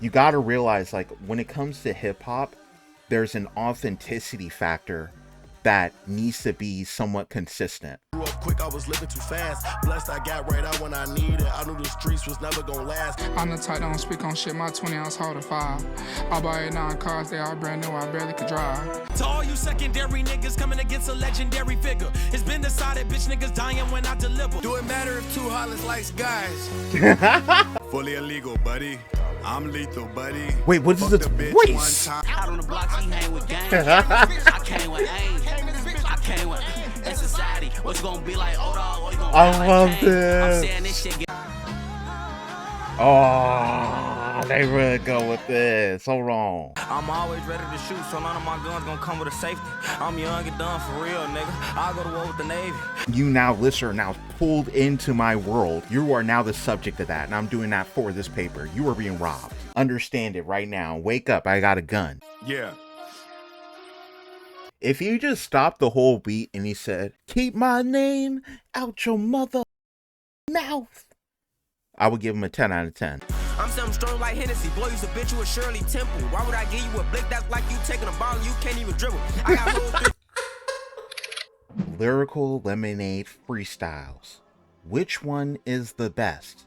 you got to realize, like, when it comes to hip hop, there's an authenticity factor that needs to be somewhat consistent. Grew up quick, I was living too fast. Blessed I got right out when I needed. I knew the streets was never gonna last. I'm the type that don't speak on shit, my 20-ounce hold a 5. I buy 9 cars, they all brand new, I barely could drive. To all you secondary niggas coming against a legendary figure, it's been decided bitch niggas dying when I deliver. Do it matter if 2 Hollis likes guys? Fully illegal, buddy. I'm lethal, buddy. Wait, what is this voice? Out on the block, he hang with gangs. I came with aim. I came with that society. What's gonna be like, oh dog, what you gonna I love like, this. I'm saying this shit. Oh, they really go with this. So wrong. I'm always ready to shoot, so none of my guns gonna come with a safety. I'm young and done for real, nigga. I'll go to war with the Navy. You now, listener, now pulled into my world. You are now the subject of that, and I'm doing that for this paper. You are being robbed. Understand it right now. Wake up. I got a gun. Yeah. If you just stopped the whole beat and he said, keep my name out your mother mouth, I would give him a 10 out of 10. I'm something strong like Hennessy. Boy, you a bitch, you a Shirley Temple. Why would I give you a blick that's like you taking a ball and you can't even dribble? I got whole three. Lyrical Lemonade freestyles. Which one is the best?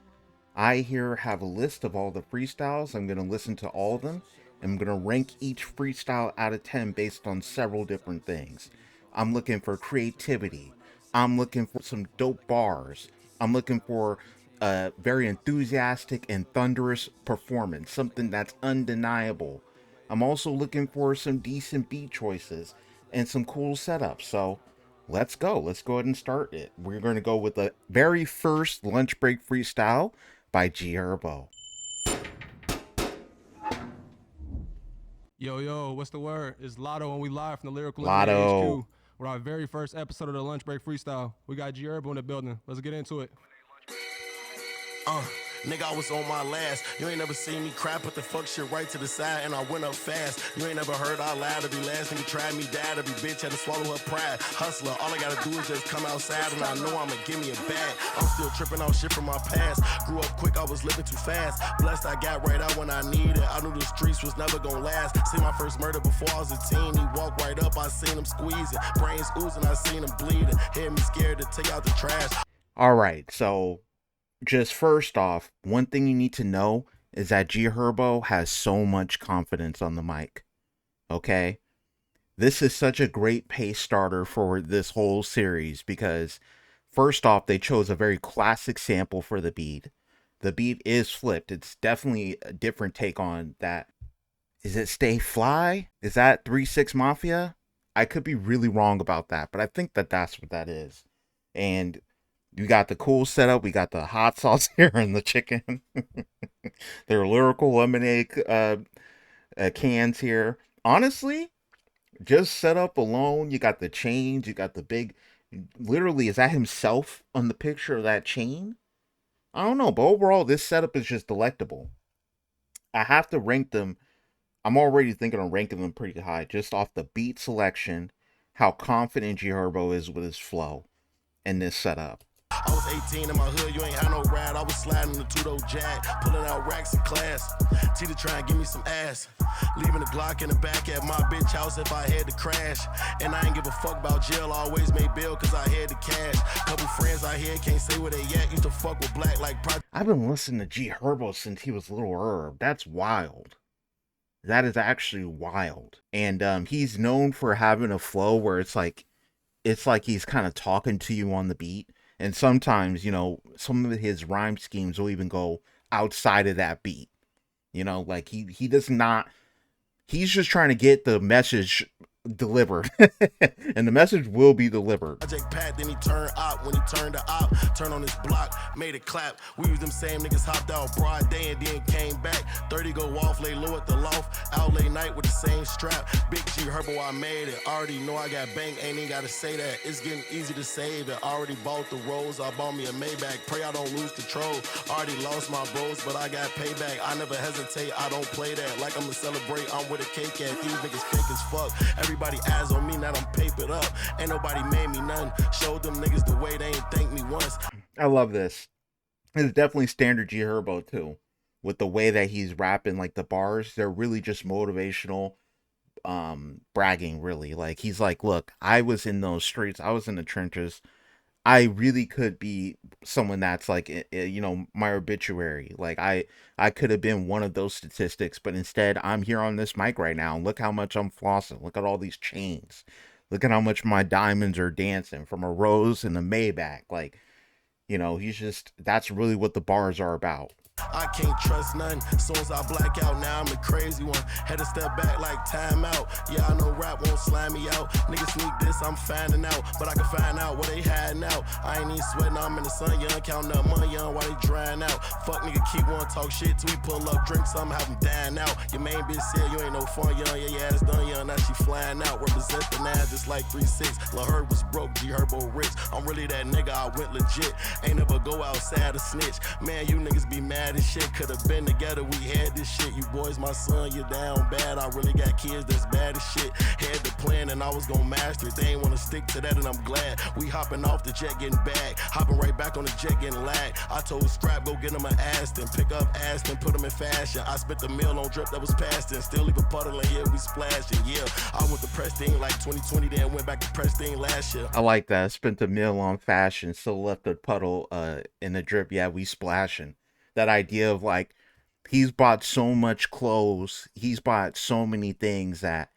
I here have a list of all the freestyles. I'm going to listen to all of them. I'm going to rank each freestyle out of 10 based on several different things. I'm looking for creativity. I'm looking for some dope bars. I'm looking for a very enthusiastic and thunderous performance, something that's undeniable. I'm also looking for some decent beat choices and some cool setups. So let's go. Let's go ahead and start it. We're going to go with the very first lunch break freestyle by GHERBO. Yo, what's the word? It's Lotto and we live from the Lyrical Lotto. HQ with our very first episode of the Lunch Break Freestyle. We got GHERBO in the building. Let's get into it. Nigga, I was on my last. You ain't never seen me crap, put the fuck shit right to the side, and I went up fast. You ain't never heard I lied to be last. Nigga tried me, died. Every bitch had to swallow her pride. Hustler, all I gotta do is just come outside, and I know I'ma give me a bag. I'm still tripping out shit from my past. Grew up quick, I was living too fast. Blessed I got right out when I needed. I knew the streets was never gonna last. See my first murder before I was a teen. He walked right up, I seen him squeezing. Brains oozing, I seen him bleeding. Had me scared to take out the trash. All right, so just first off, one thing you need to know is that GHERBO has so much confidence on the mic. Okay? This is such a great pace starter for this whole series because first off, they chose a very classic sample for the beat. The beat is flipped. It's definitely a different take on that. Is it Stay Fly? Is that 3-6 Mafia? I could be really wrong about that, but I think that that's what that is. And you got the cool setup. We got the hot sauce here and the chicken. Their Lyrical Lemonade cans here. Honestly, just setup alone. You got the chains. You got the big. Literally, is that himself on the picture of that chain? I don't know, but overall, this setup is just delectable. I have to rank them. I'm already thinking of ranking them pretty high, just off the beat selection, how confident GHERBO is with his flow, and this setup. I was 18 in my hood, you ain't had no ride. I was sliding the two-door jag, pulling out racks in class. T to try and give me some ass. Leaving the Glock in the back at my bitch house if I had to crash. And I ain't give a fuck about jail, I always made bail cause I had the cash. Couple friends I had can't say where they at. Used to fuck with black like I've been listening to GHERBO since he was Little Herb. That's wild. That is actually wild. And he's known for having a flow where it's like he's kind of talking to you on the beat. And sometimes, you know, some of his rhyme schemes will even go outside of that beat. You know, like he does not, he's just trying to get the message delivered. And the message will be delivered. Project Pat, then he turned op. When he turned to op, turned on his block, made it clap. We was them same niggas hopped out broad day and then came back. 30 go off, lay low at the loft, out late night with the same strap. Big GHERBO, I made it. Already know I got bank, ain't even gotta say that. It's getting easy to save it. Already bought the rolls, I bought me a Maybach. Pray I don't lose control. Already lost my bros, but I got payback. I never hesitate, I don't play that. Like I'ma celebrate, I'm with a cake at. These niggas fake as fuck. Everybody eyes on me, now I'm papered up. Ain't nobody made me none. Showed them niggas the way they ain't thank me once. I love this. It's definitely standard GHERBO too. with the way that he's rapping, like the bars, they're really just motivational bragging, really. Like he's like, look, I was in those streets, I was in the trenches. I really could be someone that's like, you know, my obituary. Like I could have been one of those statistics, but instead I'm here on this mic right now. Look how much I'm flossing. Look at all these chains. Look at how much my diamonds are dancing from a rose and a Maybach. Like, you know, he's just, that's really what the bars are about. I can't trust nothing. Soon as I black out, now I'm the crazy one. Had to step back like time out. Yeah, I know rap won't slime me out. Niggas sneak this, I'm finding out. But I can find out what they hiding out. I ain't even sweating, I'm in the sun, young, counting up money, young, while they drying out. Fuck nigga, keep one talk shit till we pull up, drink some, have them dying out. Your main bitch said you ain't no fun, young, yeah, your ass done, young, now she flying out. Represent the nine just like 3-6. Lil' Herb was broke, GHERBO rich. I'm really that nigga, I went legit. Ain't never go outside to snitch. Man, you niggas be mad as shit. Could have been together, we had this shit. You boys, my son, you down bad. I really got kids that's bad as shit. Had the plan and I was gonna master it. They ain't wanna stick to that and I'm glad. We hopping off the jet getting back. Hopping right back on the jet getting lag. I told Scrap, go get him an Aston. Pick up Aston, put him in fashion. I spent the meal on drip that was passed and still leave a puddle in here, we splashing. Yeah, I went to Prestige like 2020, then went back to Prestige last year. I like that. Spent the meal on fashion, still left the puddle in the drip. Yeah, we splashing. That idea of like, he's bought so much clothes, he's bought so many things that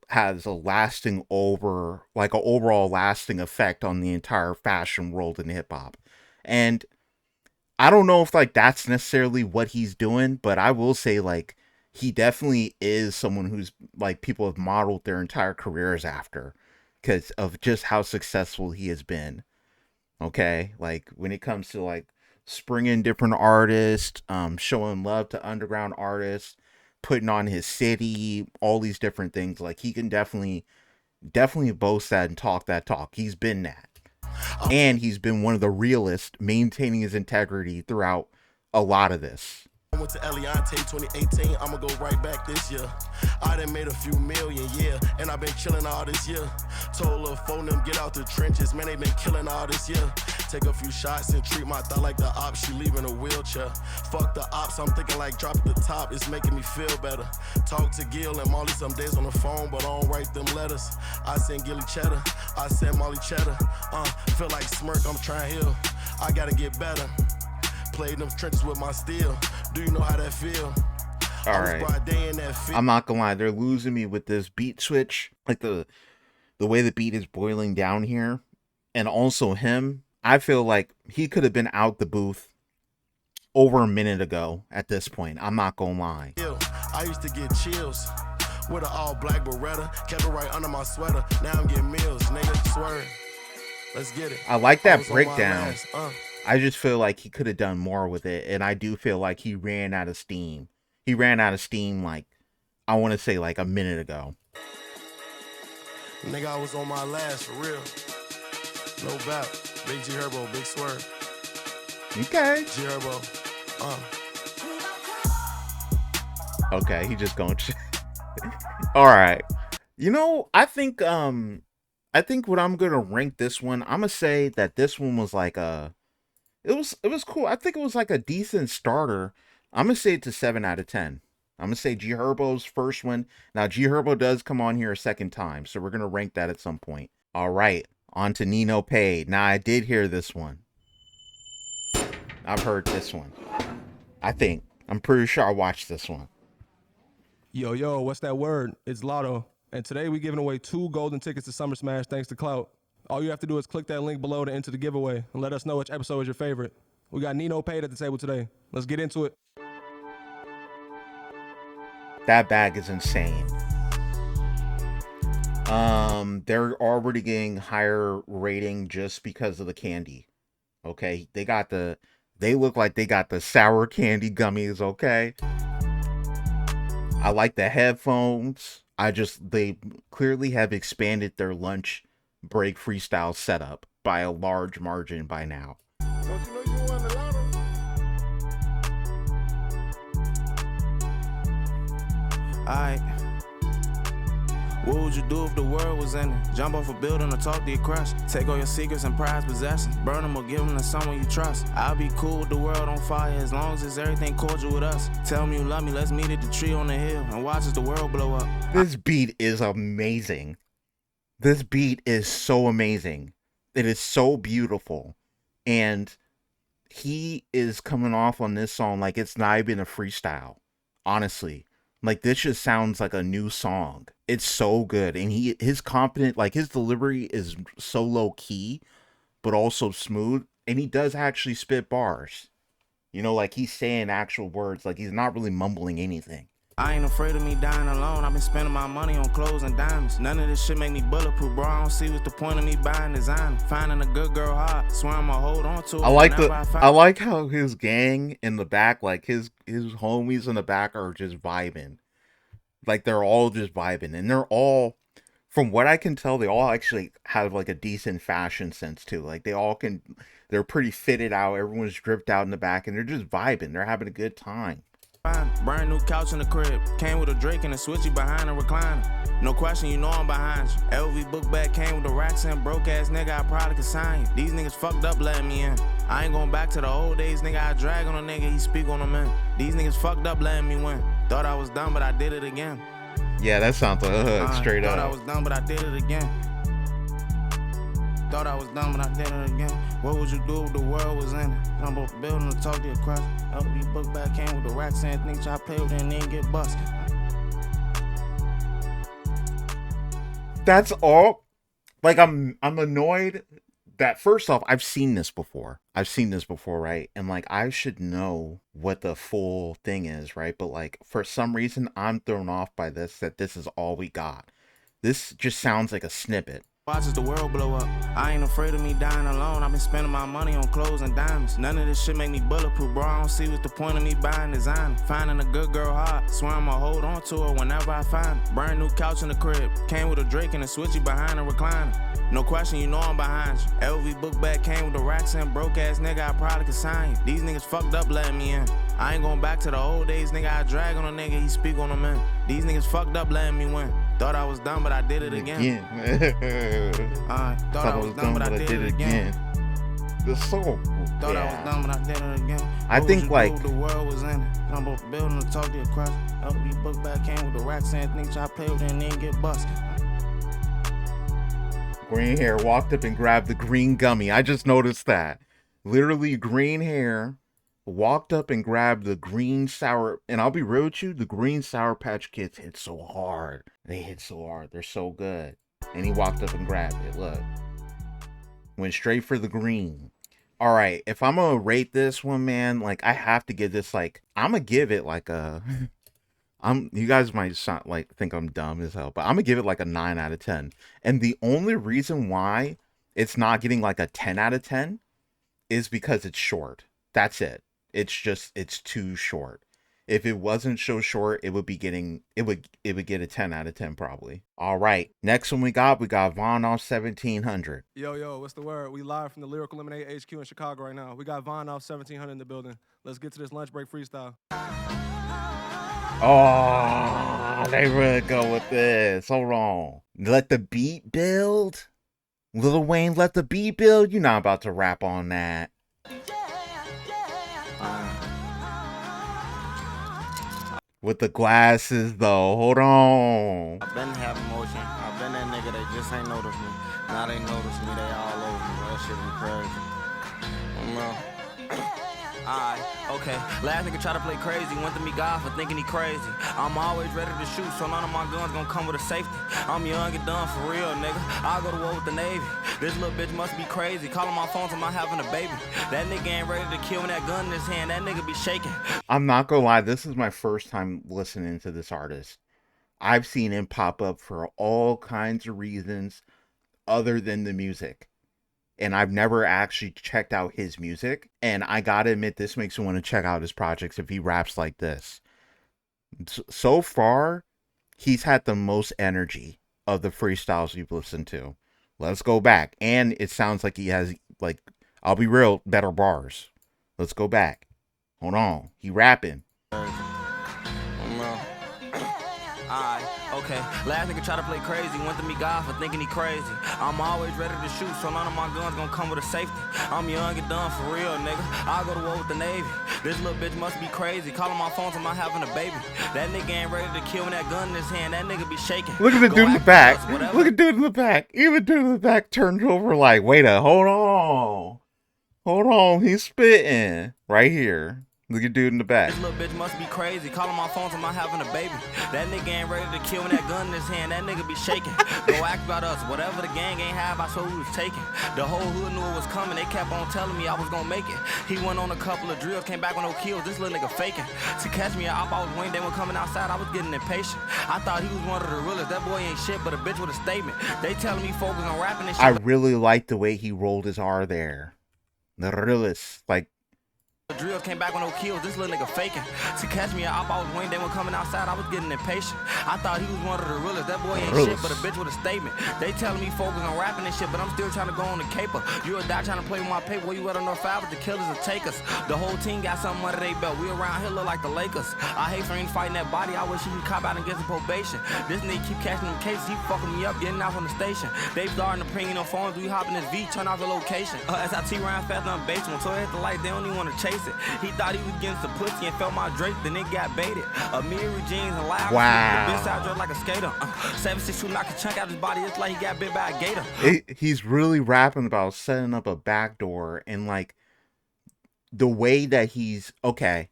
has a lasting like an overall lasting effect on the entire fashion world in hip hop. And I don't know if like that's necessarily what he's doing, but I will say like he definitely is someone who's like people have modeled their entire careers after because of just how successful he has been. Okay, like when it comes to like springing different artists, showing love to underground artists, putting on his city, all these different things. Like he can definitely boast that and talk that talk. He's been that. And he's been one of the realest, maintaining his integrity throughout a lot of this. I went to Eliante 2018, I'ma go right back this year. I done made a few million, yeah, and I've been chilling all this year. Told Lil' phone them get out the trenches, man, they been killing all this year. Take a few shots and treat my thought like the ops, she leaving a wheelchair. Fuck the ops, I'm thinking like drop the top, it's making me feel better. Talk to Gil and Molly some days on the phone, but I don't write them letters. I send Gilly cheddar, I send Molly cheddar. Feel like smirk, I'm trying to heal. I gotta get better. Played them trenches with my steel. Do you know how that feel? All right. I'm not gonna lie, they're losing me with this beat switch. Like the way the beat is boiling down here. And also him, I feel like he could have been out the booth over a minute ago at this point. I'm not gonna lie. I used to get chills with an all black Beretta. Kept it right under my sweater. Now I'm getting meals, nigga. Swear. Let's get it. I like that breakdown. I just feel like he could have done more with it. And I do feel like he ran out of steam. He ran out of steam, like, I want to say, like, a minute ago. Nigga, I was on my last, for real. No doubt. Big GHERBO, big swerve. Okay. GHERBO. Okay, he just going. All right. You know, I think what I'm gonna rank this one, I'm gonna say that this one was like it was cool. I think it was like a decent starter. I'm gonna say it's a 7 out of 10. I'm gonna say GHERBO's first one. Now GHERBO does come on here a second time, so we're gonna rank that at some point. All right, on to NINO Paid. Now I did hear this one. I've heard this one. I'm pretty sure I watched this one. Yo, what's that word? It's Lotto. And today we're giving away 2 golden tickets to Summer Smash thanks to Clout. All you have to do is click that link below to enter the giveaway and let us know which episode is your favorite. We got NINO Paid at the table today. Let's get into it. That bag is insane. They're already getting higher rating just because of the candy. Okay, they look like they got the sour candy gummies, okay? I like the headphones. They clearly have expanded their lunch break freestyle setup by a large margin by now. Don't you know you won the lotto? Alright. What would you do if the world was in it? Jump off a building or talk to your crush. Take all your secrets and prized possessions. Burn them or give them to someone you trust. I'll be cool with the world on fire as long as it's everything cordial with us. Tell me you love me, let's meet at the tree on the hill and watch as the world blow up. This beat is amazing. This beat is so amazing. It is so beautiful. And he is coming off on this song like it's not even a freestyle. Honestly. Like, this just sounds like a new song. It's so good. And his confident, like, his delivery is so low key, but also smooth. And he does actually spit bars. You know, like, he's saying actual words. Like, he's not really mumbling anything. I ain't afraid of me dying alone. I've been spending my money on clothes and diamonds. None of this shit make me bulletproof, bro. I don't see what's the point of me buying design. Finding a good girl hard. Swear I'ma hold on to it. I like how his gang in the back, like his homies in the back are just vibing. Like, they're all just vibing. And they're all, from what I can tell, they all actually have like a decent fashion sense too. Like, they're pretty fitted out. Everyone's dripped out in the back and they're just vibing. They're having a good time. Brand new couch in the crib. Came with a Drake and a switchy behind the recliner. No question, you know I'm behind you. LV book bag came with the racks and broke ass nigga, I probably could sign you. These niggas fucked up letting me in. I ain't going back to the old days, nigga. I drag on a nigga, he speak on a man. These niggas fucked up letting me win. Thought I was done, but I did it again. Yeah, that sounds like a hook, straight Thought up. I was done, but I did it again. Thought I was done, but I did it again. What would you do if the world was in it? Jump off the building to talk to your crush. LB book bag came with the racks and things I play with and then get busted. That's all. Like, I'm annoyed that, first off, I've seen this before. Right? And like, I should know what the full thing is, right? But like, for some reason, I'm thrown off by this, that this is all we got. This just sounds like a snippet. Watch as the world blow up. I ain't afraid of me dying alone. I've been spending my money on clothes and diamonds. None of this shit make me bulletproof, bro. I don't see what's the point of me buying design. Finding a good girl hard. Swear I'ma hold on to her whenever I find her. Brand new couch in the crib. Came with a Drake and a switchy behind the recliner. No question, you know I'm behind you. LV book bag came with the racks and broke ass nigga, I probably could sign you. These niggas fucked up letting me in. I ain't going back to the old days, nigga. I drag on a nigga, he speak on a man. These niggas fucked up letting me win. Thought I was done, but I did it again. Thought I was done, but I did it again. The soul. Thought I was done, but I did it again. I think like the world was in it. Jump off the building to talk to your crush. LB book bag came with the racks and things I play with and then get busted. green hair walked up and grabbed the green gummy. I just noticed that. Literally green hair walked up and grabbed the green sour, and I'll be real with you, the green Sour Patch Kids hit so hard. They hit so hard. They're so good. And he walked up and grabbed it. Look. Went straight for the green. All right, if I'm gonna rate this one, man, like I have to give this like, I'm gonna give it like a you guys might sound like think I'm dumb as hell, but I'm gonna give it like a 9 out of 10. And the only reason why it's not getting like a 10 out of 10 is because it's short. That's it. It's just, it's too short. If it wasn't so short, it would be getting, it would get a 10 out of 10 probably. All right, next one we got Von off 1700. Yo, what's the word? We live from the Lyrical Lemonade HQ in Chicago right now. We got Von off 1700 in the building. Let's get to this lunch break freestyle. Oh, they really go with this. Hold on. Let the beat build. Lil Wayne, let the beat build. You're not about to rap on that. With the glasses, though. Hold on. I've been having motion. I've been that nigga that just ain't noticed me. Now they notice me. They all over me. That shit be crazy. No. Alright, okay. Last nigga try to play crazy, went to me God for thinking he crazy. I'm always ready to shoot, so none of my guns gonna come with a safety. I'm young and done for real, nigga. I'll go to war with the Navy. This little bitch must be crazy. Calling my phone to my having a baby. That nigga ain't ready to kill with that gun in his hand. That nigga be shaking. I'm not gonna lie, this is my first time listening to this artist. I've seen him pop up for all kinds of reasons other than the music. And I've never actually checked out his music. And I gotta admit, this makes me want to check out his projects if he raps like this. So far, he's had the most energy of the freestyles you've listened to. Let's go back. And it sounds like he has, like, I'll be real, better bars. Let's go back. Hold on. He rapping. Alright, okay. Last nigga try to play crazy, went to me God for thinking he crazy. I'm always ready to shoot, so none of my guns gonna come with a safety. I'm young and done for real, nigga. I'll go to war with the Navy. This little bitch must be crazy. Calling my phone to my having a baby. That nigga ain't ready to kill with that gun in his hand. That nigga be shaking. Look at the dude in the back. Look at dude in the back. Even dude in the back turned over like, wait a, hold on. Hold on, he's spitting. Right here. Look at dude in the back. This little bitch must be crazy. Calling my phone to my having a baby. That nigga ain't ready to kill with that gun in his hand. That nigga be shaking. Go act about us. Whatever the gang ain't have, I saw we was taking. The whole hood knew it was coming. They kept on telling me I was gonna make it. He went on a couple of drills, came back with no kills. This little nigga faking. To catch me, I was waiting. They were coming outside. I was getting impatient. I thought he was one of the realest. That boy ain't shit, but a bitch with a statement. They telling me focus on rapping and shit. I really like the way he rolled his R there. The realest, like. The drills came back with no kills. This little nigga faking. To catch me, I was waiting. They were coming outside. I was getting impatient. I thought he was one of the realest. That boy ain't shit, but a bitch with a statement. They telling me focus on rapping and shit, but I'm still trying to go on the caper. You a die trying to play with my paper. Where you at on North 5 with the killers to take us? The whole team got something under their belt. We around here look like the Lakers. I hate for him fighting that body. I wish he could cop out and get some probation. This nigga keep catching them cases. He fucking me up, getting out from the station. They starting to bring in no phones. We hopping this V, turn off the location. SIT round faster than basement. So they hit the light. They don't even want to chase it. He thought he was getting some pussy and felt my Drake, then it got baited. A mirror jeans and loud. Wow. The bitch side dressed like a skater. 762 knock a chunk out his body. It's like he got bit by a gator. He's really rapping about setting up a backdoor and like the way that he's okay.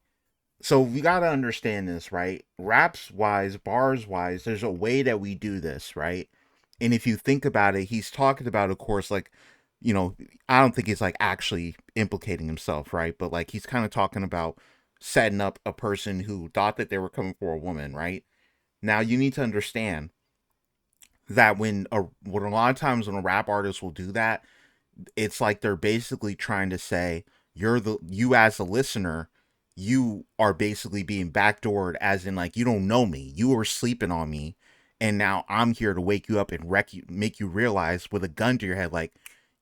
So we gotta understand this, right? Raps wise, bars wise, there's a way that we do this, right? And if you think about it, he's talking about, of course, like, you know, I don't think he's like actually implicating himself, right? But like he's kind of talking about setting up a person who thought that they were coming for a woman, right? Now you need to understand that when a lot of times when a rap artist will do that, it's like they're basically trying to say you as a listener, you are basically being backdoored, as in like you don't know me, you were sleeping on me, and now I'm here to wake you up and wreck you, make you realize with a gun to your head, like,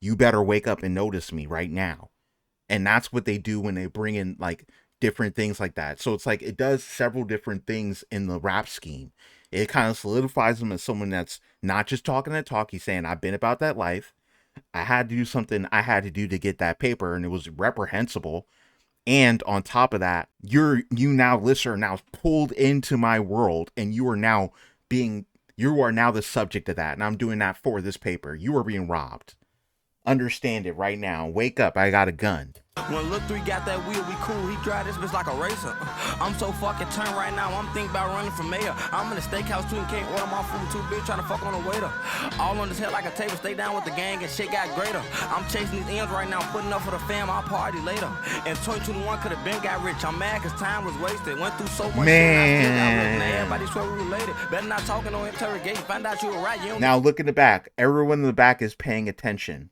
you better wake up and notice me right now. And that's what they do when they bring in like different things like that. So it's like it does several different things in the rap scheme. It kind of solidifies him as someone that's not just talking that talk. He's saying, I've been about that life. I had to do something I had to do to get that paper, and it was reprehensible. And on top of that, you now listener now pulled into my world, and you are now the subject of that. And I'm doing that for this paper. You are being robbed. Understand it right now. Wake up. I got a gun. When Look 3 got that wheel, we cool. He drive this bitch like a racer. I'm so fucking turned right now. I'm thinking about running for mayor. I'm in the steakhouse too and can't order my food too, bitch. Trying to fuck on the waiter. All on his head like a table. Stay down with the gang and shit got greater. I'm chasing these ends right now. Putting up for the fam. I'll party later. And 2021 could have been got rich. I'm mad cause time was wasted. Went through so much shit. I still got rich. Now everybody swear we related. Better not talking no interrogation. Find out you were right. You don't now look in the back. Everyone in the back is paying attention.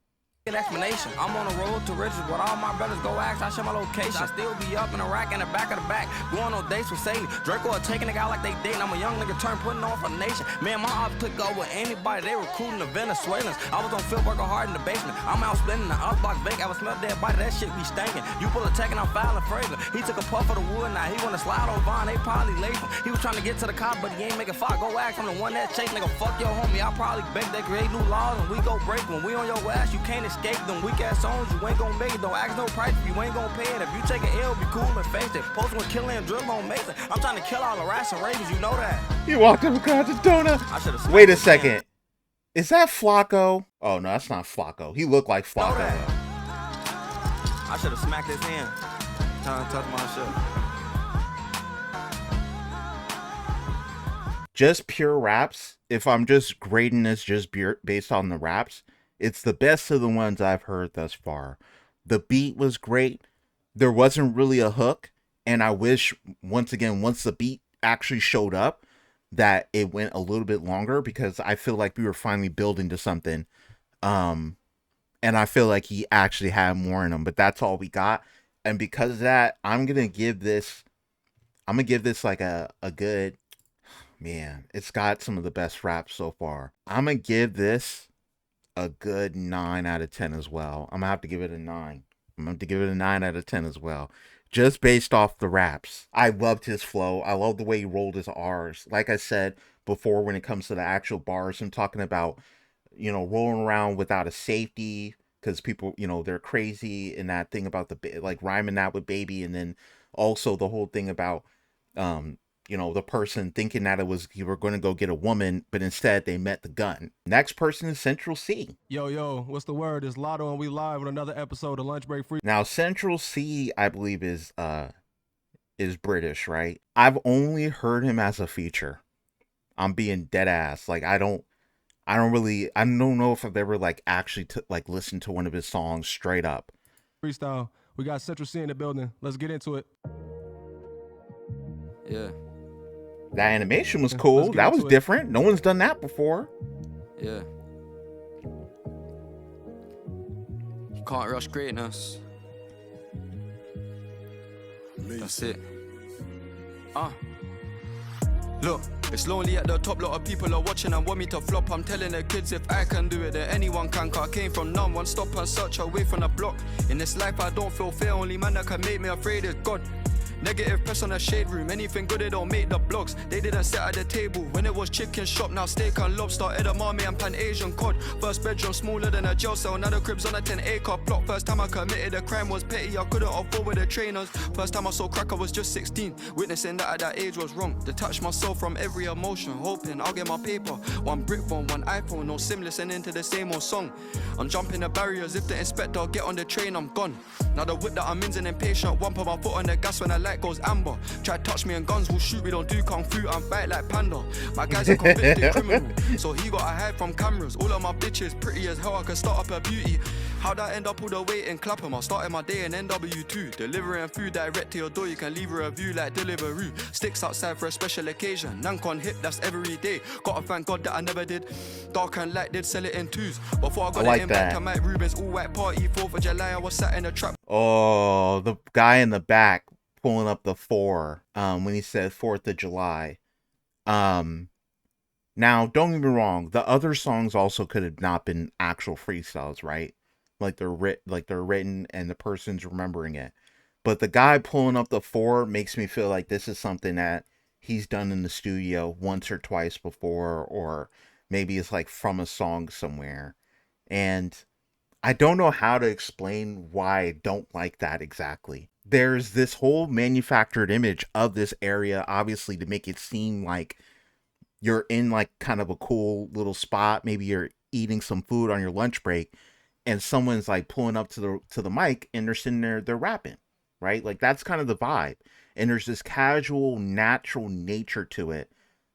Explanation. I'm on the road to riches with all my brothers go ask. I share my location. I still be up in the rack in the back of the back. Going on dates with Sadie. Draco are taking a guy like they dating. I'm a young nigga turn putting on for the nation. Man, my ops click up with anybody. They recruiting the Venezuelans. I was on field working hard in the basement. I'm out splitting the outbox bake. I was smell dead body. That shit be stinking. You pull a tech and I'm filing fragrant. He took a puff of the wood. Now he wanna slide on Vaughn. They probably late him. He was trying to get to the cop, but he ain't making fire. Go ask. I'm the one that chase. Nigga, fuck your homie. I probably beg. They create new laws and we go break. When we on your ass, you can't escape them weak ass songs, you ain't gon' make it. Don't ask no price if you ain't gon' pay it. If you take an L, be cool and face it. Post with killing and drill on Mason. I'm trying to kill all the rats and ravens, you know that. You walked up across the donut. Wait a second. Is that Flacco? Oh no, that's not Flacco. He looked like Flacco. I should have smacked his hand. Trying to touch my shit. Just pure raps. If I'm just grading this just based on the raps, it's the best of the ones I've heard thus far. The beat was great. There wasn't really a hook. And I wish, once again, once the beat actually showed up, that it went a little bit longer, because I feel like we were finally building to something. And I feel like he actually had more in him. But that's all we got. And because of that, I'm going to give this like a good... Man, it's got some of the best raps so far. I'm going to give this a good 9 out of 10 as well. I'm gonna have to give it a 9. I'm gonna have to give it a 9 out of 10 as well. just based off the raps. I loved his flow. I love the way he rolled his R's. Like I said before, when it comes to the actual bars, I'm talking about, you know, rolling around without a safety because people, you know, they're crazy, and that thing about the, like, rhyming that with baby, and then also the whole thing about, you know, the person thinking that it was, you were going to go get a woman, but instead they met the gun. Next person is Central C. Yo, what's the word? It's Lotto, and we live with another episode of Lunch Break Free. Now, Central C, I believe, is British, right? I've only heard him as a feature. I'm being dead ass. Like, I don't know if I've ever, like, actually listened to one of his songs straight up. Freestyle. We got Central C in the building. Let's get into it. Yeah. That animation was cool. That was different. No one's done that before. Yeah. You can't rush greatness. That's it. Look, it's lonely at the top, lot of people are watching and want me to flop. I'm telling the kids if I can do it, then anyone can. Cause I came from none, one stop and search away from the block. In this life I don't feel fear, only man that can make me afraid is God. Negative press on the shade room, anything good they don't make the blogs. They didn't sit at the table when it was chicken shop, now steak and lobster, edamame and pan Asian cod. First bedroom smaller than a jail cell, now the crib's on a 10-acre plot. First time I committed a crime was petty, I couldn't afford with the trainers. First time I saw crack I was just 16, witnessing that at that age was wrong. Detach myself from every emotion, hoping I'll get my paper. One brick phone, one iPhone, no sim, listening to the same old song. I'm jumping the barriers, if the inspector get on the train I'm gone. Now the whip that I'm in's an impatient one, put my foot on the gas when the light goes amber. Try touch me and guns will shoot, we don't do kung fu and fight like panda. My guy's a convicted criminal, so he gotta hide from cameras. All of my bitches pretty as hell, I can start up a beauty. How'd I end up all the way in Clapham? I started my day in NW2, delivering food direct to your door, you can leave a review like Deliveroo. Sticks outside for a special occasion, Nancon hip, that's every day. Gotta thank God that I never did. Dark and light did sell it in twos. Before I got it in back to Mike Rubin's all white party, 4th of July I was sat in a trap. Oh, the guy in the back pulling up the 4 when he said 4th of July. Now, don't get me wrong, the other songs also could have not been actual freestyles, right? Like they're written and the person's remembering it. But the guy pulling up the 4 makes me feel like this is something that he's done in the studio once or twice before, or maybe it's like from a song somewhere. And I don't know how to explain why I don't like that exactly. There's this whole manufactured image of this area, obviously, to make it seem like you're in like kind of a cool little spot. Maybe you're eating some food on your lunch break and someone's like pulling up to the mic and they're sitting there, they're rapping, right? Like that's kind of the vibe. And there's this casual, natural nature to it,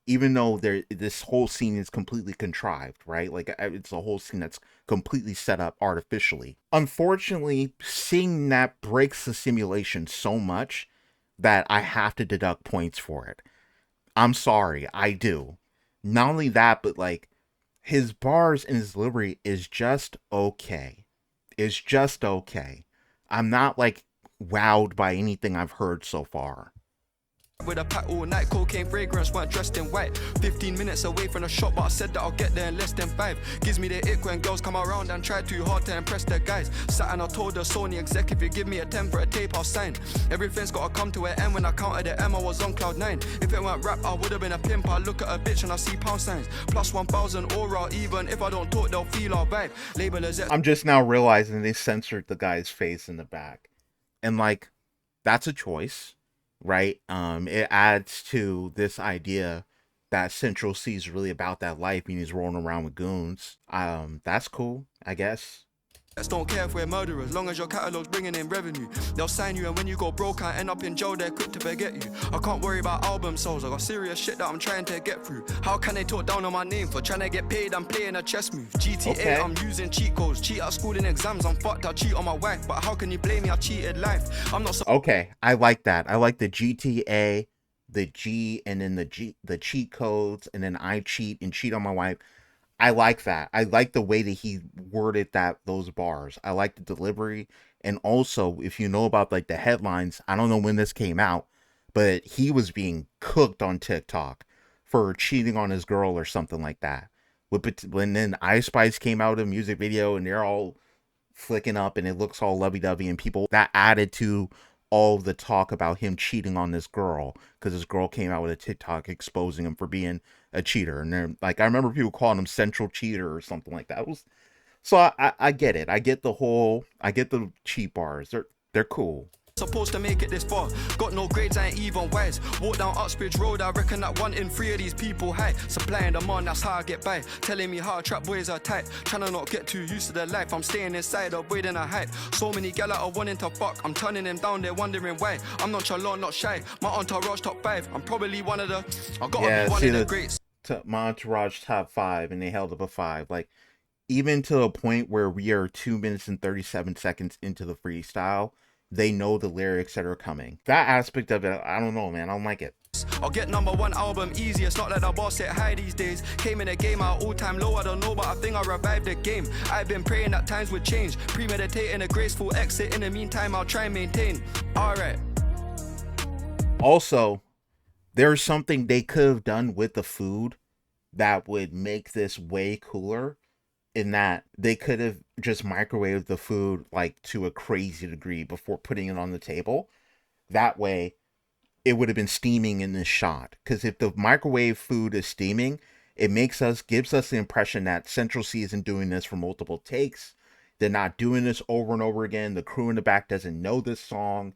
even though this whole scene is completely contrived, right? Like it's a whole scene that's completely set up artificially. Unfortunately, seeing that breaks the simulation so much that I have to deduct points for it. I'm sorry, I do. Not only that, but like his bars and his delivery is just okay. It's just okay. I'm not like wowed by anything I've heard so far. With a pack all night, cocaine fragrance, weren't dressed in white. 15 minutes away from the shop, but I said that I'll get there in less than 5. Gives me the ick when girls come around and try too hard to impress the guys. Sat and I told the Sony exec, if you give me a 10 for a tape, I'll sign. Everything's gotta come to an end. When I counted the M, I was on cloud 9. If it weren't rap, I would've been a pimp. I look at a bitch and I see pound signs. Plus 1,000 aura, even if I don't talk, they'll feel our vibe. Label as I'm just now realizing they censored the guy's face in the back. And like, that's a choice. Right? It adds to this idea that Central C is really about that life and he's rolling around with goons. That's cool, I guess. Don't care if we're murderers, long as your catalog's bringing in revenue. They'll sign you and when you go broke I end up in jail, they're quick to forget you. I can't worry about album sales, I got serious shit that I'm trying to get through. How can they talk down on my name for trying to get paid? I'm playing a chess move. GTA, okay. I'm using cheat codes, cheat at school in exams, I'm fucked, I cheat on my wife. But how can you blame me, I cheated life? I'm not so okay, I like that. I like the GTA, the G, and then the cheat codes, and then I cheat and cheat on my wife. I like that. I like the way that he worded those bars. I like the delivery. And also, if you know about like the headlines, I don't know when this came out, but he was being cooked on TikTok for cheating on his girl or something like that. When then Ice Spice came out with a music video and they're all flicking up and it looks all lovey-dovey and people, that added to all the talk about him cheating on this girl because this girl came out with a TikTok exposing him for being a cheater. And they're like, I remember people calling him Central Cheater or something like that. So I get it. I get the cheat bars. They're cool. Supposed to make it this far, got no grades, I ain't even wise. Walk down Uxbridge Road, I reckon that 1 in 3 of these people high. Supply and demand, that's how I get by. Telling me how trap boys are tight. Tryna not get too used to the life, I'm staying inside, avoiding a hype. So many gal out are wanting to fuck, I'm turning them down, they're wondering why. I'm nonchalant, not shy, my entourage top 5. I'm probably one of the, I gotta be one of the greats. My entourage top 5, and they held up a 5. Like, even to a point where we are 2 minutes and 37 seconds into the freestyle, they know the lyrics that are coming. That aspect of it, I don't know, man. I don't like it. I'll get #1 album easy. It's not like the boss set high these days. Came in the game at all-time low. I don't know, but I think I revived the game. I've been praying that times would change. Premeditating a graceful exit. In the meantime, I'll try and maintain. Alright. Also, there's something they could have done with the food that would make this way cooler. In that they could have just microwaved the food like to a crazy degree before putting it on the table. That way it would have been steaming in this shot. Because if the microwave food is steaming, it gives us the impression that Central C isn't doing this for multiple takes. They're not doing this over and over again. The crew in the back doesn't know this song.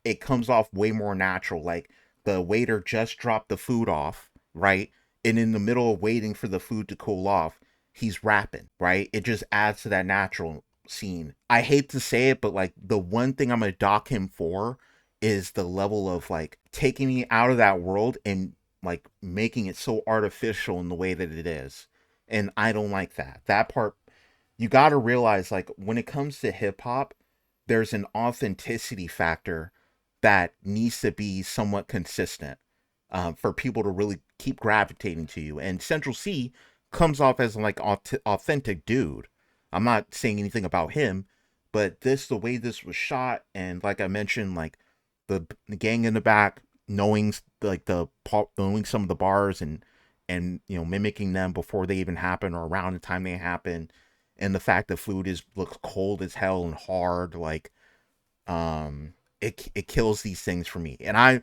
It comes off way more natural. Like the waiter just dropped the food off, right? And in the middle of waiting for the food to cool off, he's rapping, right? It just adds to that natural scene. I hate to say it, but like the one thing I'm gonna dock him for is the level of like taking me out of that world and like making it so artificial in the way that it is. And I don't like that. That part, you gotta realize, like, when it comes to hip hop, there's an authenticity factor that needs to be somewhat consistent for people to really keep gravitating to you. And Central C comes off as like authentic dude. I'm not saying anything about him, but the way this was shot, and like I mentioned, like the gang in the back knowing some of the bars and you know, mimicking them before they even happen or around the time they happen, and the fact that food looks cold as hell and hard, like it kills these things for me. And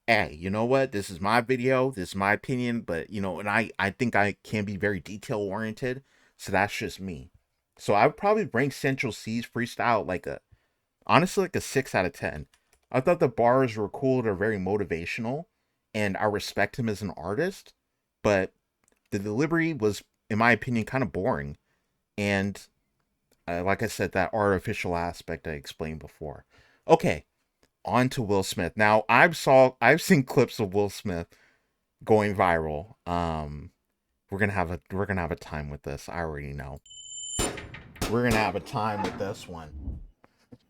hey, you know what? This is my video. This is my opinion. But, you know, and I think I can be very detail-oriented. So that's just me. So I would probably rank Central C's freestyle honestly, like a 6 out of 10. I thought the bars were cool. They're very motivational. And I respect him as an artist. But the delivery was, in my opinion, kind of boring. And like I said, that artificial aspect I explained before. Okay. On to Will Smith. Now, I've seen clips of Will Smith going viral. We're gonna have a time with this. I already know. We're gonna have a time with this one.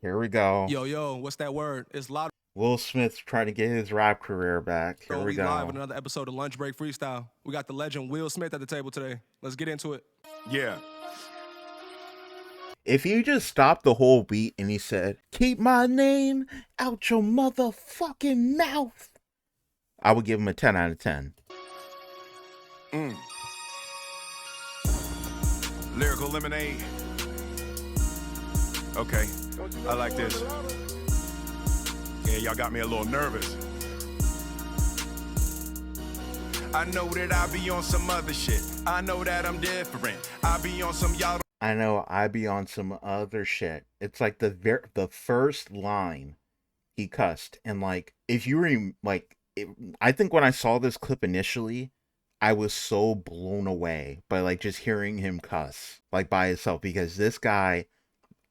Here we go. Yo, what's that word? It's loud. Will Smith's trying to get his rap career back. Here we go. Live with another episode of Lunch Break Freestyle. We got the legend Will Smith at the table today. Let's get into it. Yeah. If you just stopped the whole beat and he said, "Keep my name out your motherfucking mouth," I would give him a 10 out of 10. Lyrical lemonade. Okay, I like this. Yeah, y'all got me a little nervous. I know that I be on some other shit. I know that I'm different. I be on some y'all. I know I be on some other shit. It's like the first line he cussed, and like if you were like, I think when I saw this clip initially, I was so blown away by like just hearing him cuss like by himself, because this guy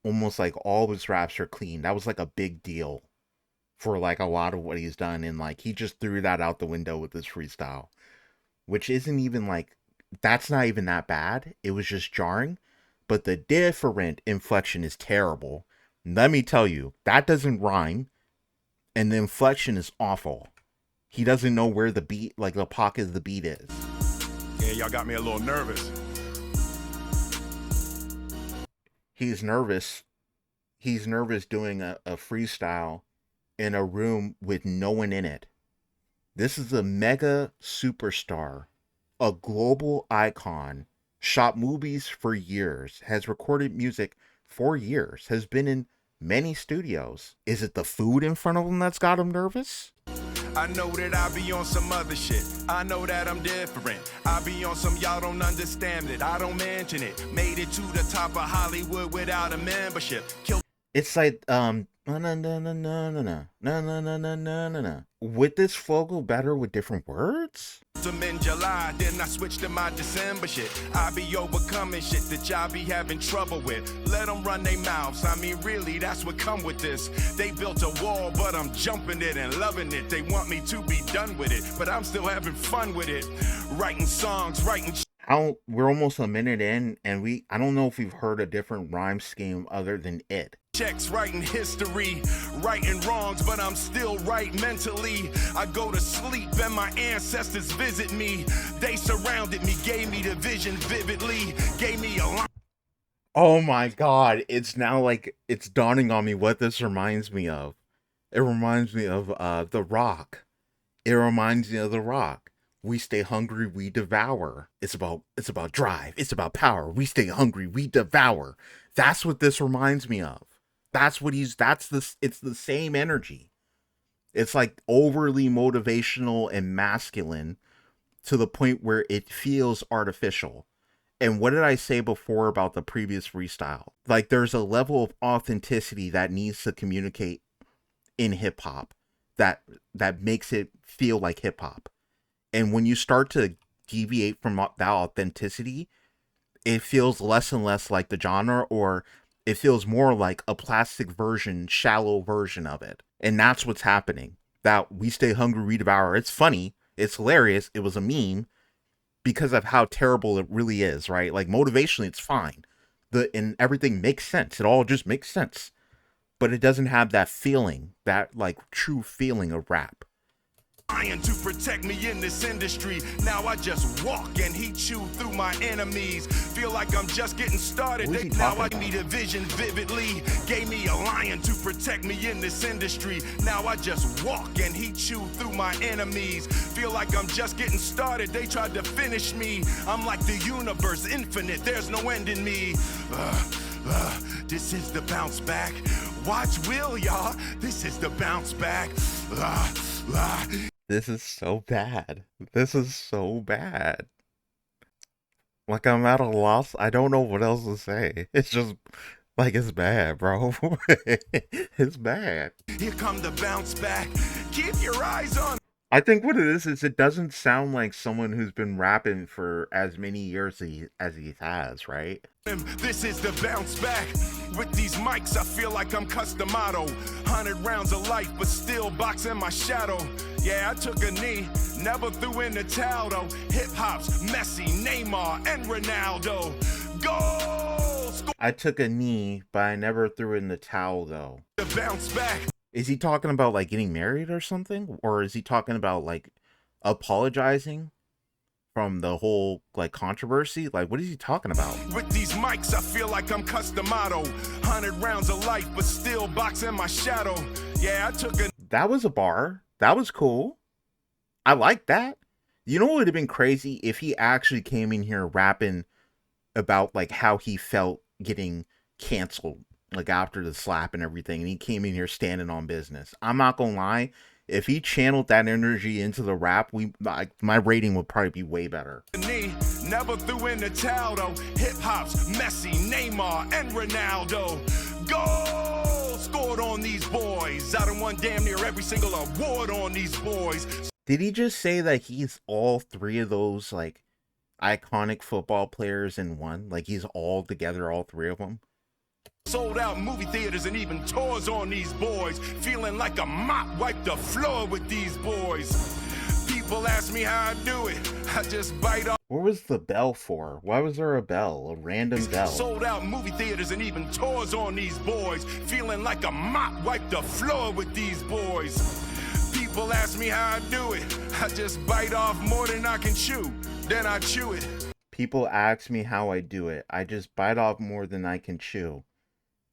almost like all of his raps are clean. That was like a big deal for like a lot of what he's done, and like he just threw that out the window with this freestyle, which isn't even like, that's not even that bad. It was just jarring. But the different inflection is terrible. Let me tell you, that doesn't rhyme. And the inflection is awful. He doesn't know where the beat, like the pocket of the beat is. Yeah, y'all got me a little nervous. He's nervous. He's nervous doing a freestyle in a room with no one in it. This is a mega superstar, a global icon, shot movies for years, has recorded music for years, has been in many studios. Is it the food in front of him that's got him nervous? I know that I be on some other shit. I know that I'm different. I be on some y'all don't understand it. I don't mention it. Made it to the top of Hollywood without a membership. It's like would this flow go better with different words? In July, then I switched to my December shit. I be overcoming shit that y'all be having trouble with. Let them run their mouths. I mean, really, that's what come with this. They built a wall, but I'm jumping it and loving it. They want me to be done with it, but I'm still having fun with it. Writing songs, writing. We're almost a minute in, and I don't know if we've heard a different rhyme scheme other than it. Checks, writing history, righting wrongs, but I'm still right mentally. I go to sleep and my ancestors visit me. They surrounded me, gave me the vision vividly, gave me a line. Oh my God, it's now like, it's dawning on me what this reminds me of. It reminds me of The Rock. It reminds me of The Rock. We stay hungry, we devour. It's about drive. It's about power. We stay hungry, we devour. That's what this reminds me of. It's the same energy. It's like overly motivational and masculine to the point where it feels artificial. And what did I say before about the previous freestyle? Like, there's a level of authenticity that needs to communicate in hip hop that makes it feel like hip hop. And when you start to deviate from that authenticity, it feels less and less like the genre, or it feels more like a plastic version, shallow version of it. And that's what's happening. That we stay hungry, we devour. It's funny. It's hilarious. It was a meme because of how terrible it really is, right? Like, motivationally, it's fine. And everything makes sense. It all just makes sense. But it doesn't have that feeling, that like true feeling of rap. Trying to protect me in this industry. Now I just walk and he chew through my enemies. Feel like I'm just getting started. Now I need a vision vividly. Gave me a lion to protect me in this industry. Now I just walk and he chew through my enemies. Feel like I'm just getting started. They tried to finish me. I'm like the universe, infinite. There's no end in me. This is the bounce back. Watch Will, y'all. This is the bounce back. This is so bad. This is so bad. Like, I'm at a loss. I don't know what else to say. It's just, like, it's bad, bro. It's bad. Here come the bounce back. Keep your eyes on. I think what it is it doesn't sound like someone who's been rapping for as many years as he has, right? This is the bounce back. With these mics, I feel like I'm Customato. 100 rounds of life, but still boxing my shadow. Yeah, I took a knee, never threw in the towel though. Hip hop's Messi, Neymar, and Ronaldo. Go! I took a knee, but I never threw in the towel though. The bounce back. Is he talking about like getting married or something? Or is he talking about like apologizing from the whole like controversy? Like, what is he talking about? With these mics, I feel like I'm Customato. 100 rounds of life, but still boxing my shadow. Yeah, I took a... That was a bar. That was cool. I like that. You know what would have been crazy? If he actually came in here rapping about like how he felt getting canceled, like after the slap and everything, and he came in here standing on business. I'm not gonna lie. If he channeled that energy into the rap, my rating would probably be way better. Never threw in the towel though. Hip hop's Messi, Neymar, and Ronaldo. Goal scored on these boys. I done won damn near every single award on these boys. Did he just say that he's all three of those like iconic football players in one? Like he's all together, all three of them? Sold out movie theaters and even tours on these boys. Feeling like a mop wiped the floor with these boys. People ask me how I do it. I just bite off. What was the bell for? Why was there a bell? A random bell. Sold out movie theaters and even tours on these boys. Feeling like a mop wiped the floor with these boys. People ask me how I do it. I just bite off more than I can chew. Then I chew it. People ask me how I do it. I just bite off more than I can chew.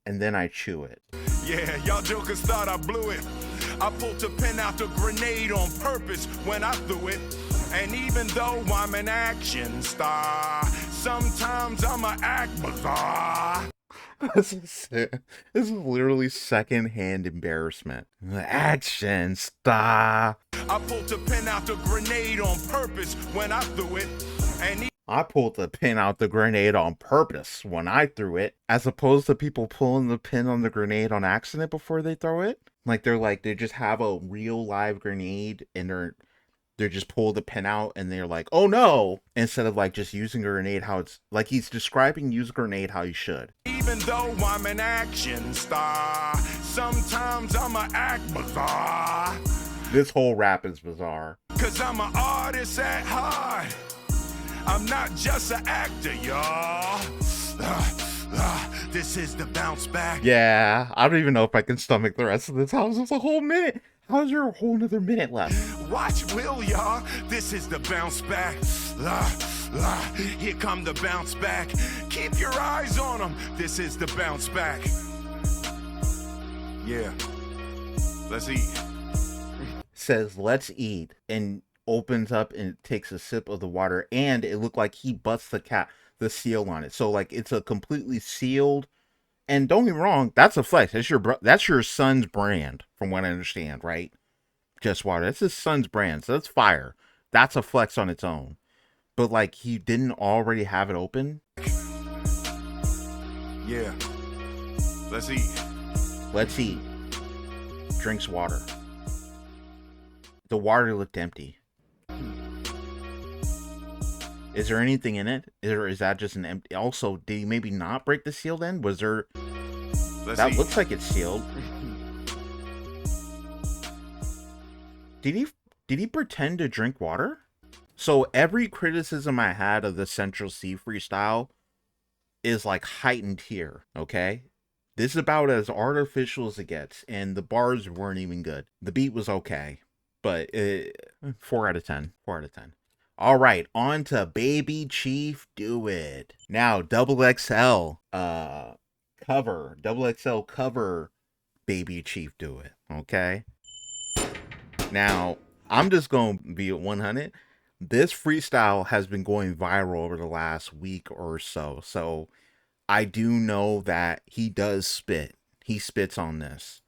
And then I chew it. Yeah, y'all jokers thought I blew it. I pulled the pin out the grenade on purpose when I threw it. And even though I'm an action star, sometimes I'ma act bizarre. This is literally secondhand embarrassment. Action star. I pulled the pin out the grenade on purpose when I threw it. And I pulled the pin out the grenade on purpose when I threw it, as opposed to people pulling the pin on the grenade on accident before they throw it. Like they just have a real live grenade and they're just pull the pin out and they're like, oh no, instead of like just using a grenade how it's like he's describing use a grenade how you should. even though I'm an action star, sometimes I'ma act bizarre. This whole rap is bizarre. Cause I'm an artist at heart. I'm not just an actor, y'all. This is the bounce back. Yeah, I don't even know if I can stomach the rest of this. How's this a whole minute? How's there a whole another minute left? Watch Will, y'all. This is the bounce back. Here come the bounce back. Keep your eyes on them. This is the bounce back. Yeah. Let's eat. Says, let's eat, and opens up and takes a sip of the water, and it looked like he busts the seal on it. So like it's a completely sealed. And don't get me wrong, that's a flex. That's your son's brand, from what I understand, right? Just water. That's his son's brand, so that's fire. That's a flex on its own. But like he didn't already have it open. Yeah. Let's eat. Let's eat. Drinks water. The water looked empty. Is there anything in it? Or is that just an empty? Also, did he maybe not break the seal then? Was there... That looks like it's sealed. Did he pretend to drink water? So every criticism I had of the Central C freestyle is like heightened here, okay? This is about as artificial as it gets, and the bars weren't even good. The beat was okay, but 4 out of 10. 4 out of 10. All right, on to Baby Chief Do It. Now, XXL cover Baby Chief Do It, okay? Now, I'm just going to be at 100. This freestyle has been going viral over the last week or so. So, I do know that he does spit. He spits on this.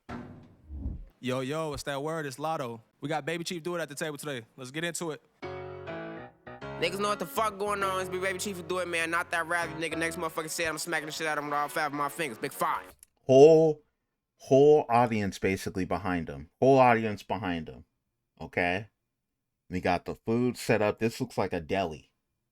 Yo, it's that word. It's Lotto. We got Baby Chief Do It at the table today. Let's get into it. Niggas know what the fuck going on. It's Baby Chief Do It, man. Not that rap, nigga. Next motherfucker said I'm smacking the shit out of him with all 5 of my fingers. Big 5. Whole audience basically behind him. Whole audience behind him. Okay? We got the food set up. This looks like a deli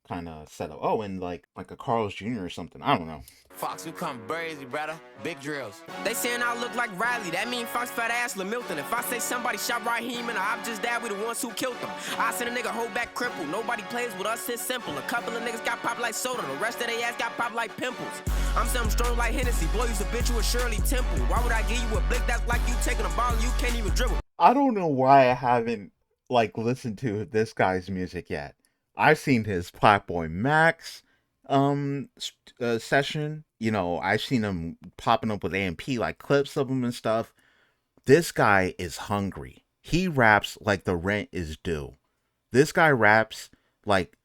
kind of setup. Oh, and like a Carl's Jr. or something. I don't know. Fox, you come crazy, brother. Big drills. They saying I look like Riley. That mean Fox fat ass LaMilton. If I say somebody shot Raheem and I'm just dad, we the ones who killed them. I send a nigga hold back cripple. Nobody plays with us, it's simple. A couple of niggas got popped like soda. The rest of they ass got popped like pimples. I'm something strong like Hennessy. Boy, you's a bitch, you a Shirley Temple. Why would I give you a blick that's like you taking a ball and you can't even dribble? I don't know why I haven't like listened to this guy's music yet. I've seen his Platboy Max session. You know, I've seen him popping up with AMP, like clips of him and stuff. This guy is hungry. He raps like the rent is due. This guy raps like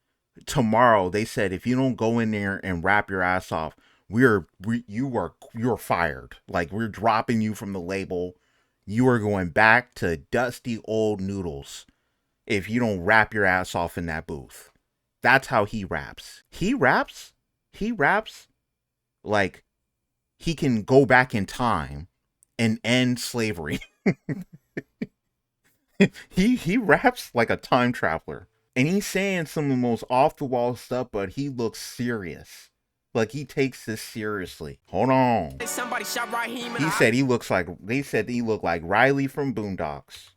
tomorrow. They said if you don't go in there and rap your ass off, you're fired. Like we're dropping you from the label. You are going back to dusty old noodles if you don't rap your ass off in that booth. That's how he raps. He raps like he can go back in time and end slavery. he raps like a time traveler. And he's saying some of the most off-the-wall stuff, but he looks serious. Like he takes this seriously. Hold on. Somebody shot Raheem and they said he looked like Riley from Boondocks.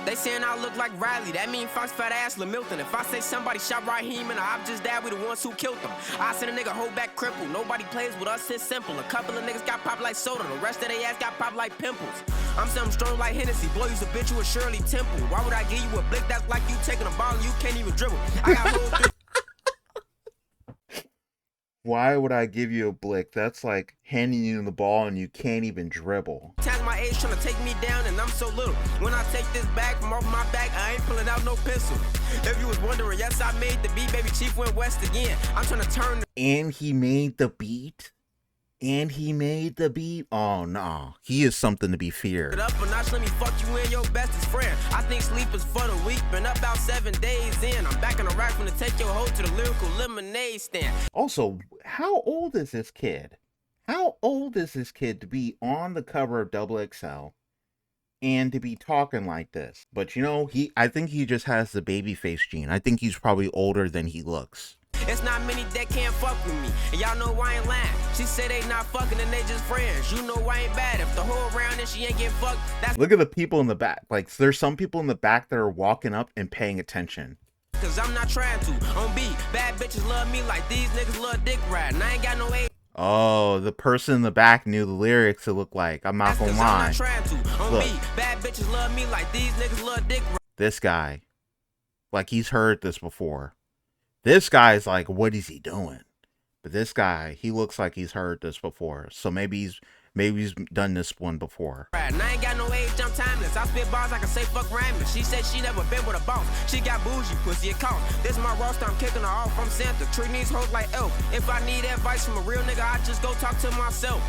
They saying I look like Riley. That mean Fox fat ass LaMilton. If I say somebody shot Raheem and I'm just dad, we the ones who killed them. I send a nigga hold back cripple. Nobody plays with us, it's simple. A couple of niggas got popped like soda. The rest of they ass got popped like pimples. I'm something strong like Hennessy. Boy, you's a bitch, you a Shirley Temple. Why would I give you a blick that's like you taking a ball and you can't even dribble? I got whole Why would I give you a blick? That's like handing you the ball and you can't even dribble. Times my age trying to take me down and I'm so little. When I take this bag from off my back, I ain't pulling out no pencil. If you was wondering, yes, I made the beat. Baby Chief went west again. I'm trying to turn. And he made the beat. And he made the beat. Oh no, he is something to be feared. Up and let me fuck you and your bestest friend. I think sleep is for the weak. Been up about 7 days in. I'm back in the rack when to take your hoe to the lyrical lemonade stand. Also, how old is this kid? How old is this kid to be on the cover of XXL and to be talking like this? But you know, I think he just has the baby face gene. I think he's probably older than he looks. It's not many that can't fuck with me, and y'all know I ain't lying. She say they not fucking and they just friends. You know I ain't bad. If the whole around and she ain't getting fucked, that's... Look at the people in the back. Like, there's some people in the back that are walking up and paying attention. Cause I'm not trying to. On beat, bad bitches love me like these niggas love dick riding. I ain't got no age. Oh, the person in the back knew the lyrics, it looked like. I'm not gonna lie. Look, bad bitches love me like these niggas love dick. This guy, like, he's heard this before. This guy's like, what is he doing? But this guy, he looks like he's heard this before. So maybe he's done this one before. I ain't got no age, I'm timeless. I spit bars, I can say fuck rhyming. She said she never been with a boss. She got bougie, pussy, it cost. This my roster, I'm kicking her off from Santa. Treat these hoes like elf. If I need advice from a real nigga, I just go talk to myself.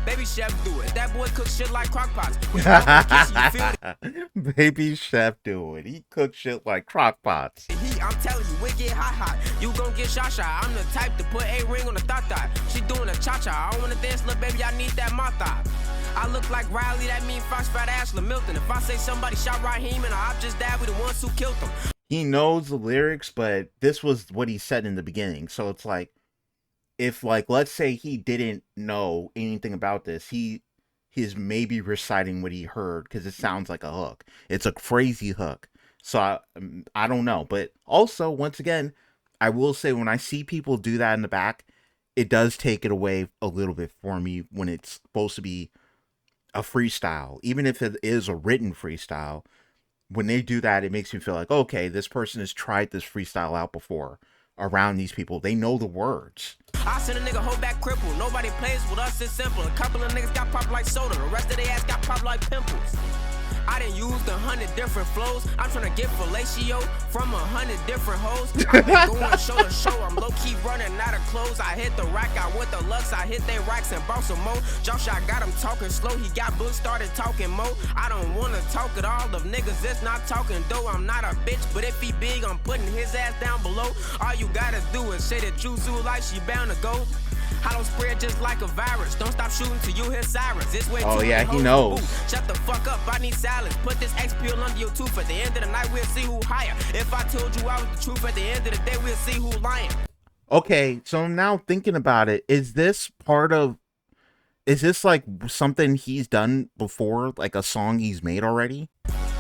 Baby chef do it. That boy cooks shit like crock pots. Baby chef do it. He cooks shit like crock pots. I'm telling you, we get hot. You gon' get shot. I'm the type to put a ring on the thought. She doing a cha-cha. I wanna dance, little baby, I need that mata. I look like Riley, that mean Fox Fat Ashley Milton. If I say somebody shot Raheem and I just died with the ones who killed him. He knows the lyrics, but this was what he said in the beginning. So it's like, if, like, let's say he didn't know anything about this, he's maybe reciting what he heard because it sounds like a hook. It's a crazy hook. So I don't know. But also, once again, I will say when I see people do that in the back, it does take it away a little bit for me when it's supposed to be a freestyle. Even if it is a written freestyle, when they do that, it makes me feel like, okay, this person has tried this freestyle out before. Around these people, they know the words. I send a nigga whole back crippled. Nobody plays with us, it's simple. A couple of niggas got popped like soda. The rest of their ass got popped like pimples. I done used 100 different flows. I'm trying to get fellatio from 100 different hoes. I've been going show to show. I'm low-key running out of clothes. I hit the rack, I went the Lux. I hit their racks and bought some more. Josh, I got him talking slow. He got books, started talking more. I don't want to talk at all of niggas that's not talking though. I'm not a bitch, but if he big, I'm putting his ass down below. All you gotta do is say that you zoo like she bound to go. I don't spread just like a virus. Don't stop shooting till you hear sirens. This way oh yeah, he knows. Shut the fuck up, I need silence. Put this X pill under your tooth. At the end of the night, we'll see who higher. If I told you I was the truth, at the end of the day, we'll see who lying. Okay, so I'm now thinking about it. Is this like something he's done before? Like a song he's made already?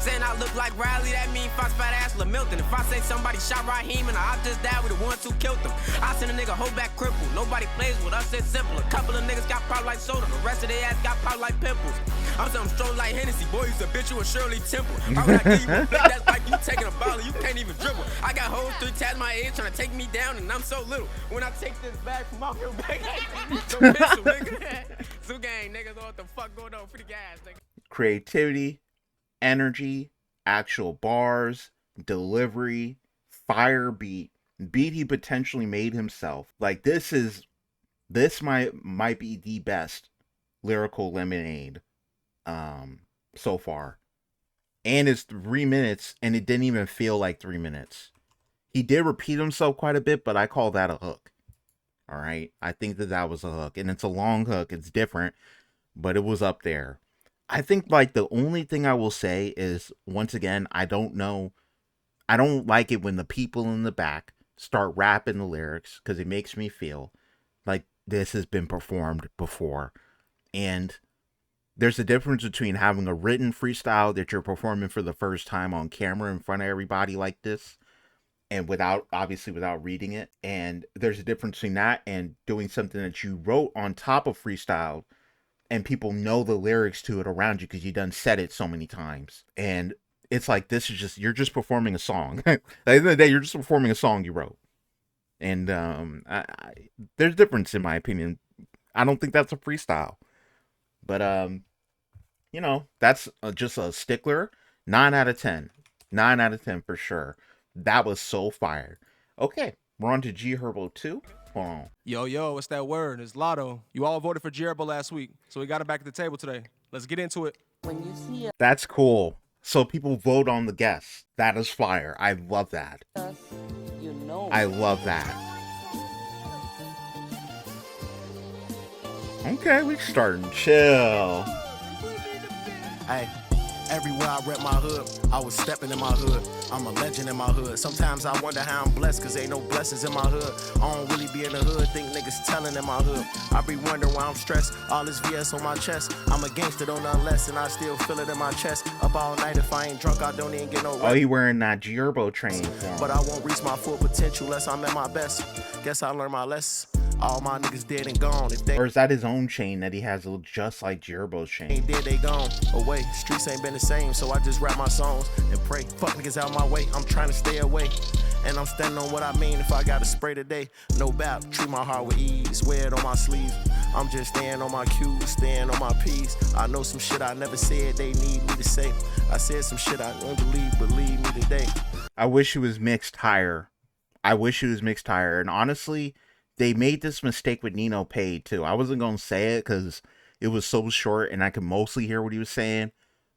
Saying I look like Riley, that mean Fox Fat Ashley Milton. If I say somebody shot Raheem and I just died with the ones who killed them. I send a nigga whole back crippled. Nobody plays with us, it's simple. A couple of niggas got popped like soda. The rest of their ass got popped like pimples. I'm something strong like Hennessy. Boy, you a bitch, you a Shirley Temple. How would I give you a flick? That's like you taking a ball and you can't even dribble. I got hoes 3 tats my age trying to take me down and I'm so little. When I take this bag from off your back, so pistol, nigga. Zoo gang, niggas, what the fuck going on for the guys, nigga? Creativity, energy, actual bars, delivery, fire beat he potentially made himself. Like this might be the best lyrical lemonade so far. And it's 3 minutes and it didn't even feel like 3 minutes. He did repeat himself quite a bit, but I call that a hook. All right. I think that was a hook, and it's a long hook. It's different, but it was up there. I think like the only thing I will say is, once again, I don't like it when the people in the back start rapping the lyrics because it makes me feel like this has been performed before. And there's a difference between having a written freestyle that you're performing for the first time on camera in front of everybody like this, and obviously without reading it. And there's a difference between that and doing something that you wrote on top of freestyle and people know the lyrics to it around you because you done said it so many times. And it's like, you're just performing a song. At the end of the day, you're just performing a song you wrote. And there's a difference in my opinion. I don't think that's a freestyle. But, that's just a stickler. 9 out of 10. 9 out of 10 for sure. That was so fire. Okay, we're on to GHERBO 2. Hold on. Yo, what's that word? It's Lotto. You all voted for GHERBO last week, so we got it back at the table today. Let's get into it. When you see us, That's cool. So people vote on the guests. That is fire. I love that. you know. I love that. Okay, we starting chill. Hey, everywhere I rep my hood, I was stepping in my hood. I'm a legend in my hood. Sometimes I wonder how I'm blessed, cause ain't no blessings in my hood. I don't really be in the hood, think niggas telling in my hood. I be wondering why I'm stressed, all this VS on my chest. I'm a gangster, don't nothing less, and I still feel it in my chest. Up all night, if I ain't drunk, I don't even get no rest. Oh, you wearing that GHERBO train form. But I won't reach my full potential unless I'm at my best. Guess I learned my lesson. All my niggas dead and gone. If they Or is that his own chain that he has just like GHERBO's chain? ain't dead, they gone away. Streets ain't been the same, so I just rap my songs and pray. Fuck niggas out my way, I'm trying to stay away. And I'm standing on what I mean. If I got a spray today, no doubt, treat my heart with ease. Wear it on my sleeve. I'm just staying on my cues, staying on my P's. I know some shit I never said they need me to say. I said some shit I don't believe me today. I wish it was mixed higher. And honestly, they made this mistake with NINO paid too. I wasn't going to say it because it was so short and I could mostly hear what he was saying.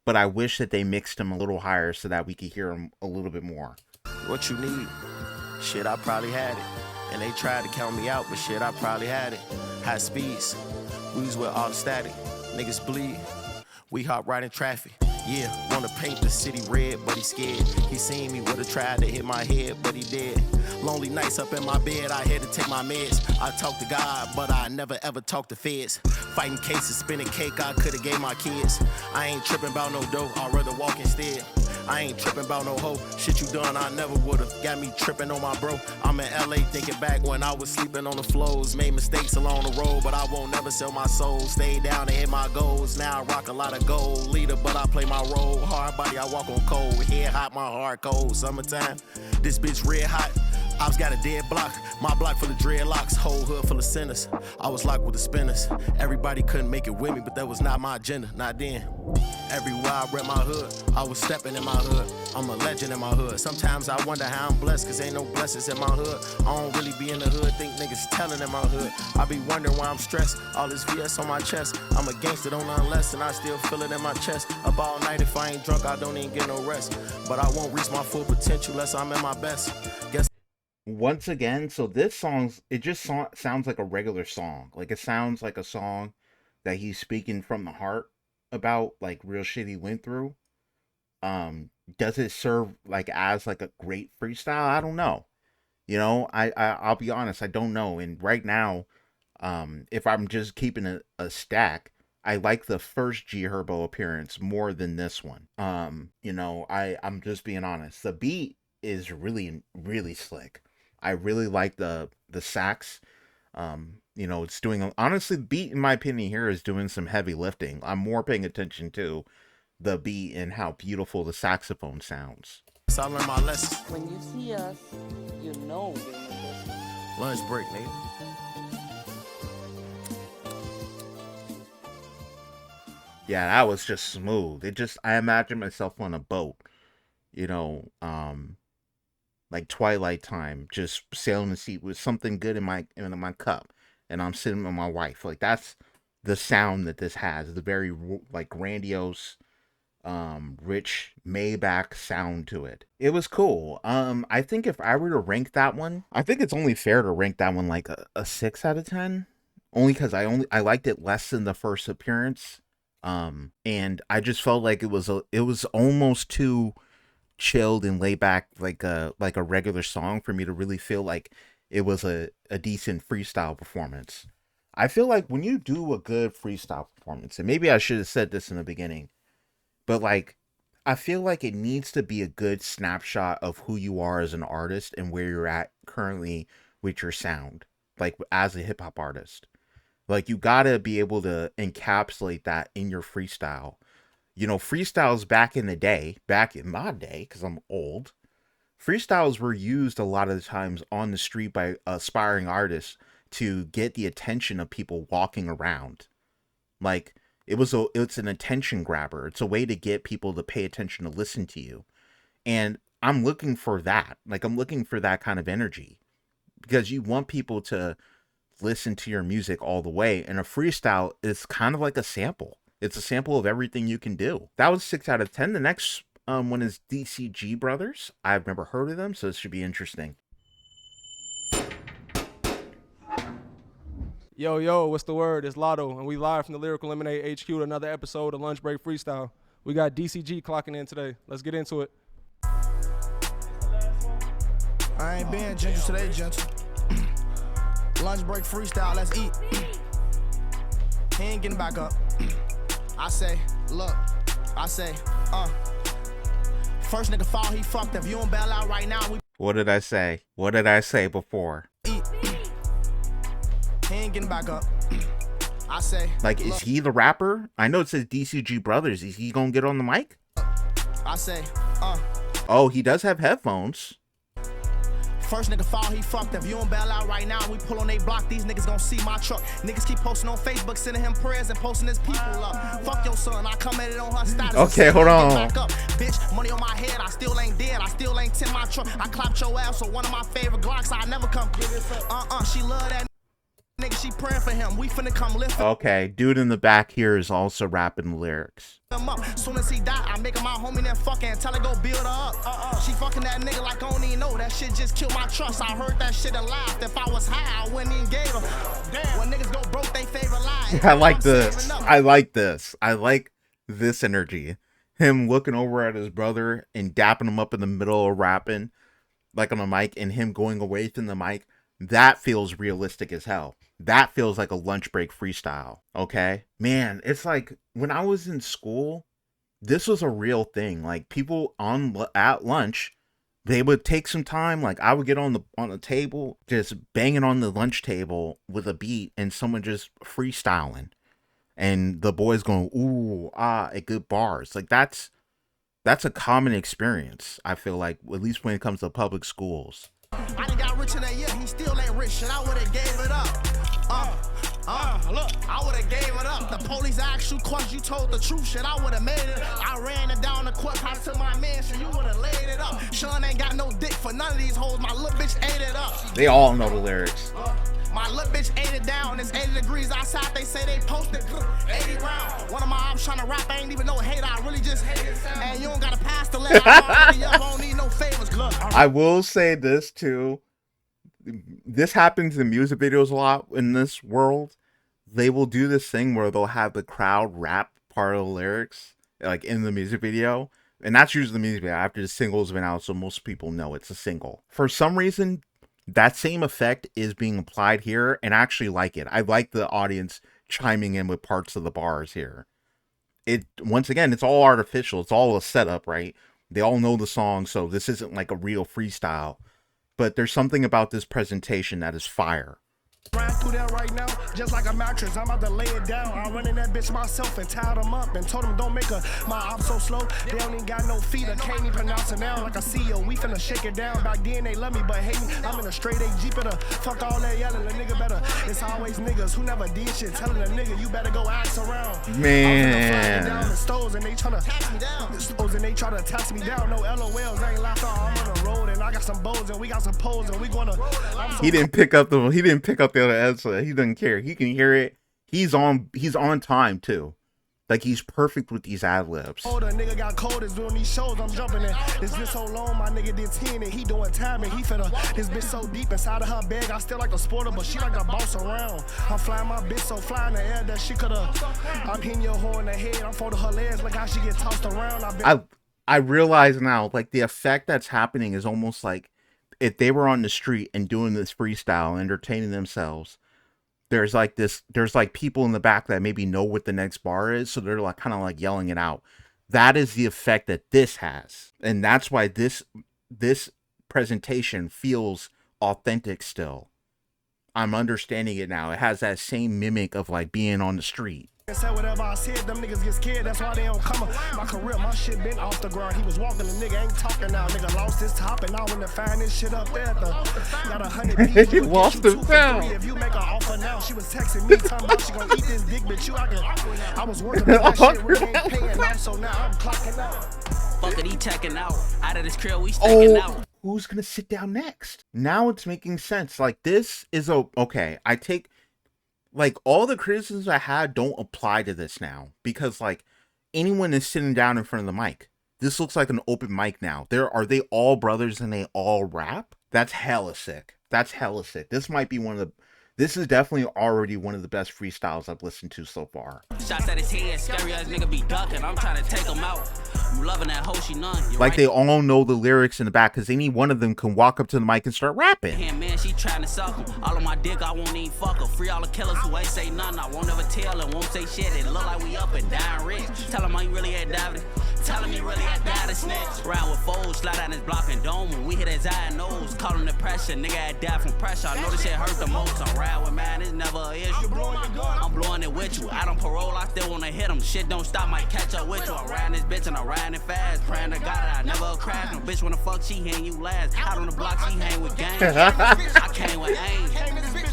But I wish that they mixed him a little higher so that we could hear him a little bit more. What you need? Shit, I probably had it. And they tried to count me out, but shit, I probably had it. High speeds, we was with all the static. Niggas bleed, we hop right in traffic. Yeah, wanna paint the city red, but he scared. He seen me, would've tried to hit my head, but he did. Lonely nights up in my bed, I had to take my meds. I talk to God, but I never ever talk to feds. Fighting cases, spinning cake, I could've gave my kids. I ain't tripping about no dough, I'd rather walk instead. I ain't tripping about no hoe. Shit you done, I never would've. Got me tripping on my bro. I'm in LA thinking back when I was sleeping on the floors. Made mistakes along the road, but I won't never sell my soul. Stay down and hit my goals. Now I rock a lot of gold. Leader, but I play my role. Hard body, I walk on cold. Head hot, my heart cold. Summertime, this bitch red hot. I've got a dead block, my block full of dreadlocks, whole hood full of sinners. I was locked with the spinners. Everybody couldn't make it with me, but that was not my agenda, not then. Everywhere I rep my hood, I was stepping in my hood. I'm a legend in my hood. Sometimes I wonder how I'm blessed, cause ain't no blessings in my hood. I don't really be in the hood, think niggas telling in my hood. I be wondering why I'm stressed, all this VS on my chest. I'm a gangster, don't nothing less, and I still feel it in my chest. Up all night, if I ain't drunk, I don't even get no rest. But I won't reach my full potential unless I'm at my best. Guess once again, so this song's, it just sounds like a regular song. Like, it sounds like a song that he's speaking from the heart about, like, real shit he went through. Does it serve, like, as, like, a great freestyle? I don't know. You know, I'll be honest, I don't know. And right now, if I'm just keeping a stack, I like the first GHERBO appearance more than this one. You know, I'm just being honest. The beat is really, really slick. I really like the sax. You know, it's doing, honestly, the beat, in my opinion, here is doing some heavy lifting. I'm more paying attention to the beat and how beautiful the saxophone sounds. I learned my lesson. When you see us, you know. Lunch break, nigga. Yeah, that was just smooth. It just, I imagine myself on a boat, you know, like twilight time, just sailing the sea with something good in my cup, and I'm sitting with my wife. Like, that's the sound that this has, the very like grandiose, rich Maybach sound to it. It was cool. I think if I were to rank that one, I think it's only fair to rank that one like a 6 out of 10, only because I liked it less than the first appearance. And I just felt like it was almost too chilled and laid back, like a regular song, for me to really feel like it was a decent freestyle performance. I feel like when you do a good freestyle performance, and maybe I should have said this in the beginning, but like, I feel like it needs to be a good snapshot of who you are as an artist and where you're at currently with your sound, like as a hip hop artist. Like, you gotta be able to encapsulate that in your freestyle. You know, freestyles back in my day, because I'm old, freestyles were used a lot of the times on the street by aspiring artists to get the attention of people walking around. Like, it's an attention grabber. It's a way to get people to pay attention to listen to you. And I'm looking for that. Like, I'm looking for that kind of energy. because you want people to listen to your music all the way. And a freestyle is kind of like a sample. It's a sample of everything you can do. That was 6 out of 10. The next one is DCG Brothers. I've never heard of them, so this should be interesting. Yo, what's the word? It's Lotto, and we live from the Lyrical Lemonade HQ to another episode of Lunch Break Freestyle. We got DCG clocking in today. Let's get into it. I ain't being gentle today, gentle. Lunch break freestyle, let's eat. He ain't getting back up. I say, look, I say, first nigga fall, he fucked. If you don't bail out right now, we. What did I say? What did I say before? Eat. He ain't getting back up. I say, like, look, is he the rapper? I know it says DCG Brothers. Is he gonna get on the mic? I say, Oh, he does have headphones. First nigga fall, he fucked. If you don't bail out right now, we pull on they block. These niggas gon' see my truck. Niggas keep posting on Facebook, sending him prayers and posting his people up. Fuck your son, I come at it on her status. Okay, hold on. Bitch, money on my head, I still ain't dead. I still ain't 10 my truck. I clapped your ass on one of my favorite Glocks. I never come. She love that nigga, she praying for him. We finna come lift him. Okay, dude in the back here is also rapping the lyrics. Soon as he die, I make him my homie, then fucking and tell her go build her up. She fucking that nigga like I don't even know. That shit just killed my trust. I heard that shit and laughed. If I was high, I wouldn't even gave her. Damn, when niggas go broke, they favorite lie. I like this. I like this. I like this energy. Him looking over at his brother and dapping him up in the middle of rapping, like on a mic, and him going away from the mic. That feels realistic as hell. That feels like a lunch break freestyle. Okay, man, it's like when I was in school, this was a real thing. Like, people at lunch, they would take some time. Like, I would get on the table, just banging on the lunch table with a beat, and someone just freestyling, and the boys going ooh at good bars. Like, that's a common experience. I feel like, at least when it comes to public schools. I done got rich in that year, he still ain't rich, and I would've gave it up. Look, I would've gave it up. The police asked you questions, you told the truth, shit, I would've made it. I ran it down the courthouse to my mansion, you would've laid it up. Sean ain't got no dick for none of these hoes, my little bitch ate it up. They all know the lyrics. My little bitch ate it down, it's 80 degrees outside, they say they posted 80 rounds. One of my ops trying to rap, I ain't even no hater, I really just hate it. And you don't gotta pass the letter, I don't need no favors. Look, I will say this too. This happens in music videos a lot in this world. They will do this thing where they'll have the crowd rap part of the lyrics, like in the music video. And that's usually the music video after the single's been out, so most people know it's a single. For some reason, that same effect is being applied here, and I actually like it. I like the audience chiming in with parts of the bars here. Once again, it's all artificial. It's all a setup, right? They all know the song, so this isn't like a real freestyle. But there's something about this presentation that is fire. Ran through that right now, just like a mattress. I'm about to lay it down. I run in that bitch myself and tied them up and told them don't make my op so slow. They don't even got no feet. I can't even pronounce it now like a CEO. We finna shake it down. Back then they love me but hate me. I'm in a straight A Jeep at a fuck all that yelling. The nigga better. It's always niggas who never did shit. Telling a nigga you better go ask around. Man. Down the stoves and they tryna tax me down. The stoves and they try to tax me down. No LOLs, I ain't laughed on. I'm on the road and I got some bows and we got some poles and we gonna. He didn't pick up the other answer. He doesn't care. He can hear it. He's on time too. Like, he's perfect with these ad libs. Oh, the nigga got cold is doing these shows. I'm jumping in. This bitch so long, my nigga did 10 and he doing time and he finna. This bitch so deep inside of her bag. I still like to sport her, but she like to bounce around. I'm flying my bitch so fly in the air that she coulda. I'm hitting your whore in the head. I'm folding her legs. Look how she get tossed around. I realize now, like, the effect that's happening is almost like if they were on the street and doing this freestyle, entertaining themselves. There's like people in the back that maybe know what the next bar is, so they're like kind of like yelling it out. That is the effect that this has, and that's why this presentation feels authentic still. I'm understanding it now. It has that same mimic of like being on the street. Say whatever I said, them niggas get scared, that's why they don't come. My career, my shit been off the ground. He was walking, the nigga ain't talking now. Nigga lost his top and I went to find this shit up there. Got 100 P's. He lost his town. If you make an offer now, she was texting me, talking about she gonna eat this dick, bitch. I was working with that shit, really ain't paying now, so now I'm clocking out. Fuck it, he checking out. Out of this crib, we stacking out. who's gonna sit down next? Now it's making sense. Like, this is okay. I take, like, all the criticisms I had don't apply to this now, because like anyone is sitting down in front of the mic. This looks like an open mic now. Are they all brothers and they all rap? That's hella sick. That's hella sick. This might be this is definitely already one of the best freestyles I've listened to so far. Shots at his head, scary ass nigga be ducking. I'm trying to take him out. I'm loving that hoe, she none. Like, they all know the lyrics in the back, because any one of them can walk up to the mic and start rapping. Yeah, man, she trying to suck him. All of my dick, I won't even fuck her. Free all the killers who ain't say nothing. I won't ever tell and won't say shit. It look like we up and down rich. Tell him how you really had David. Tell him you really had died a snitch. Round with foes, slide down his block and dome. When we hit his eye and nose, call him the pressure. Nigga had died from pressure. I know this shit hurt the most. I'm riding with man, it's never an issue. I'm blowing it with you. I don't parole, I still wanna hit him. Shit don't stop, might catch up with you. I'm riding this bitch and I'm riding it fast. Praying to God that I never crash. No bitch wanna fuck, she hang you last. Out on the block, she hang with gangs. I came with aim.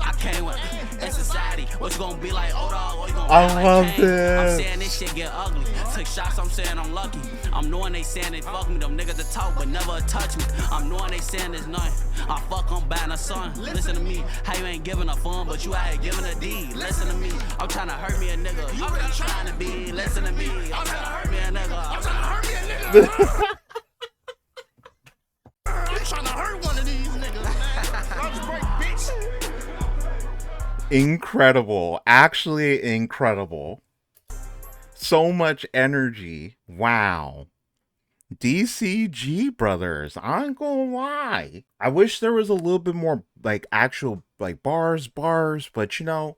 I came with in society. What's gonna be like, oh dog, what you gonna I love like this. I'm saying this shit get ugly. Took shots, I'm saying I'm lucky. I'm knowing they saying they fuck me. Them niggas that talk but never touch me. I'm knowing they saying there's nothing. I fuck, I'm buying a son. Listen to me. How you ain't giving a fun, but you out here giving a D. Listen to me. I'm trying to hurt me a nigga. You really trying to be. Listen to me. I'm trying to hurt me a nigga. I'm trying to hurt me a nigga. I'm trying to hurt one of these niggas. I'm straight bitch. Incredible. Actually incredible. So much energy. Wow. DCG brothers. I ain't gonna lie. I wish there was a little bit more like actual like bars, but you know,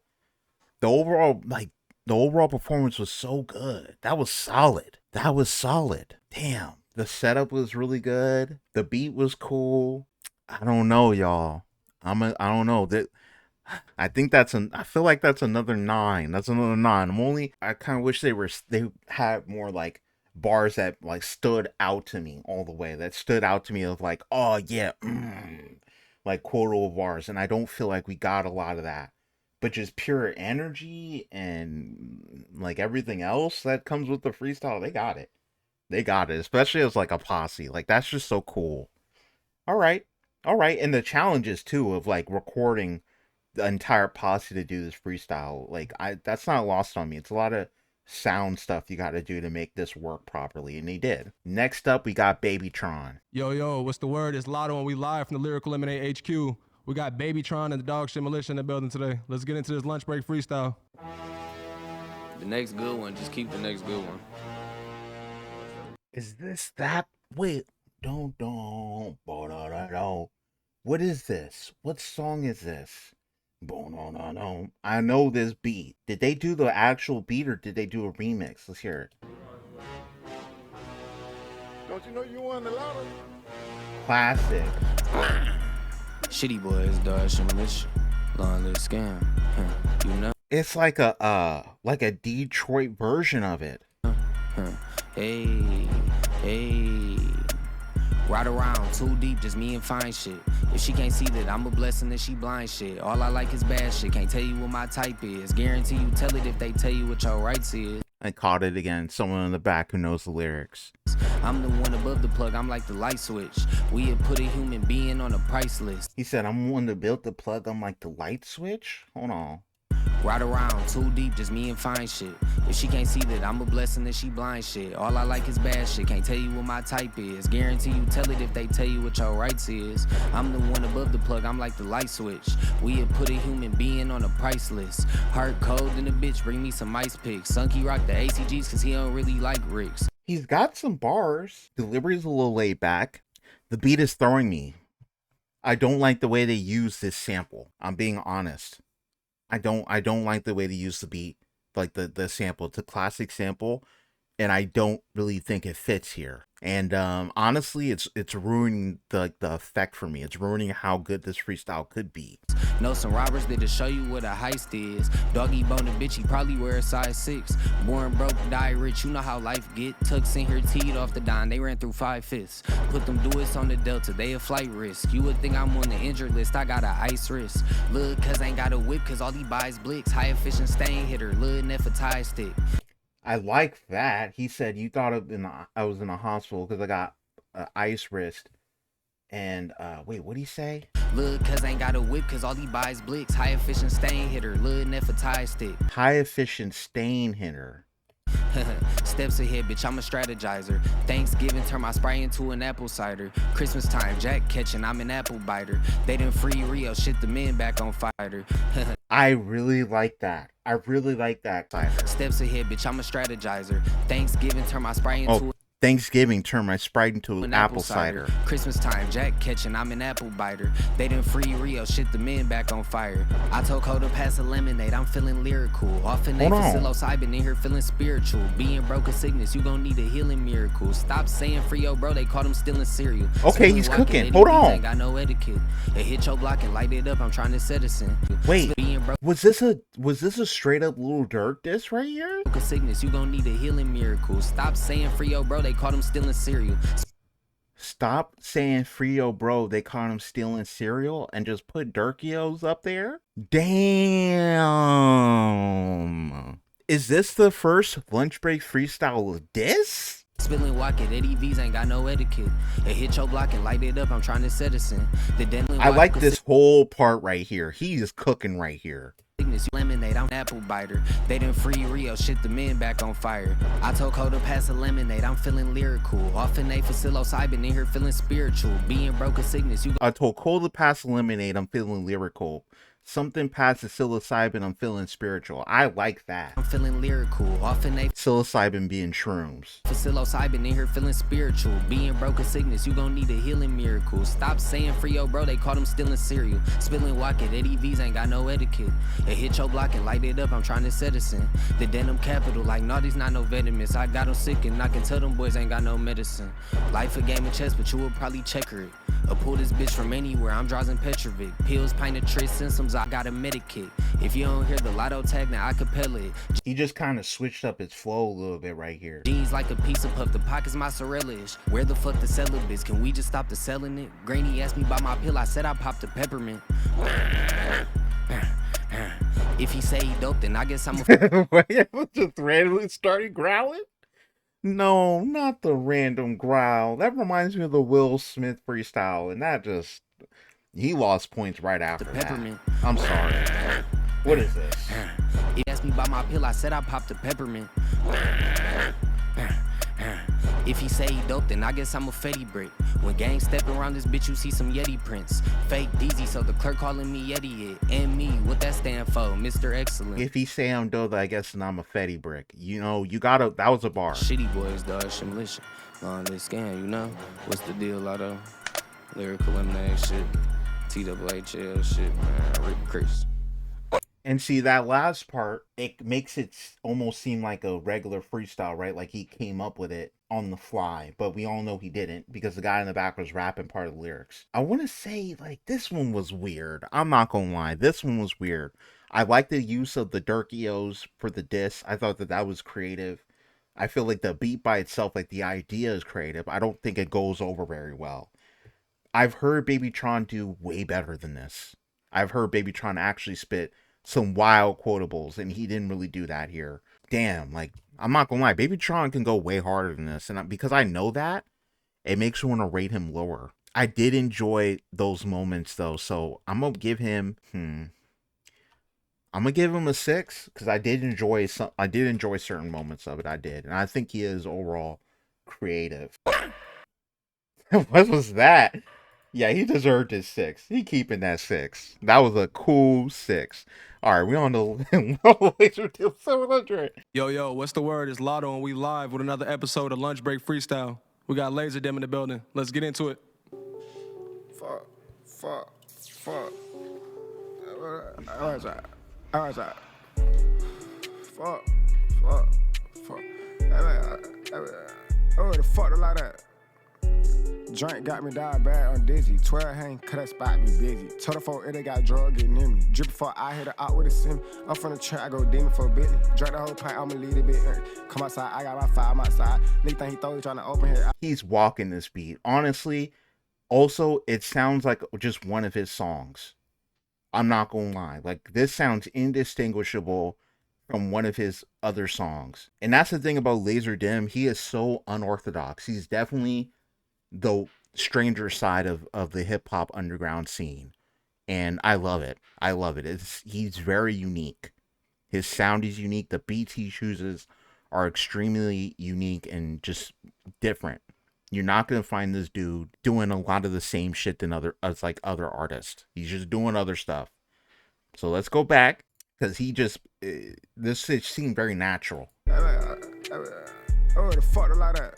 the overall performance was so good. That was solid. That was solid. Damn. The setup was really good. The beat was cool. I don't know, y'all. I don't know. I think I feel like that's another 9. That's another 9. I kind of wish they had more like bars that like stood out to me all the way. That stood out to me of like, oh yeah, like quotable bars. And I don't feel like we got a lot of that. But just pure energy and like everything else that comes with the freestyle, they got it. They got it, especially as like a posse. Like, that's just so cool. All right. And the challenges too of like recording the entire posse to do this freestyle, like that's not lost on me. It's a lot of sound stuff you got to do to make this work properly, and they did. Next up, we got BABYTRON. Yo, what's the word? It's Lotto, and we live from the Lyrical Lemonade HQ. We got BABYTRON and the Dog Shit Militia in the building today. Let's get into this lunch break freestyle. The next good one, just keep the next good one. Is this that? Wait, don't. What is this? What song is this? I know this beat. Did they do the actual beat or did they do a remix? Let's hear it. Don't you know you won the lottery? Classic. Shitty boys, dog shit militia. Long live scam. You know? It's like a Detroit version of it. Hey. Ride around, too deep, just me and fine shit. If she can't see that I'm a blessing, then she blind shit. All I like is bad shit, can't tell you what my type is. Guarantee you tell it if they tell you what your rights is. I caught it again. Someone in the back who knows the lyrics. I'm the one above the plug, I'm like the light switch. We have put a human being on a price list. He said, I'm one to build the plug, I'm like the light switch? Hold on. Ride around, too deep, just me and fine shit. If she can't see that I'm a blessing, then she blind shit. All I like is bad shit, can't tell you what my type is. Guarantee you tell it if they tell you what your rights is. I'm the one above the plug, I'm like the light switch. We have put a human being on a price list. Heart cold in the bitch, bring me some ice picks. Sunky rock the ACGs cause he don't really like Ricks. He's got some bars. Delivery's a little laid back. The beat is throwing me. I don't like the way they use this sample. I'm being honest. I don't like the way they use the beat, like the sample. It's a classic sample, and I don't really think it fits here. And honestly, it's ruining the effect for me. It's ruining how good this freestyle could be. Know some robbers that'll show you what a heist is. Doggy bone a bitch, he probably wear a size 6. Born broke, die rich, you know how life get. Tucks in here, teed off the dime, they ran through 5/5. Put them duets on the Delta, they a flight risk. You would think I'm on the injured list, I got a ice wrist. Lil' cuz ain't got a whip, cause all he buys blicks. High efficient stain hitter, lil' neff a tie stick. I like that. He said, you thought I was in a hospital because I got an ice wrist And wait, what'd he say? Lil' cuz ain't got a whip cause all he buys blicks. High efficient stain hitter, lil' never tie stick. High efficient stain hitter. Steps ahead, bitch, I'm a strategizer. Thanksgiving, turn my Sprite into an apple cider. Christmas time, Jack catching, I'm an apple biter. They done free Rio, shit the men back on fire. I really like that. I really like that. Steps ahead, bitch, I'm a strategizer. Thanksgiving, turn my Sprite into Thanksgiving, turn my Sprite into an apple cider. Christmas time, Jack catching, I'm an apple biter. They done free Rio, shit the men back on fire. I told Cole to pass a lemonade, I'm feeling lyrical. Often they psilocybin in here feeling spiritual. Being broke a sickness, you gon' need a healing miracle. Stop saying free yo bro, they caught him stealing cereal. Okay, he's cooking. Hold on. Ain't got no etiquette. It hit your block and light it up, I'm trying to set us in. Wait, was this a straight up Lil Durk diss right here? A sickness, you gon' need a healing miracle. Stop saying free yo bro, they caught him stealing cereal. Stop saying free yo bro, they caught him stealing cereal, and just put Durkios up there? Damn. Is this the first lunch break freestyle diss? Spilling Wacket, Eddie V's ain't got no etiquette. It hit your block and light it up, I'm trying to set us in. I like this whole part right here. He is cooking right here. Lemonade, I'm an apple biter. They done free Rio, shit the men back on fire. I told Cole to pass a lemonade, I'm feeling lyrical. Often they psilocybin in here feeling spiritual. Being broke a sickness, you I told Cole to pass a lemonade, I'm feeling lyrical. Something past the psilocybin, I'm feeling spiritual. I like that. I'm feeling lyrical. Often they psilocybin being shrooms. Psilocybin in here feeling spiritual. Being broke a sickness, you gon' need a healing miracle. Stop saying free yo bro, they caught him stealing cereal. Spilling Wacket, Eddie V's ain't got no etiquette. It hit your block and light it up, I'm trying to set us in. The denim capital, like no, these not no vitamins. I got them sick and I can tell them boys ain't got no medicine. Life a game of chess, but you will probably checker it. Or pull this bitch from anywhere, I'm Drazen Petrovic. Pills, pint of Tris, symptoms, I got a medikit. If you don't hear the lotto tag, now I capella it. He just kind of switched up his flow a little bit right here. Jeans like a piece of puff, the pockets mozzarella-ish. Where the fuck the celibate is? Can we just stop the selling it? Granny asked me about my pill, I said I popped a peppermint. If he say he dope, then I guess I'm a Wait, just randomly started growling? No, not the random growl. That reminds me of the Will Smith freestyle, and that just... He lost points right after that. I'm sorry. What is this? He asked me about my pill, I said I popped a peppermint. If he say he dope, then I guess I'm a Fetty brick. When gang step around this bitch, you see some Yeti prints. Fake DZ, so the clerk calling me Yeti it. And me, what that stand for? Mr. Excellent. If he say I'm dope, I guess then I'm a Fetty brick. You know, you gotta, that was a bar. Shitty boys, dog, shimlish. On this scam, you know? What's the deal, Lotto? Lyrical lemonade shit. TWHL shit, man. Rick Chris. And see, that last part, it makes it almost seem like a regular freestyle, right? Like he came up with it on the fly, but we all know he didn't because the guy in the back was rapping part of the lyrics. I want to say, like, this one was weird. I'm not gonna lie, this one was weird. I like the use of the Durkios for the diss. I thought that that was creative. I feel like the beat by itself, like the idea is creative. I don't think it goes over very well. I've heard BABYTRON do way better than this. I've heard BABYTRON actually spit some wild quotables, and he didn't really do that here. Damn, like, I'm not gonna lie, BABYTRON can go way harder than this, and because I know that, it makes me want to rate him lower. I did enjoy those moments though, so I'm gonna give him I'm gonna give him a 6 because I did enjoy certain moments of it. I did, and I think he is overall creative. What was that? Yeah, he deserved his 6. He keeping that 6. That was a cool 6. All right, we on the Laser Deal 700. Yo, what's the word? It's Lotto, and we live with another episode of Lunch Break Freestyle. We got Laser Dem in the building. Let's get into it. Fuck. All right. Fuck. Oh, the fuck the light that. Drink got me down bad on dizzy. 12 hang, cut that spot be busy. Told the folk they got drug getting in me. Drip before I hit her out with a sim. I'm from the trap, I go demon for a bit. Drink the whole pint, I'ma lead a bit. Come outside, I got my 5 outside. Nigga think he thought he trying to open here. He's walking this beat. Honestly, also, it sounds like just one of his songs. I'm not gonna lie. Like, this sounds indistinguishable from one of his other songs. And that's the thing about Laser Dem. He is so unorthodox. He's definitely stranger side of the hip hop underground scene, and I love it. I love it. He's very unique. His sound is unique. The beats he chooses are extremely unique and just different. You're not gonna find this dude doing a lot of the same shit than other artists. He's just doing other stuff. So let's go back, because he just this seemed very natural. Oh, the fuck a lot of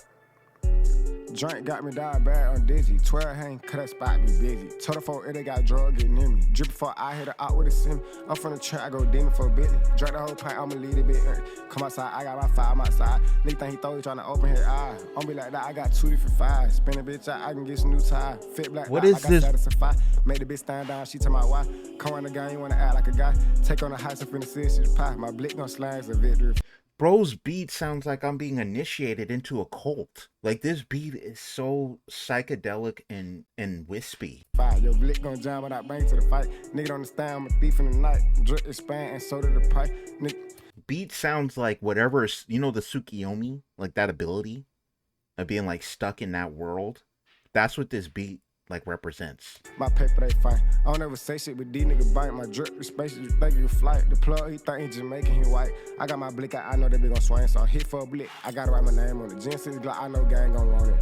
joint got me down bad on dizzy. 12 hang, cut that spot be busy. Told the folk they got drug getting in me. Drip before I hit her out with a sim. I'm from the trap, I go demon for a bit. Drink the whole pint, I'ma lead a bit. Come outside, I got my 5, I'm outside. Nigga think he thought he tryna open his eye. I'll be like that, I got 2 different 5s. Spin a bitch out, I can get some new tire. Fit black, what out, is this? Satisfy. Made the bitch stand down, she tell my why. Come on the guy, you wanna act like a guy. Take on the house, I'm finna see shit pie. My blick gon' slangs a victory. Bro's beat sounds like I'm being initiated into a cult. Like, this beat is so psychedelic and wispy. Your blick gon' jam without bang to the fight. Nigga don't understand, I'm a thief in the night. Drip expand and so did the pipe. Beat sounds like whatever, you know, the Tsukiyomi, like that ability of being like stuck in that world. That's what this beat like represents. My paper they fine. I don't ever say shit, but these niggas bite. My drip is spacious, you think you flight. The plug, he think he Jamaican, he white. I got my blick out, I know they be gon' swing, so I hit for a blick. I gotta write my name on it. Gen 6 Glock, I know gang gon' want it.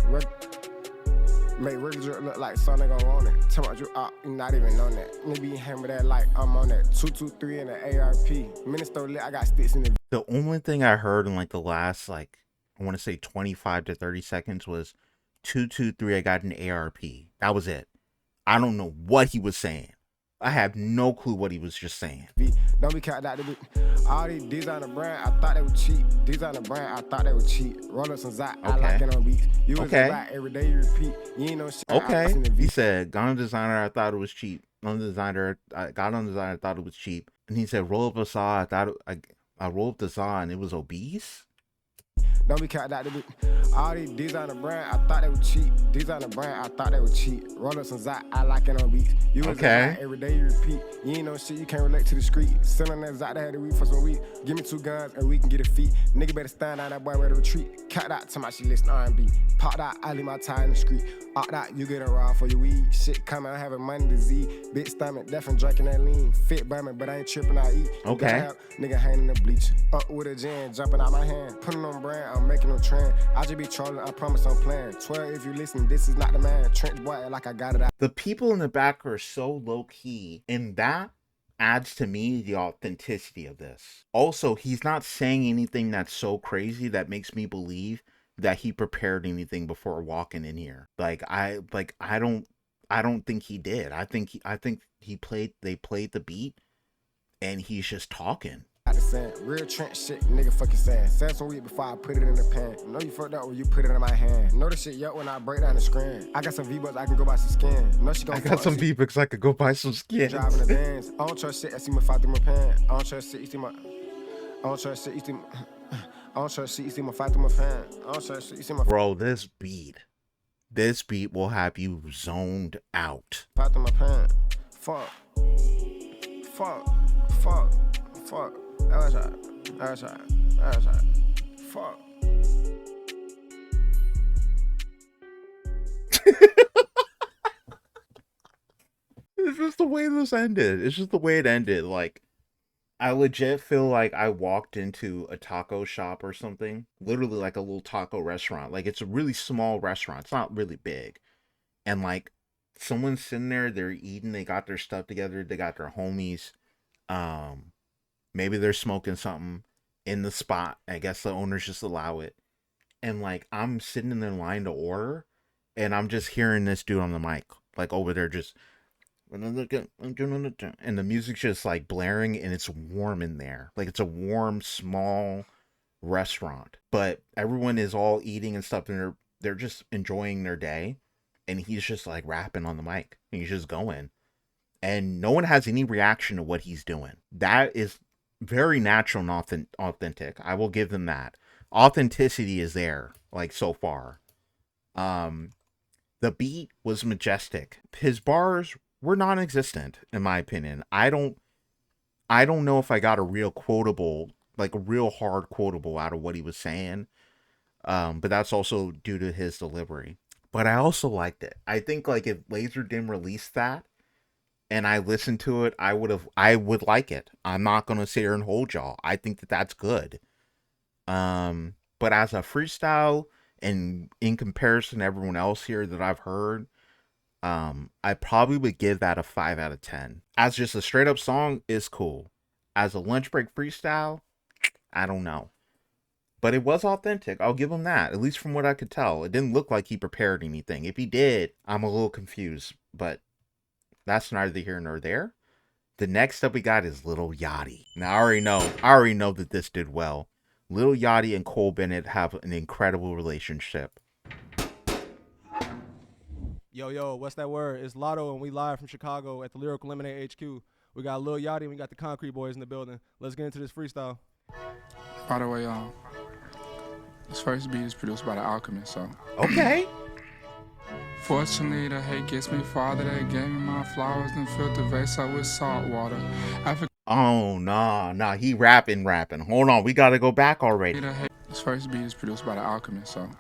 Make regular drip look like something gon' want it. Tell about you out, you not even on that. Nigga be hammer that like I'm on that. 223 in the ARP. Minister lit, I got sticks in the. The only thing I heard in like the last, like, I want to say 25 to 30 seconds was 223, I got an ARP. That was it. I don't know what he was saying. I have no clue what he was just saying. Don't be count that. All these designer brand, I thought they were cheap. Designer brand, I thought they were cheap. Roll up some Zach, I like it on beats. You was right every day you repeat. You ain't no shit. Okay. He said, got on designer, I thought it was cheap. On designer, I got on designer, I thought it was cheap. And he said, roll up a saw, I thought I rolled up the saw and it was obese. Don't be count that. All these designer brand, I thought they were cheap. Designer brand, I thought they were cheap. Roll up some Zach, I like it on beats. You was right every day you repeat. You ain't no shit, you can't relate to the street. Selling that Zach, they had to weed for some weed. Give me 2 guns and we can get a feet. Nigga better stand down, that boy ready to retreat. Cut out to my shit list R&B. Pop that, I leave my tie in the street. Opt out, you get a raw for your weed. Shit coming, I having money disease. Big stomach, definitely drinking that lean. Fit bumming, but I ain't tripping, I eat. Okay. Nigga hanging the bleach. Up with a gin, jumping out my hand. Putting on brand, I'm making no trend. I just be trolling, I promise I'm playing. 12, if you listen, this is not the man. Trench boy, like I got it out. The people in the back are so low key, and that adds to me the authenticity of this. Also, he's not saying anything that's so crazy that makes me believe that he prepared anything before walking in here. I don't think he did. I think they played the beat and he's just talking. Real Trent shit, nigga fucking saying. Said some weed before I put it in the pan. Know you fucked up when you put it in my hand. Know the shit yup when I break down the screen. I got some V-Bucks, I can go buy some skin. Know she gon' I got some V-Bucks, I could go buy some skin. Driving the Benz. I don't trust shit, I see my fight through my pan. I don't trust shit, you see my. I don't trust shit, you see my. I don't trust shit, you see my fight through my pan. I don't trust shit, you see my. Bro, this beat will have you zoned out. Fight through my pan. Fuck. That's right. Fuck. It's just the way this ended. It's just the way it ended. Like, I legit feel like I walked into a taco shop or something. Literally like a little taco restaurant. Like, it's a really small restaurant. It's not really big. And like, someone's sitting there, they're eating, they got their stuff together, they got their homies. Maybe they're smoking something in the spot. I guess the owners just allow it. And like, I'm sitting in the line to order, and I'm just hearing this dude on the mic, like over there just, and the music's just like blaring, and it's warm in there. Like, it's a warm, small restaurant, but everyone is all eating and stuff, and they're just enjoying their day. And he's just like rapping on the mic, and he's just going, and no one has any reaction to what he's doing. That is very natural and authentic. I will give them that. Authenticity is there, like, so far. The beat was majestic. His bars were non-existent, in my opinion. I don't know if I got a real quotable, like a real hard quotable out of what he was saying. But that's also due to his delivery. but I also liked it. I think like if Lazer didn't release that and I listened to it, I would like it. I'm not gonna sit here and hold y'all. I think that that's good. But as a freestyle and in comparison to everyone else here that I've heard, I probably would give that a 5 out of 10. As just a straight up song, is cool. As a lunch break freestyle, I don't know. But it was authentic. I'll give him that. At least from what I could tell. It didn't look like he prepared anything. If he did, I'm a little confused. But that's neither here nor there. The next up we got is Lil Yachty. Now I already know that this did well. Lil Yachty and Cole Bennett have an incredible relationship. Yo, what's that word? It's Lotto, and we live from Chicago at the Lyrical Lemonade HQ. We got Lil Yachty and we got the Concrete Boys in the building. Let's get into this freestyle. By the way, this first beat is produced by The Alchemist, so. Okay. Fortunately, the hate gets me farther. They gave me my flowers and filled the vase up with salt water. Oh, nah. He rapping. Hold on, we gotta go back already. This first beat is produced by The Alchemist, so.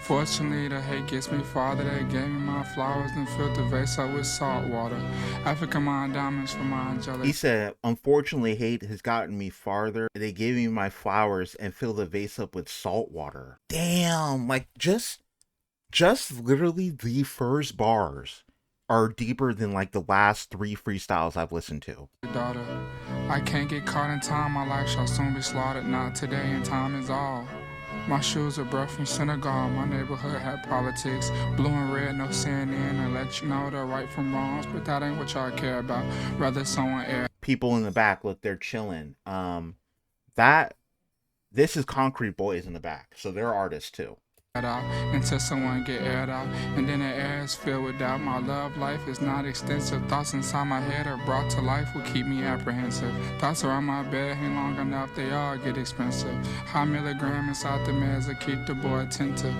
Fortunately, the hate gets me farther. They gave me my flowers and filled the vase up with salt water. African mine diamonds for my angelic. He said, unfortunately, hate has gotten me farther. They gave me my flowers and filled the vase up with salt water. Damn, like just literally the first bars are deeper than like the last 3 freestyles I've listened to. Daughter, I can't get caught in time. My life shall soon be slaughtered. Not today, and time is all. My shoes are brought from Senegal. My neighborhood had politics. Blue and red, no CNN, and let you know the right from wrongs. But that ain't what y'all care about. Rather someone air. People in the back, look, they're chilling. This is Concrete Boys in the back, so they're artists too. Out until someone get aired out, and then the air is filled with doubt. My love life is not extensive. Thoughts inside my head are brought to life will keep me apprehensive. Thoughts around my bed ain't long enough, they all get expensive. High milligram inside the meds that keep the boy attentive.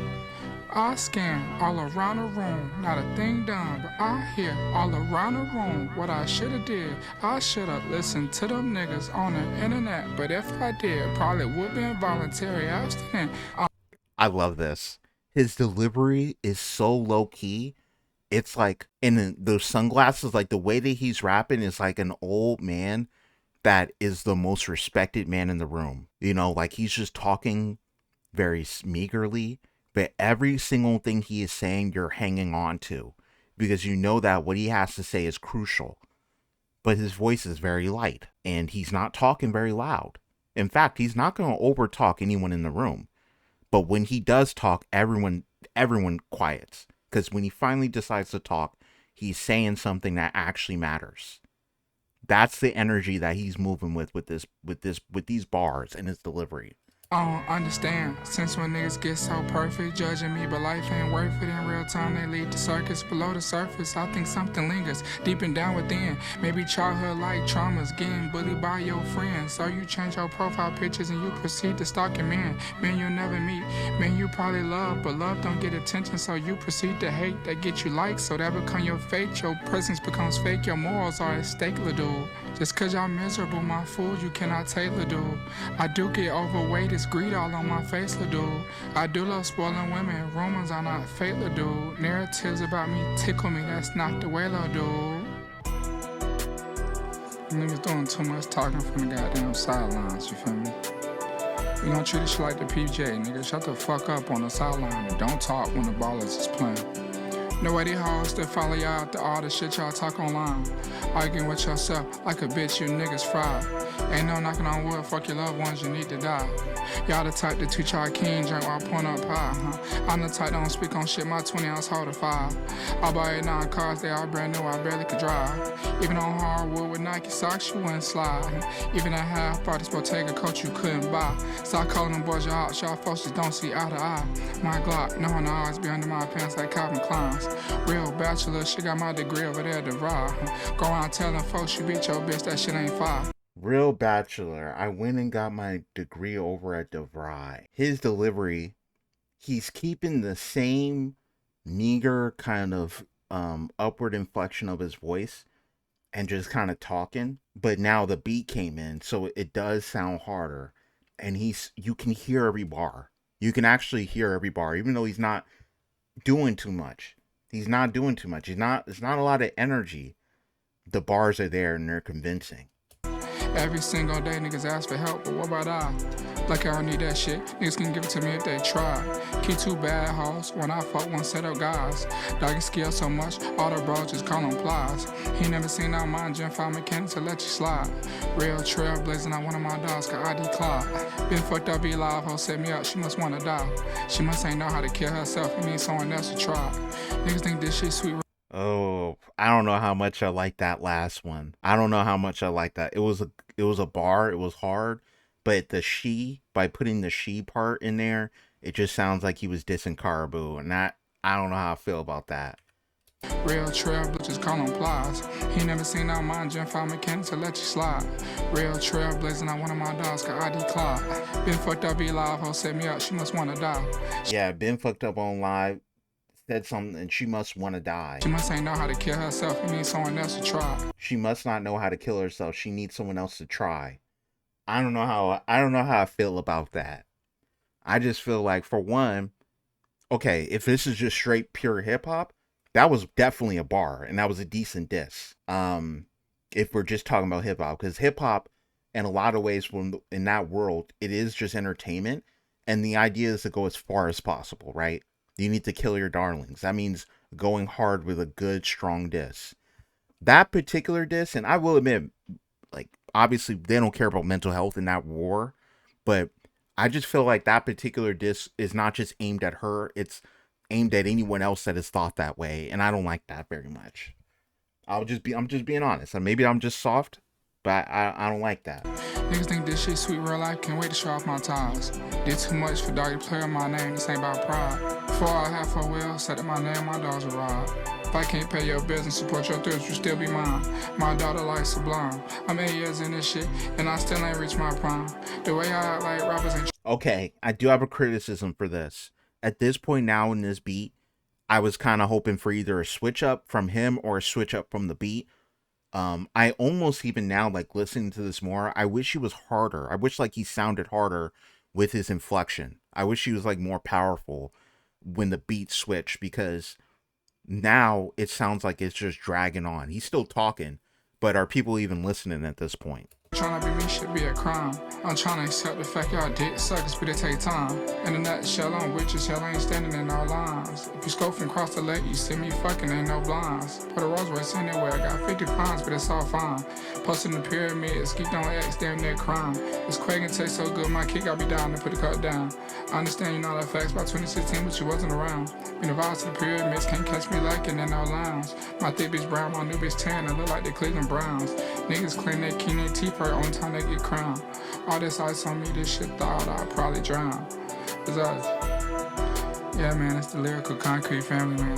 I scan all around the room, not a thing done, but I hear all around the room what I should've did. I should've listened to them niggas on the internet, but if I did, probably would be involuntary abstinent. I love this. His delivery is so low key. It's like in those sunglasses, like the way that he's rapping is like an old man that is the most respected man in the room. You know, like he's just talking very meagerly, but every single thing he is saying, you're hanging on to because you know that what he has to say is crucial. But his voice is very light and he's not talking very loud. In fact, he's not going to over talk anyone in the room. But when he does talk, everyone quiets. Because when he finally decides to talk, he's saying something that actually matters. That's the energy that he's moving with these bars and his delivery. I don't understand, since when niggas get so perfect, judging me, but life ain't worth it. In real time, they lead to circus below the surface. I think something lingers deep and down within. Maybe childhood-like traumas, getting bullied by your friends. So you change your profile pictures and you proceed to stalking men. Men you'll never meet, men you probably love, but love don't get attention, so you proceed to hate. That get you likes, so that become your fate. Your presence becomes fake, your morals are at stake, la dude. Just cause y'all miserable, my fool, you cannot take, la dude. I do get overweight, it's greed all on my face, la dude. I do love spoiling women, rumors are not fake, la dude. Narratives about me tickle me, that's not the way, la dude. Niggas doing too much talking from the goddamn sidelines, you feel me? We gon' treat this shit like the PJ, nigga. Shut the fuck up on the sideline and don't talk when the ballers is playing. Nobody hoes that follow y'all after all the shit y'all talk online. Arguing with yourself like a bitch, you niggas fried. Ain't no knocking on wood, fuck your loved ones, you need to die. Y'all the type to teach y'all king drink while pouring up pie, huh? I'm the type that don't speak on shit, my 20-ounce hold a 5. I buy 9 cars, they all brand new, I barely could drive. Even on hardwood with Nike socks, you wouldn't slide. Even at half price Bottega coat you couldn't buy. Stop calling them boys your ops, y'all folks just don't see eye to eye. My Glock, knowing I always be under my pants like Calvin Klein's. Real bachelor, she got my degree over there at DeVry. Go around telling folks you beat your bitch, that shit ain't fire. Real bachelor, I went and got my degree over at DeVry. His delivery, he's keeping the same meager kind of upward inflection of his voice and just kind of talking. But now the beat came in, so it does sound harder. And you can hear every bar. You can actually hear every bar, even though he's not doing too much. He's not doing too much. It's not a lot of energy. The bars are there and they're convincing. Every single day niggas ask for help, but what about I? Like I don't need that shit. Niggas can give it to me if they try. Keep two bad hoes when I fuck one set of guys. Doggy skill so much, all the bros just call them plies. He never seen out mine, Gen 5 mechanics to let you slide. Real trailblazing out one of my dogs, got ID Clyde. Been fucked up, be live, hoe set me up, she must wanna die. She must ain't know how to kill herself and need someone else to try. Niggas think this shit sweet. Oh, I don't know how much I like that last one. I don't know how much I like that. It was a bar, it was hard, but by putting the she part in there, it just sounds like he was dissing Caribou, and I don't know how I feel about that. Real trail bitches call them plies. He never seen out mine, Gen 5 mechanics to let you slide. Real trailblazing out one of my dogs, got ID Clyde. Been fucked up, be live, hoe set me up, she must wanna die. Yeah, been fucked up on live, said something, and she must want to die. She must ain't know how to kill herself and need someone else to try. She must not know how to kill herself. She needs someone else to try. I don't know how I feel about that. I just feel like, for one, okay, if this is just straight pure hip hop, that was definitely a bar, and that was a decent diss. If we're just talking about hip hop, because hip hop, in a lot of ways, in that world, it is just entertainment, and the idea is to go as far as possible, right? You need to kill your darlings. That means going hard with a good, strong diss. That particular diss, and I will admit, like, obviously they don't care about mental health in that war, but I just feel like that particular diss is not just aimed at her, it's aimed at anyone else that has thought that way, and I don't like that very much. I'm just being honest. And maybe I'm just soft, but I don't like that. Niggas think this shit sweet real life, can't wait to show off my ties. Did too much for doggy play on my name, this ain't about pride. Before I have for will, set up my name, my dogs will ride. If I can't pay your bills and support your thrills, you still be mine. My daughter life sublime. I'm 8 years in this shit, and I still ain't reached my prime. The way I act like rappers ain't. Okay, I do have a criticism for this. At this point now in this beat, I was kind of hoping for either a switch up from him or a switch up from the beat. I almost even now, like, listening to this more, I wish he was harder. I wish, like, he sounded harder with his inflection. I wish he was, like, more powerful when the beat switched, because now it sounds like it's just dragging on. He's still talking, but are people even listening at this point? Trying to be me should be a crime. I'm trying to accept the fact y'all dick suckers, but it take time. In a nutshell, I'm with you, shell ain't standing in no lines. If you scope from across the lake, you see me fucking, ain't no blinds. Put a Rolls Royce anywhere, I got 50 pounds, but it's all fine. Posting the pyramids, keep on X, damn near crime. This Quadeca taste so good, my kick, I'll be down to put the cut down. I understand you know the facts by 2016, but you wasn't around. Been advised to the pyramids, can't catch me liking in no lounge. My thick bitch brown, my new bitch tan, I look like the Cleveland Browns. Niggas claim they king their teeth hurt, only time they get crowned. All this ice on me, this shit thawed, I'd probably drown. Besides, yeah, man, it's the Lyrical Concrete family, man.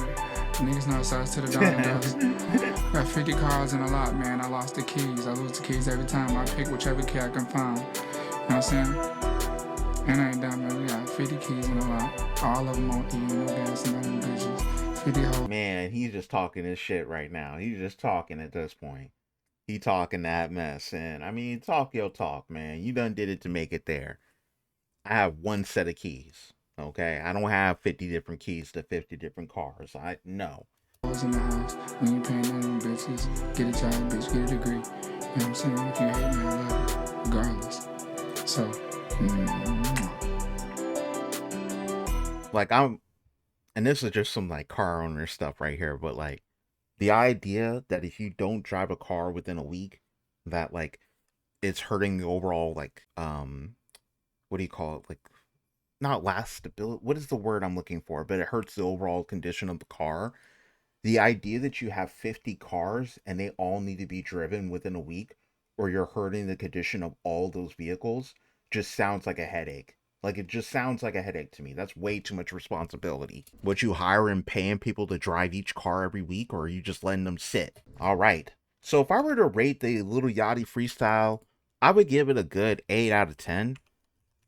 Niggas know size to the dollar does. Got 50 cars in a lot, man. I lost the keys. I lose the keys every time. I pick whichever key I can find. You know what I'm saying? And I ain't done, man. We got 50 keys in a lot. All of them on E, no gas, and none of them bitches. 50 hoes. Man, he's just talking his shit right now. He's just talking at this point. He talking that mess, and I mean, talk your talk, man. You done did it to make it there. I have one set of keys, okay? I don't have 50 different keys to 50 different cars. No. In the house, when you paying them bitches, get a job, bitch, get a degree. You know what I'm saying? If you hate me, I love you, regardless. So, like, and this is just some, like, car owner stuff right here, but, like, the idea that if you don't drive a car within a week, that, like, it's hurting the overall, like, what do you call it? Like, not last stability. What is the word I'm looking for? But it hurts the overall condition of the car. The idea that you have 50 cars and they all need to be driven within a week, or you're hurting the condition of all those vehicles, just sounds like a headache. Like, it just sounds like a headache to me. That's way too much responsibility. Would you hire and paying people to drive each car every week, or are you just letting them sit? All right. So if I were to rate the Lil Yachty freestyle, I would give it a good 8 out of 10.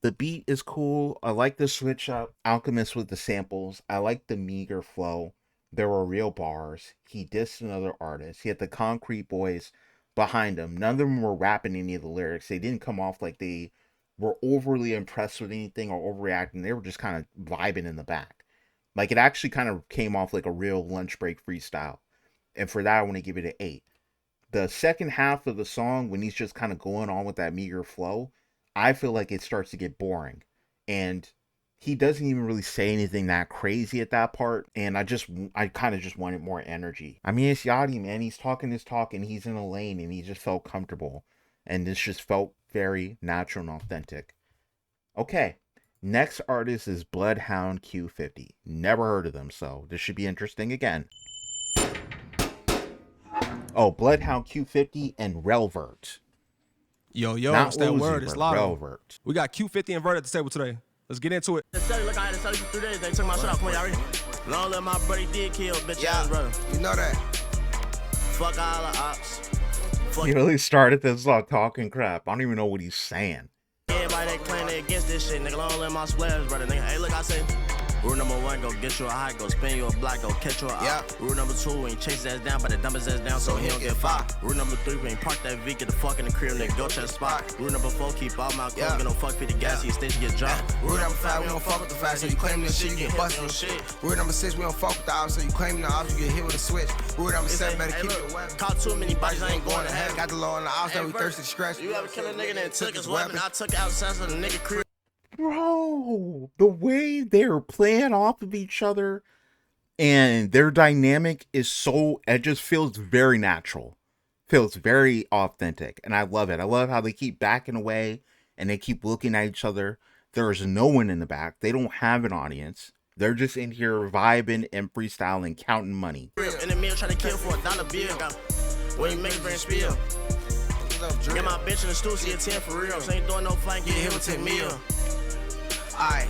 The beat is cool. I like the switch up. Alchemist with the samples. I like the meager flow. There were real bars. He dissed another artist. He had the Concrete Boys behind him. None of them were rapping any of the lyrics. They didn't come off like they were overly impressed with anything or overreacting. They were just kind of vibing in the back. Like, it actually kind of came off like a real lunch break freestyle. And for that, I want to give it an 8. The second half of the song, when he's just kind of going on with that meager flow, I feel like it starts to get boring. And he doesn't even really say anything that crazy at that part. And I kind of just wanted more energy. I mean, it's Yachty, man. He's talking his talk and he's in a lane and he just felt comfortable. And this just felt very natural and authentic. Okay. Next artist is Bloodhound Q50. Never heard of them, so this should be interesting again. Oh, Bloodhound Q50 and RELL VERT. Yo, Not what's that Uzi, word? It's but Lotto. RELL VERT. We got Q50 and VERT at the table today. Let's get into it. Look, I had to tell you for 3 days. They took my shit off. Come on, y'all ready? Long live my buddy did kill, bitch ass brother. You know that. Fuck all the ops. He really started this off talking crap. I don't even know what he's saying. Everybody that claim they against this shit, nigga. Long live my splash brother, nigga. Hey, look, I say. Rule number 1, go get you a high, go spin you a block, go catch you a op. Rule number 2, we ain't chase his ass down, but the dump his ass down so he don't get fired. Rule number 3, we ain't park that V, get the fuck in the crib, nigga, go to the spot. Rule number 4, keep all my clothes, get no fuck 50 gas, you station get dropped. Rule number 5, we don't fuck with the facts, so you claim this shit, you get busted on shit. Rule number 6, we don't fuck with the ops, so you claim the ops, you get hit with a switch. Rule number 7, better keep your weapon. Caught too many bodies, I ain't going to heaven. Got the law on the ops, that we thirsty to scratch. You ever kill a nigga that took his weapon? I took outside of the nigga crib. Bro, the way they're playing off of each other and their dynamic is so, it just feels very natural. Feels very authentic. And I love it. I love how they keep backing away and they keep looking at each other. There's no one in the back. They don't have an audience. They're just in here vibing and freestyling, counting money. In the meal, trying to kill for $1 bill. When you make a brand spill. Get my bitch in the stool, see a 10 for real. So ain't doing no flank, get hit with 10 mil. Aye.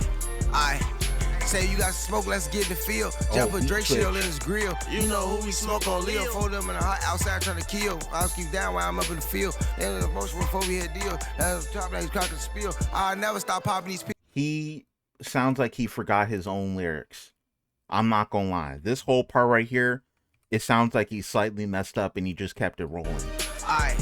Say you got smoke, let's get the feel. Jump a Drake shield in his grill. You know who we smoke on Leo. Fold them in the hot outside trying to kill. I'll keep down while I'm up in the field. And the most before we hit deal. That's the top, he's cracking the spiel. I'll never stop popping these people. He sounds like he forgot his own lyrics. I'm not gonna lie. This whole part right here, it sounds like he slightly messed up and he just kept it rolling. Aye.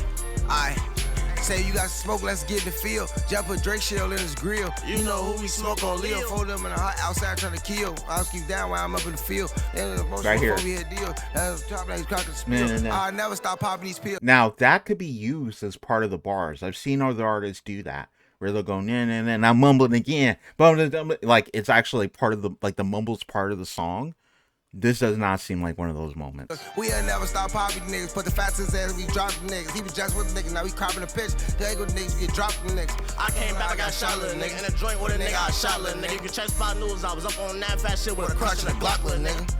Say you got smoke, let's get the feel. Jump a Drake shield in his grill. You know who we smoke on Leo. Fold them in the hot outside trying to kill. I'll keep down while I'm up in the field. And the most right here. We had deal. That's the top, he's cracking the spiel. No. I'll never stop popping these pills. Now that could be used as part of the bars. I've seen other artists do that, where they'll go nah, and I'm mumbling again, like it's actually part of the mumbles part of the song. This does not seem like one of those moments. We'll never stop popping niggas. Put the fastest ass, we drop the niggas. He was just with the niggas, now we cropping the pitch. They go the niggas, get dropped the niggas. I came back, I got shot, little nigga. In a joint with a nigga, I shot, little nigga. You can check Spot News, I was up on that fat shit with a crutch and a Glock, little nigga.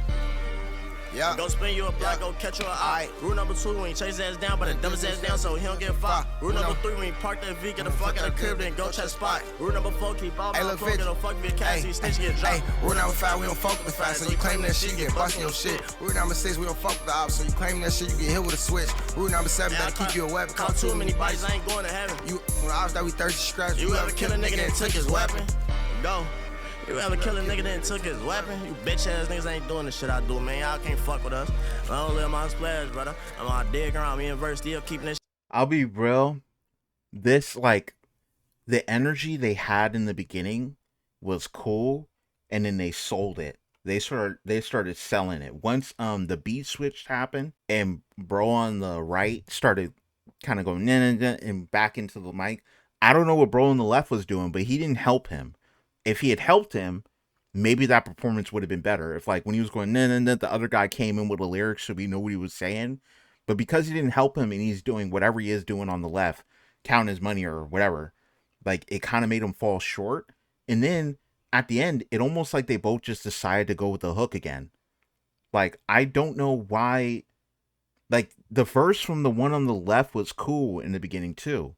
Yeah. Go spin you a block, go catch you a eye. Rule number 2, we ain't chase his ass down, but dump his ass down so he don't get fired. Rule number 3, we ain't park that V, get the fuck out of the crib, then go check Spot. Rule number 4, keep all my clothes, get no fuck me a cash, you snitch, get dropped. Rule number 5, we don't fuck with the facts, so you claim that shit, you get busted your shit. Rule number 6, we don't fuck with the ops, so you claim that shit, you get hit with a switch. Rule number 7, better keep you a weapon. Caught too many bodies, I ain't going to heaven. You, when the ops that we thirsty scratch. You ever kill a nigga that took his weapon? Go. You ever kill a nigga that took his weapon? You bitch ass niggas ain't doing the shit I do, man. Y'all can't fuck with us. I don't live my splash, brother. I'm on dig around me in verse, still keeping this. I'll be real. This, like, the energy they had in the beginning was cool, and then they sold it. They started selling it. Once the beat switch happened and bro on the right started kind of going and back into the mic. I don't know what bro on the left was doing, but he didn't help him. If he had helped him, maybe that performance would have been better. If, like, when he was going, the other guy came in with the lyrics so we know what he was saying. But because he didn't help him and he's doing whatever he is doing on the left, count his money or whatever, like, it kind of made him fall short. And then at the end, it almost like they both just decided to go with the hook again. Like, I don't know why. Like, the verse from the one on the left was cool in the beginning too.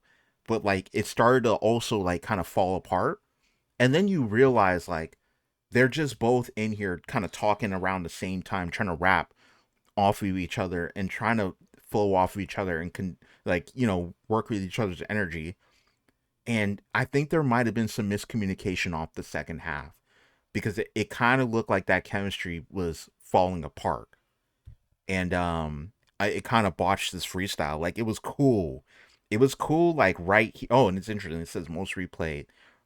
But, like, it started to also, like, kind of fall apart. And then you realize, like, they're just both in here kind of talking around the same time, trying to rap off of each other and trying to flow off of each other and work with each other's energy. And I think there might have been some miscommunication off the second half because it kind of looked like that chemistry was falling apart. And it kind of botched this freestyle. Like, it was cool. It was cool, like right here. Oh, and it's interesting. It says most replayed.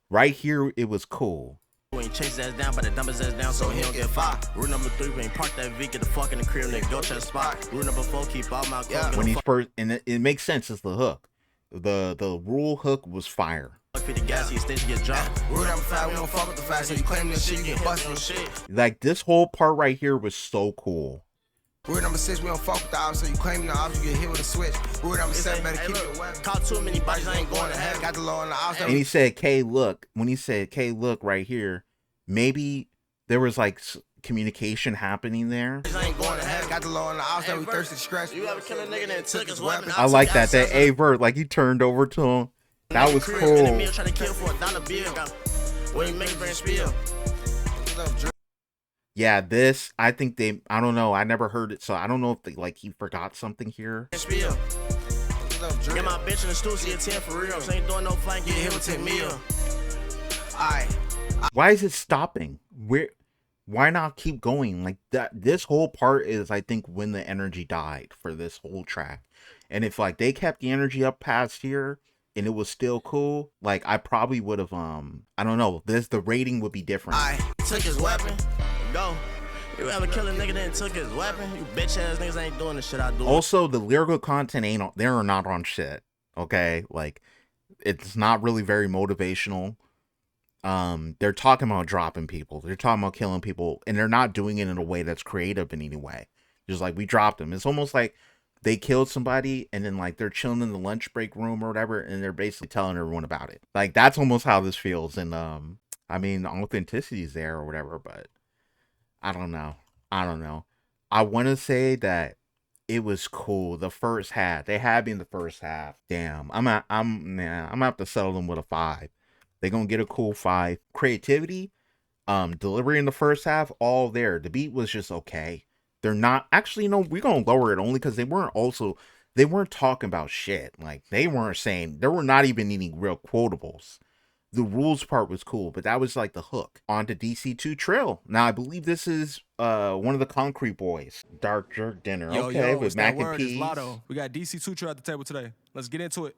Right here, it was cool. When he chase his ass down, but the dump his ass down so he don't get fired. Rule number 3, when he park that V, get the fuck in the crib, nigga, go to the spot. Rule number 4, keep all my clothes. When he's first, and it makes sense. It's the hook. The rule hook was fire. For the gas, he station get dropped. Rule number 5, we don't fuck with the facts, so you claim this shit, you get busted on shit. Like this whole part right here was so cool. Rule number 6, we don't fuck with the ops, so you claim the ops, you get hit with a switch. Rule number 7, better keep your weapon. Caught too many bodies, I ain't going to heaven. Got the law on the ops. And he said, "K, look." When he said, "K, look," right here, maybe there was like communication happening there. I ain't going to heaven. Got the law on the ops, that we thirsty to scratch. You ever kill a nigga that took his weapon? I like that. That VERT, like he turned over to him. That was cool. Trying to kill for $1 bill. When you make brand spill. Yeah, this, I think they, I don't know, I never heard it, so I don't know if they, like, he forgot something here. Spill. Get my bitch in the stool, see a 10 for real. So ain't doing no flank, get hit with 10 mil. Alright. Why is it stopping? Why not keep going? Like, this whole part is, I think, when the energy died for this whole track. And if, like, they kept the energy up past here, and it was still cool, like, I probably would have, I don't know, the rating would be different. Took his weapon. Go. You ever kill a nigga that took his weapon? You bitch ass niggas ain't doing the shit I do. Also, the lyrical content they're not on shit. Okay? Like, it's not really very motivational. They're talking about dropping people. They're talking about killing people, and they're not doing it in a way that's creative in any way. Just like, we dropped them. It's almost like they killed somebody, and then like they're chilling in the lunch break room or whatever, and they're basically telling everyone about it. Like, that's almost how this feels. And I mean, authenticity is there or whatever, but I don't know. I want to say that it was cool. The first half, they had me in the first half. Damn, I'm gonna have to settle them with a 5. They're gonna get a cool 5. Creativity, delivery in the first half, all there. The beat was just okay. They're not actually, no, we're gonna lower it only because they weren't talking about shit. Like, they weren't saying, there were not even any real quotables. The rules part was cool, but that was like the hook. On to DC2 Trill. Now, I believe this is one of the Concrete Boys. Dark Jerk Dinner. Okay, with mac and peas. Lotto. We got DC2 Trill at the table today. Let's get into it.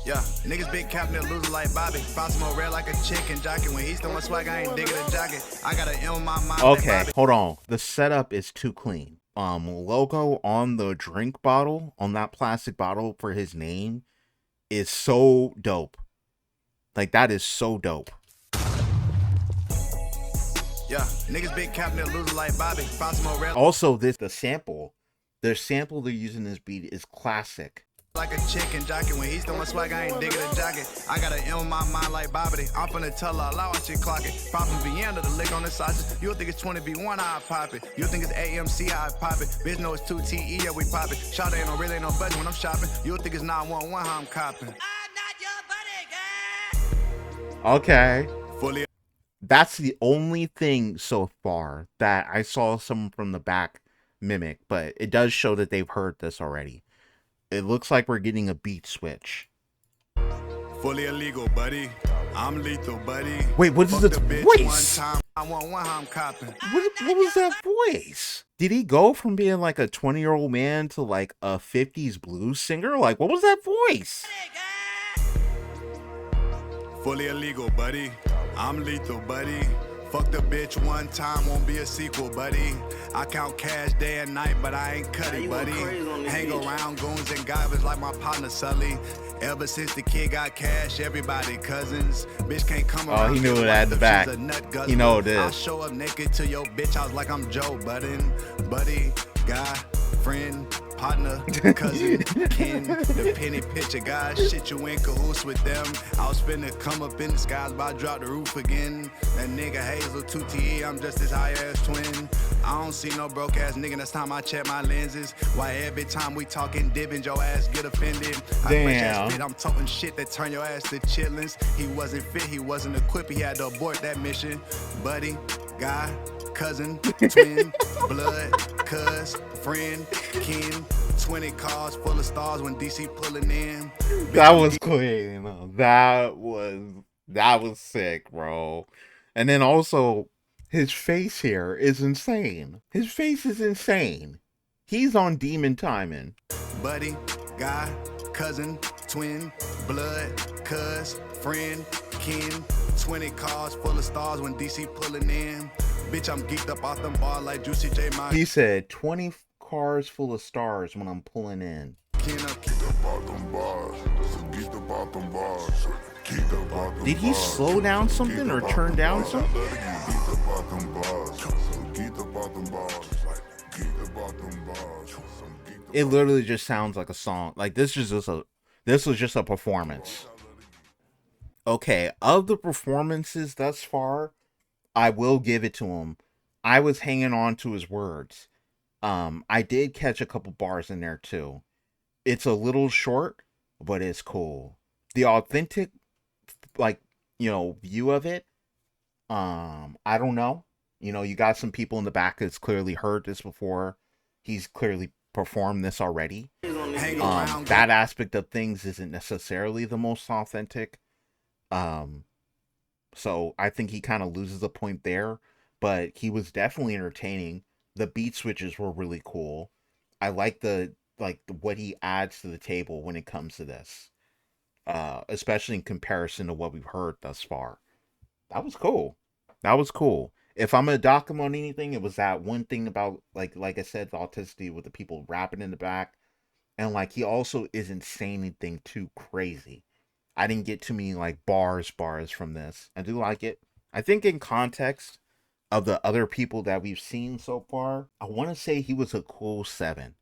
Yeah, niggas big capping that loser like Bobby. FASTMONEY red like a chicken jockey. When he's throwing swag, I ain't digging a jacket. I got an M on my mind. Okay, hold on. The setup is too clean. Logo on the drink bottle, on that plastic bottle for his name, is so dope. Like, that is so dope. Yeah, niggas big capping that loser like Bobby. FASTMONEY red. Also, the sample they're using this beat is classic. Like a chicken jockey. When he's throwing swag, I ain't digging a jacket. I got an M on my mind like Bobby. I'm finna tell her, allow I shit clock it. Pop from Vienna, the lick on the sausage. You'll think it's 20B1, I pop it. You'll think it's AMC, I pop it. Bitch know it's 2TE, yeah, we pop it. Shot ain't no really ain't no budget when I'm shopping. You'll think it's 911, how I'm copping. Okay. Fully. That's the only thing so far that I saw someone from the back mimic, but it does show that they've heard this already. It looks like we're getting a beat switch. Fully illegal, buddy. I'm lethal, buddy. Wait, what is the voice? I want one, I'm copping. What was that voice? Did he go from being like a 20-year-old man to like a 50s blues singer? Like, what was that voice? Fully illegal, buddy. I'm lethal, buddy. Fuck the bitch one time, won't be a sequel, buddy. I count cash day and night, but I ain't cut it, buddy. Hang around goons and garbage like my partner Sully. Ever since the kid got cash, everybody cousins. Bitch can't come around. Oh, he knew it at the back. You know it I'll is. show up naked to your bitch house like I'm Joe Budden. Buddy, guy, friend, partner, cousin, kin, the penny picture guys, shit you in cahoots with them. I was finna come up in the skies, but I dropped the roof again. That nigga Hazel 2TE, I'm just his high ass twin. I don't see no broke ass nigga, that's time I check my lenses. Why every time we talking dibbing, your ass get offended. Damn. I'm talking shit that turn your ass to chitlins. He wasn't fit, he wasn't equipped, he had to abort that mission. Buddy, guy, cousin, twin, blood, cuz, friend, kin, 20 cars full of stars when DC pulling in. That was clean. That was sick, bro. And then also, his face here is insane. His face is insane. He's on demon timing. Buddy, guy, cousin, twin, blood, cuz, friend, kin. 20 cars full of stars when DC pulling in. Bitch, I'm geeked up off them bars like Juicy J. He said 20 cars full of stars when I'm pulling in. Did he slow down something or turn down something? It literally just sounds like a song. Like this was just a performance. Okay, of the performances thus far, I will give it to him. I was hanging on to his words. I did catch a couple bars in there too. It's a little short, but it's cool. The authentic, like, you know, view of it, I don't know. You know, you got some people in the back that's clearly heard this before. He's clearly performed this already. That aspect of things isn't necessarily the most authentic. So I think he kind of loses the point there, but he was definitely entertaining. The beat switches were really cool. I like what he adds to the table when it comes to this, especially in comparison to what we've heard thus far. That was cool. That was cool. If I'm gonna dock him on anything, it was that one thing about like I said, the authenticity with the people rapping in the back, and like he also isn't saying anything too crazy. I didn't get too many like bars from this. I do like it. I think in context of the other people that we've seen so far, I want to say he was a cool 7.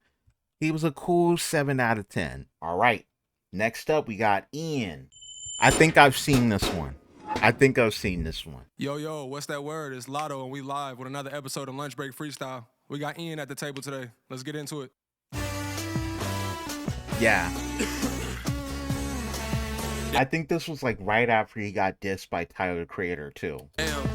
He was a cool 7 out of 10. All right. Next up, we got Ian. I think I've seen this one. Yo, what's that word? It's Lotto, and we live with another episode of Lunch Break Freestyle. We got Ian at the table today. Let's get into it. Yeah. I think this was like right after he got dissed by Tyler, the Creator, too. Damn.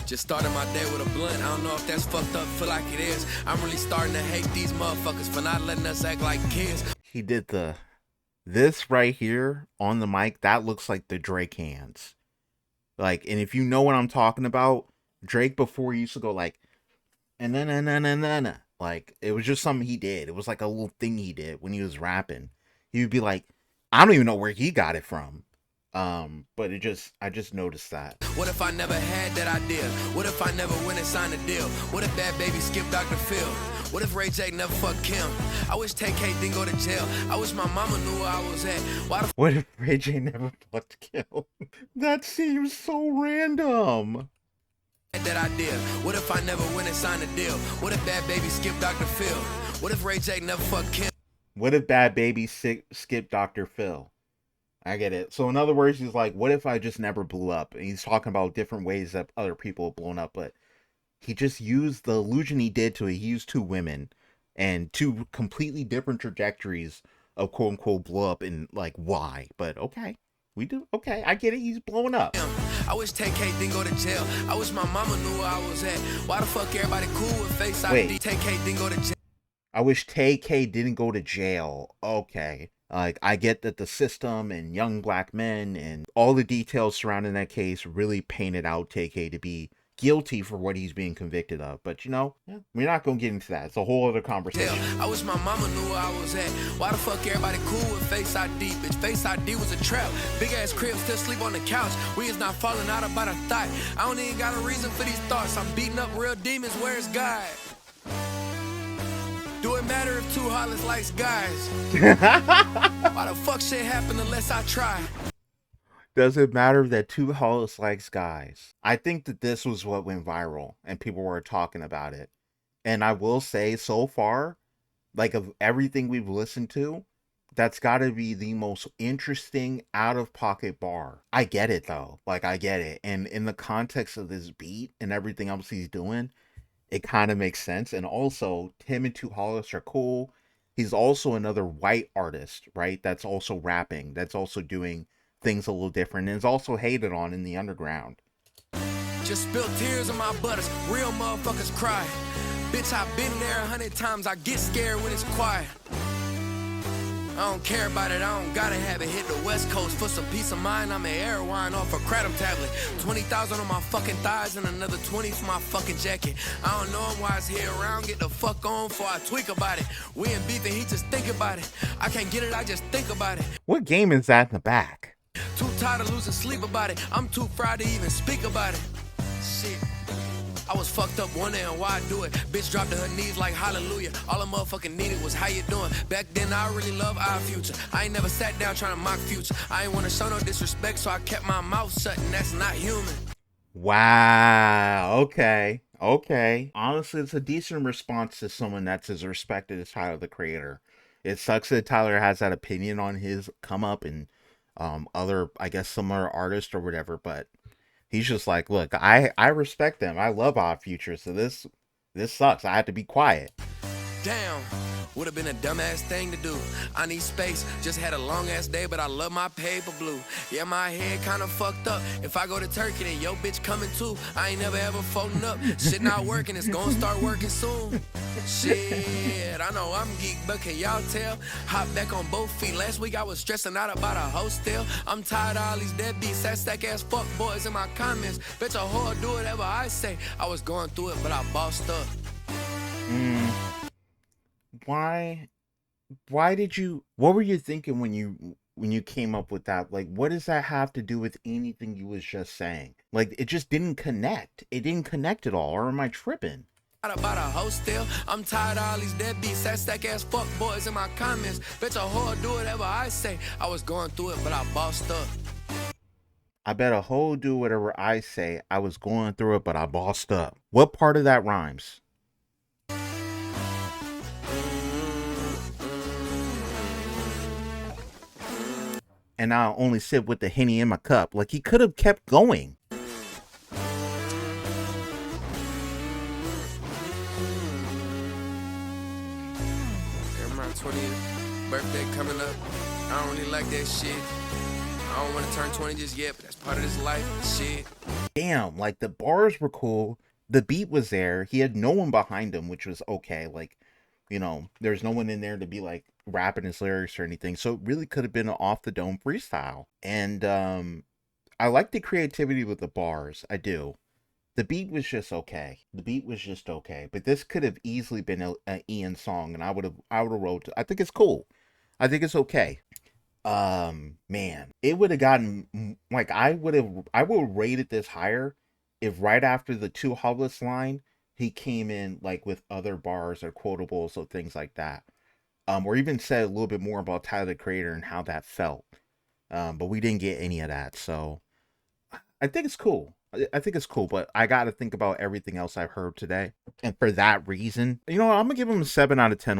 Just started my day with a blunt. I don't know if that's fucked up, feel like it is. I'm really starting to hate these motherfuckers for not letting us act like kids. He did this right here on the mic. That looks like the Drake hands. Like, and if you know what I'm talking about, Drake before he used to go like, and then like it was just something he did. It was like a little thing he did when he was rapping. He would be like, I don't even know where he got it from. But I just noticed that. What if I never had that idea? What if I never went and signed a deal? What if that baby skipped Dr. Phil? What if Ray J never fucked Kim? I wish TK didn't go to jail. I wish my mama knew where I was at. What if Ray J never fucked Kim? That seems so random. That idea. What if I never went and signed a deal? What if that baby skipped Dr. Phil? What if Ray J never fucked Kim? What if Bad Baby skipped Dr. Phil? I get it. So in other words, he's like, what if I just never blew up? And he's talking about different ways that other people have blown up, but he just used the illusion he did to it. He used 2 women and 2 completely different trajectories of quote unquote blow up and like why. But okay. We do. Okay, I get it. He's blowing up. I wish TK didn't go to jail. I wish my mama knew where I was at. Why the fuck everybody cool with Face ID? TK didn't go to jail. I wish TK didn't go to jail. Okay. Like, I get that the system and young black men and all the details surrounding that case really painted out TK to be guilty for what he's being convicted of. But, you know, we're not going to get into that. It's a whole other conversation. I wish my mama knew where I was at. Why the fuck everybody cool with Face ID? Bitch, Face ID was a trap. Big ass crib, still sleep on the couch. We is not falling out about a thought. I don't even got a reason for these thoughts. I'm beating up real demons. Where's God? Do it matter if 2 hollers likes guys? Why the fuck shit happen unless I try? Does it matter that 2 hollers likes guys? I think that this was what went viral and people were talking about it. And I will say so far, like of everything we've listened to, that's got to be the most interesting out-of-pocket bar. I get it though. Like I get it. And in the context of this beat and everything else he's doing, it kind of makes sense. And also, him and 2 Hollis are cool. He's also another white artist, right? That's also rapping. That's also doing things a little different. And is also hated on in the underground. Just spill tears on my butters. Real motherfuckers cry. Bitch, I've been there 100 times. I get scared when it's quiet. I don't care about it, I don't gotta have it. Hit the West Coast for some peace of mind. I'm an air wine off a kratom tablet. 20,000 on my fucking thighs and another 20 for my fucking jacket. I don't know him why he's here around. Get the fuck on before I tweak about it. We ain't beefing, he just think about it. I can't get it, I just think about it. What game is that in the back? Too tired of losing sleep about it. I'm too fried to even speak about it. Shit. I was fucked up wondering why I do it. Bitch dropped to her knees like hallelujah. All I motherfucking needed was how you doing. Back then I really loved our future. I ain't never sat down trying to mock future. I ain't wanna show no disrespect, so I kept my mouth shut, and that's not human. Wow. Okay. Okay. Honestly, it's a decent response to someone that's as respected as Tyler, the Creator. It sucks that Tyler has that opinion on his come up and other, I guess, similar artists or whatever, but he's just like, look, I respect them. I love Odd Future, so this sucks. I had to be quiet. Damn, would have been a dumbass thing to do. I need space, just had a long ass day, but I love my paper blue. Yeah, my head kinda fucked up. If I go to Turkey, then yo bitch coming too. I ain't never ever folding up. Shit not working, it's gonna start working soon. Shit, I know I'm geek, but can y'all tell? Hop back on both feet. Last week I was stressing out about a hostel. I'm tired of all these deadbeats, that stack ass fuck boys in my comments. Bet your whore do whatever I say. I was going through it, but I bossed up. Why did you, what were you thinking when you came up with that? Like, what does that have to do with anything you was just saying? Like, it just didn't connect. It didn't connect at all. Or am I tripping? About a hostel. I'm tired of all these deadbeats, that stack ass fuck boys in my comments. Bet your whore do whatever I say. I was going through it, but I bossed up. I bet a hoe do whatever I say. I was going through it, but I bossed up. What part of that rhymes? And I'll only sip with the Henny in my cup. Like, he could have kept going. My 20th birthday coming up. I don't really like that shit. I don't want to turn 20 just yet, but that's part of this life. Shit. Damn, like, the bars were cool. The beat was there. He had no one behind him, which was okay. Like, you know, there's no one in there to be like rapping his lyrics or anything. So it really could have been an off the dome freestyle. And I like the creativity with the bars. I do. The beat was just okay. The beat was just okay. But this could have easily been an Ian song, and I would have wrote. I think it's cool. I think it's okay. Man, it would have gotten like I would have rated this higher if right after the two homeless line he came in like with other bars or quotables or things like that. Or even said a little bit more about Tyler, the Creator, and how that felt. But we didn't get any of that. So I think it's cool. I think it's cool, but I got to think about everything else I've heard today. And for that reason, you know what? I'm going to give him a 7 out of 10,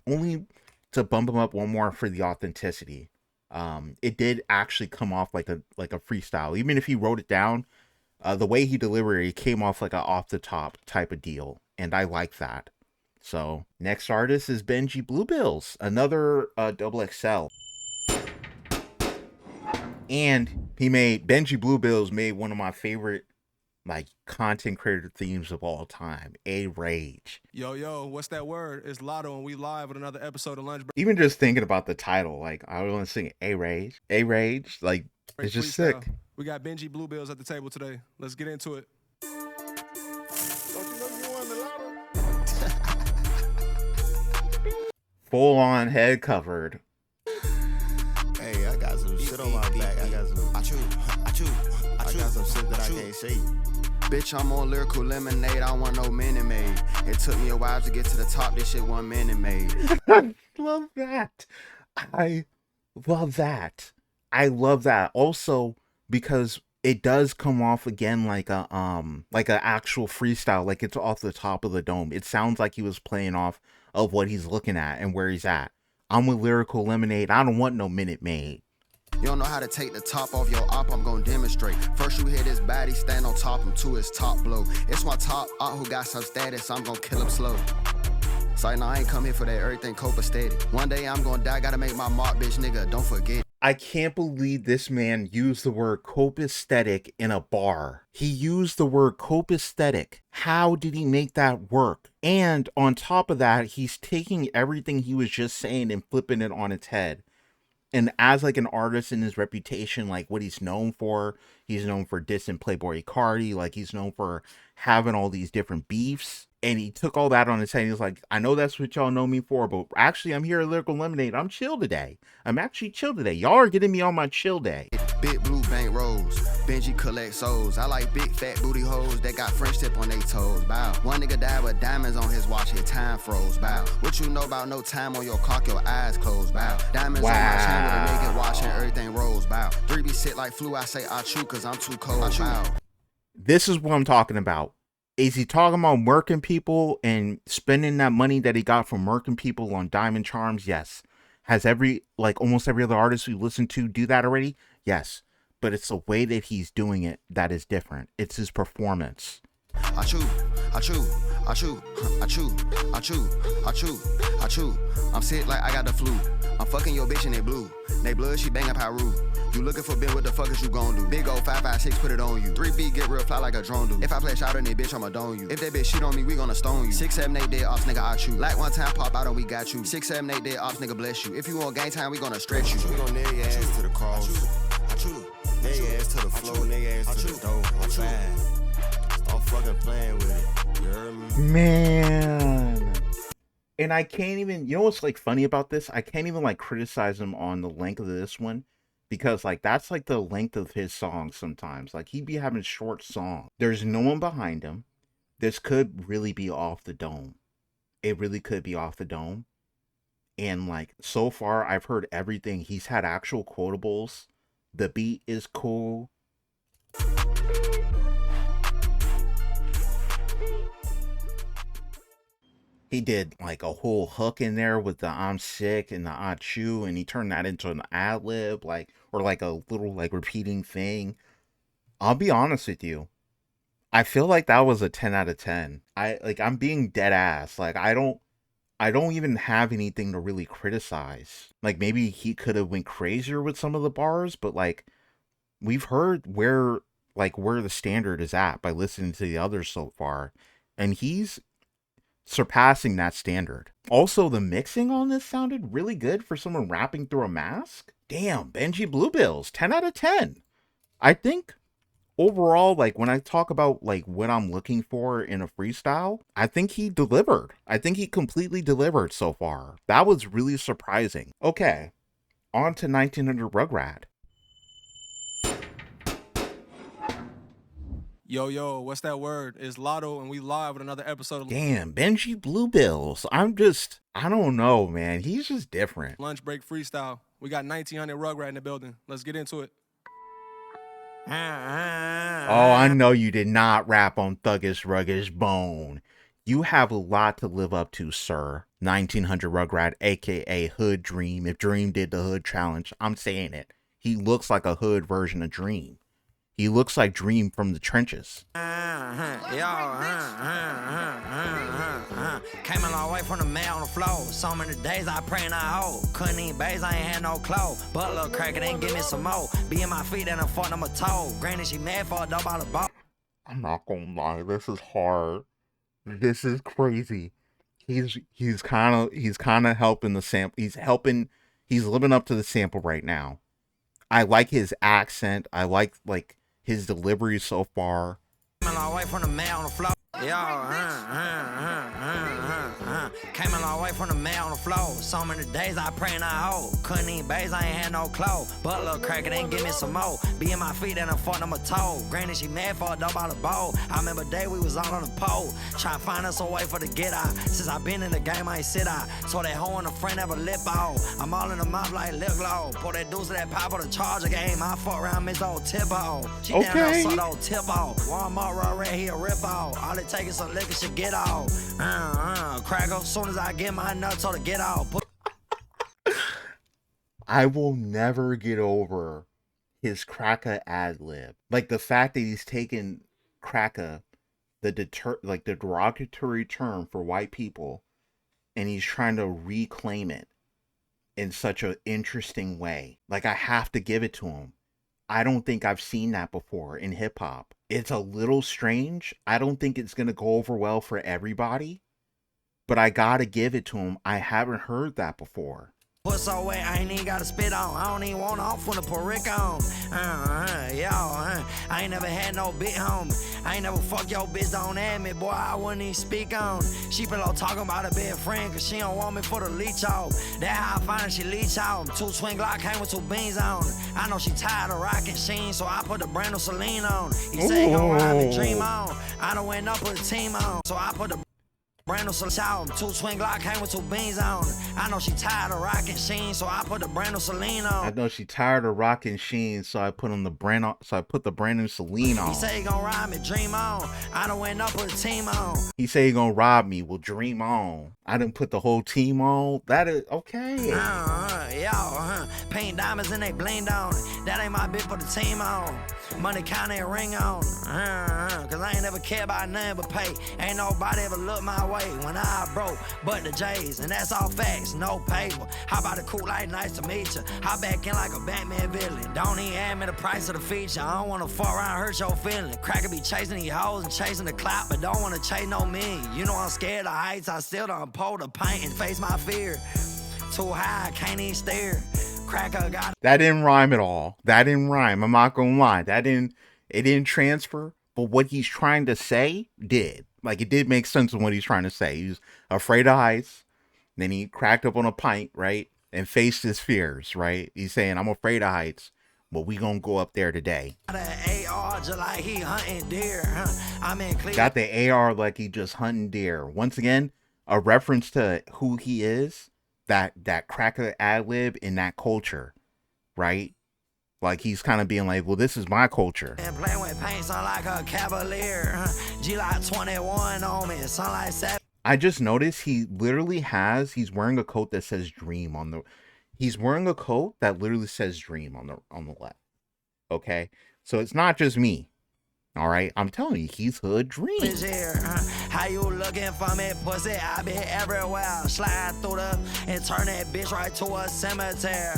only to bump him up one more for the authenticity. It did actually come off like a freestyle. Even if he wrote it down, the way he delivered it came off like a off the top type of deal. And I like that. So next artist is BENJI Bluebills, another double XL. And BENJI Bluebills made one of my favorite like content creator themes of all time, A Rage. Yo, what's that word? It's Lotto, and we live with another episode of Lunch Break. Even just thinking about the title, like I want to sing A Rage, like it's just sick. We got BENJI Bluebills at the table today. Let's get into it. Full on head covered. Hey, I got some shit on my back. I got some shit that I can't say. Bitch, I'm on Lyrical Lemonade. I don't want no Minute Maid. It took me a while to get to the top. This shit 1 minute made. I love that. I love that. I love that. Also, because it does come off again like a actual freestyle, like it's off the top of the dome. It sounds like he was playing off of what he's looking at and where he's at. I'm with Lyrical Lemonade. I don't want no Minute Maid. You don't know how to take the top off your op, I'm gonna demonstrate. First you hit his baddie, stand on top him to his top blow. It's my top op who got some status, I'm gonna kill him slow. It's like, nah, I ain't come here for that, everything copacetic. One day I'm gonna die, gotta make my mark, bitch, nigga, don't forget. I can't believe this man used the word copaesthetic in a bar. He used the word copaesthetic. How did he make that work? And on top of that, he's taking everything he was just saying and flipping it on its head. And as like an artist in his reputation, like what he's known for dissing Playboy Cardi, like he's known for having all these different beefs. And he took all that on his head. He was like, I know that's what y'all know me for, but actually I'm here at Lyrical Lemonade. I'm chill today. I'm actually chill today. Y'all are getting me on my chill day. Big blue bank rolls, Benji collect souls. I like big fat booty hoes that got French tip on their toes. Bow. One nigga died with diamonds on his watch, his time froze. Bow. What you know about no time on your cock, your eyes closed. Bow. Diamonds on my chain with a nigga watching everything rolls. Bow. 3B sit like flu, I say I chew cause I'm too cold. Bow. This is what I'm talking about. Is he talking about murking people and spending that money that he got from murking people on diamond charms? Yes. Has almost every other artist we listen to do that already? Yes. But it's the way that he's doing it that is different. It's his performance. I chew, I chew, I chew, I chew, I chew, I chew, I chew. I'm sick like I got the flu. I'm fucking your bitch and they blue. They blood, she bangin' Pyru. You looking for Ben, what the fuck is you gon' do? Big old 556, put it on you. 3B, get real fly like a drone do. If I play shot on that bitch, I'ma dome you. If that bitch shoot on me, we gonna stone you. 6, 7, 8 dead ops, nigga, I chew. Like one time pop out and we got you. 6, 7, 8 dead ops, nigga, bless you. If you want gang time, we gonna stretch you. We gon' nail your ass to the cross. I chew. Nail your ass to the floor, nail your ass to the door. I'm fine. Stop fucking playing with it. You heard me? Man. And I can't even, you know what's like funny about this? I can't even like criticize him on the length of this one. Because like that's like the length of his songs sometimes. Like he'd be having short songs. There's no one behind him. This could really be off the dome. It really could be off the dome. And like so far I've heard everything. He's had actual quotables. The beat is cool. He did like a whole hook in there with the I'm sick and the I chew, and he turned that into an ad lib, like, or like a little like repeating thing. I'll be honest with you. I feel like that was a 10 out of 10. I'm being dead ass. Like I don't even have anything to really criticize. Like maybe he could have went crazier with some of the bars, but like we've heard where the standard is at by listening to the others so far, and he's surpassing that standard. Also, the mixing on this sounded really good for someone rapping through a mask. Damn, Benji Bluebills, 10 out of 10. I think overall, like when I talk about like what I'm looking for in a freestyle, I think he delivered. I think he completely delivered so far. That was really surprising. Okay, on to 1900 Rugrat. Yo, what's that word? It's Lotto, and we live with another episode of Damn, Benji Bluebills. I don't know, man. He's just different. Lunch Break Freestyle. We got 1900 Rugrat in the building. Let's get into it. Oh, I know you did not rap on Thuggish Ruggish Bone. You have a lot to live up to, sir. 1900 Rugrat, aka Hood Dream. If Dream did the Hood Challenge, I'm saying it. He looks like a hood version of Dream. He looks like Dream from the trenches. Came a long way from the mail on the floor. So many days I pray and I hold. Couldn't eat bays, I ain't had no clothes. But a little cracker didn't give me some more. Be in my feet and I fought on my toe. Granny, she mad for a $1 ball. I'm not gonna lie, this is hard. This is crazy. He's kind of helping the sample. He's living up to the sample right now. I like his accent. I like his delivery so far. Came a long way from the mail on the floor. Came a long way from the mail on the floor. So many days I pray and I hold. Couldn't eat bays, I ain't had no clothes. But a little cracker didn't give me some more. Be in my feet and I fought on my toe. Granny, she mad for a $1 bowl. I remember day we was all on the pole. Try to find us a way for the get out. Since I been in the game, I ain't sit out. So that hoe and a friend have a lip out. I'm all in the mouth like lip glow. Pour that deuce to that pop on the charger game. I fuck around Miss Old Tip out. She down there, so don't tip out. Walmart raw red, he a rip out. All it take is some liquor, should get out. Cracker, soon as I get my nuts, so to get out. I will never get over his cracker ad lib. Like the fact that he's taken cracker, the derogatory term for white people, and he's trying to reclaim it in such an interesting way. Like, I have to give it to him. I don't think I've seen that before in hip hop. It's a little strange. I don't think it's going to go over well for everybody, but I got to give it to him. I haven't heard that before. Put so wet, I ain't even got to spit on. I don't even want off when the Rick on. I ain't never had no bit home. I ain't never fuck your bitch, don't add me, boy, I wouldn't even speak on. She below talking about a best friend, cause she don't want me for the leech off. That how I find her, she leech off. 2 twin Glock came with 2 beans on. I know she tired of rocking sheen, so I put the brand new Celine on. He said he gon' ride me, dream on. I done went up with a team on, so I put the brand new Celine, 2 twin Glock came with 2 beans on. I know she tired of rocking sheen, so I put the brand new Celine on. I know she tired of rocking sheen, so I put the brand new Celine on. He say he gon' ride me, dream on. I done went up with a team on. He say he gonna rob me, well, dream on. I done put the whole team on. That is okay. Paint diamonds and they bling on. That ain't my bit for the team on. Money count and ring on. Cause I ain't never care about nothing but pay. Ain't nobody ever look my way when I broke, but the J's, and that's all facts, no paper. How about a cool like nice to meet you? Hop back in like a Batman villain. Don't even add me the price of the feature. I don't wanna fuck around, hurt your feeling. Cracker be chasing these hoes and chasing the clout, but don't wanna chase no me. You know I'm scared of heights. I still done pull the paint and face my fear. Too high, I can't even stare. Cracker got that didn't rhyme at all. That didn't rhyme. I'm not gonna lie. It didn't transfer. But what he's trying to say did. Like, it did make sense of what he's trying to say. He was afraid of heights. Then he cracked up on a pint, right? And faced his fears, right? He's saying, I'm afraid of heights, but we gonna go up there today. like he hunting deer. Got the AR like he just hunting deer. Once again, a reference to who he is. That cracker ad-lib in that culture, right? Like, he's kind of being like, well, this is my culture. And playing with paint, sound like a cavalier. July 21 on me, sound like 7. I just noticed he literally he's wearing a coat that says dream on the, he's wearing a coat that literally says dream on the left. Okay? So it's not just me. All right, I'm telling you, he's hood dream. How you looking for me, pussy? I be everywhere. Slide through and turn that bitch right to a cemetery.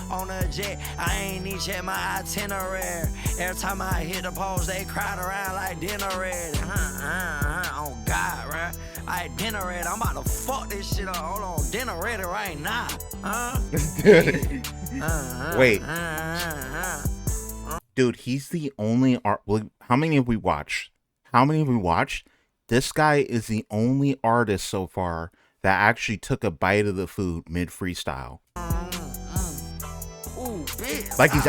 On a jet, I ain't need check my itinerary. Every time I hit the post, they crowd around like dinner ready. Oh God, right? I dinner ready. I'm about to fuck this shit up. Hold on, dinner ready right now. Wait. Dude, he's the only how many have we watched? This guy is the only artist so far that actually took a bite of the food mid freestyle. Like he's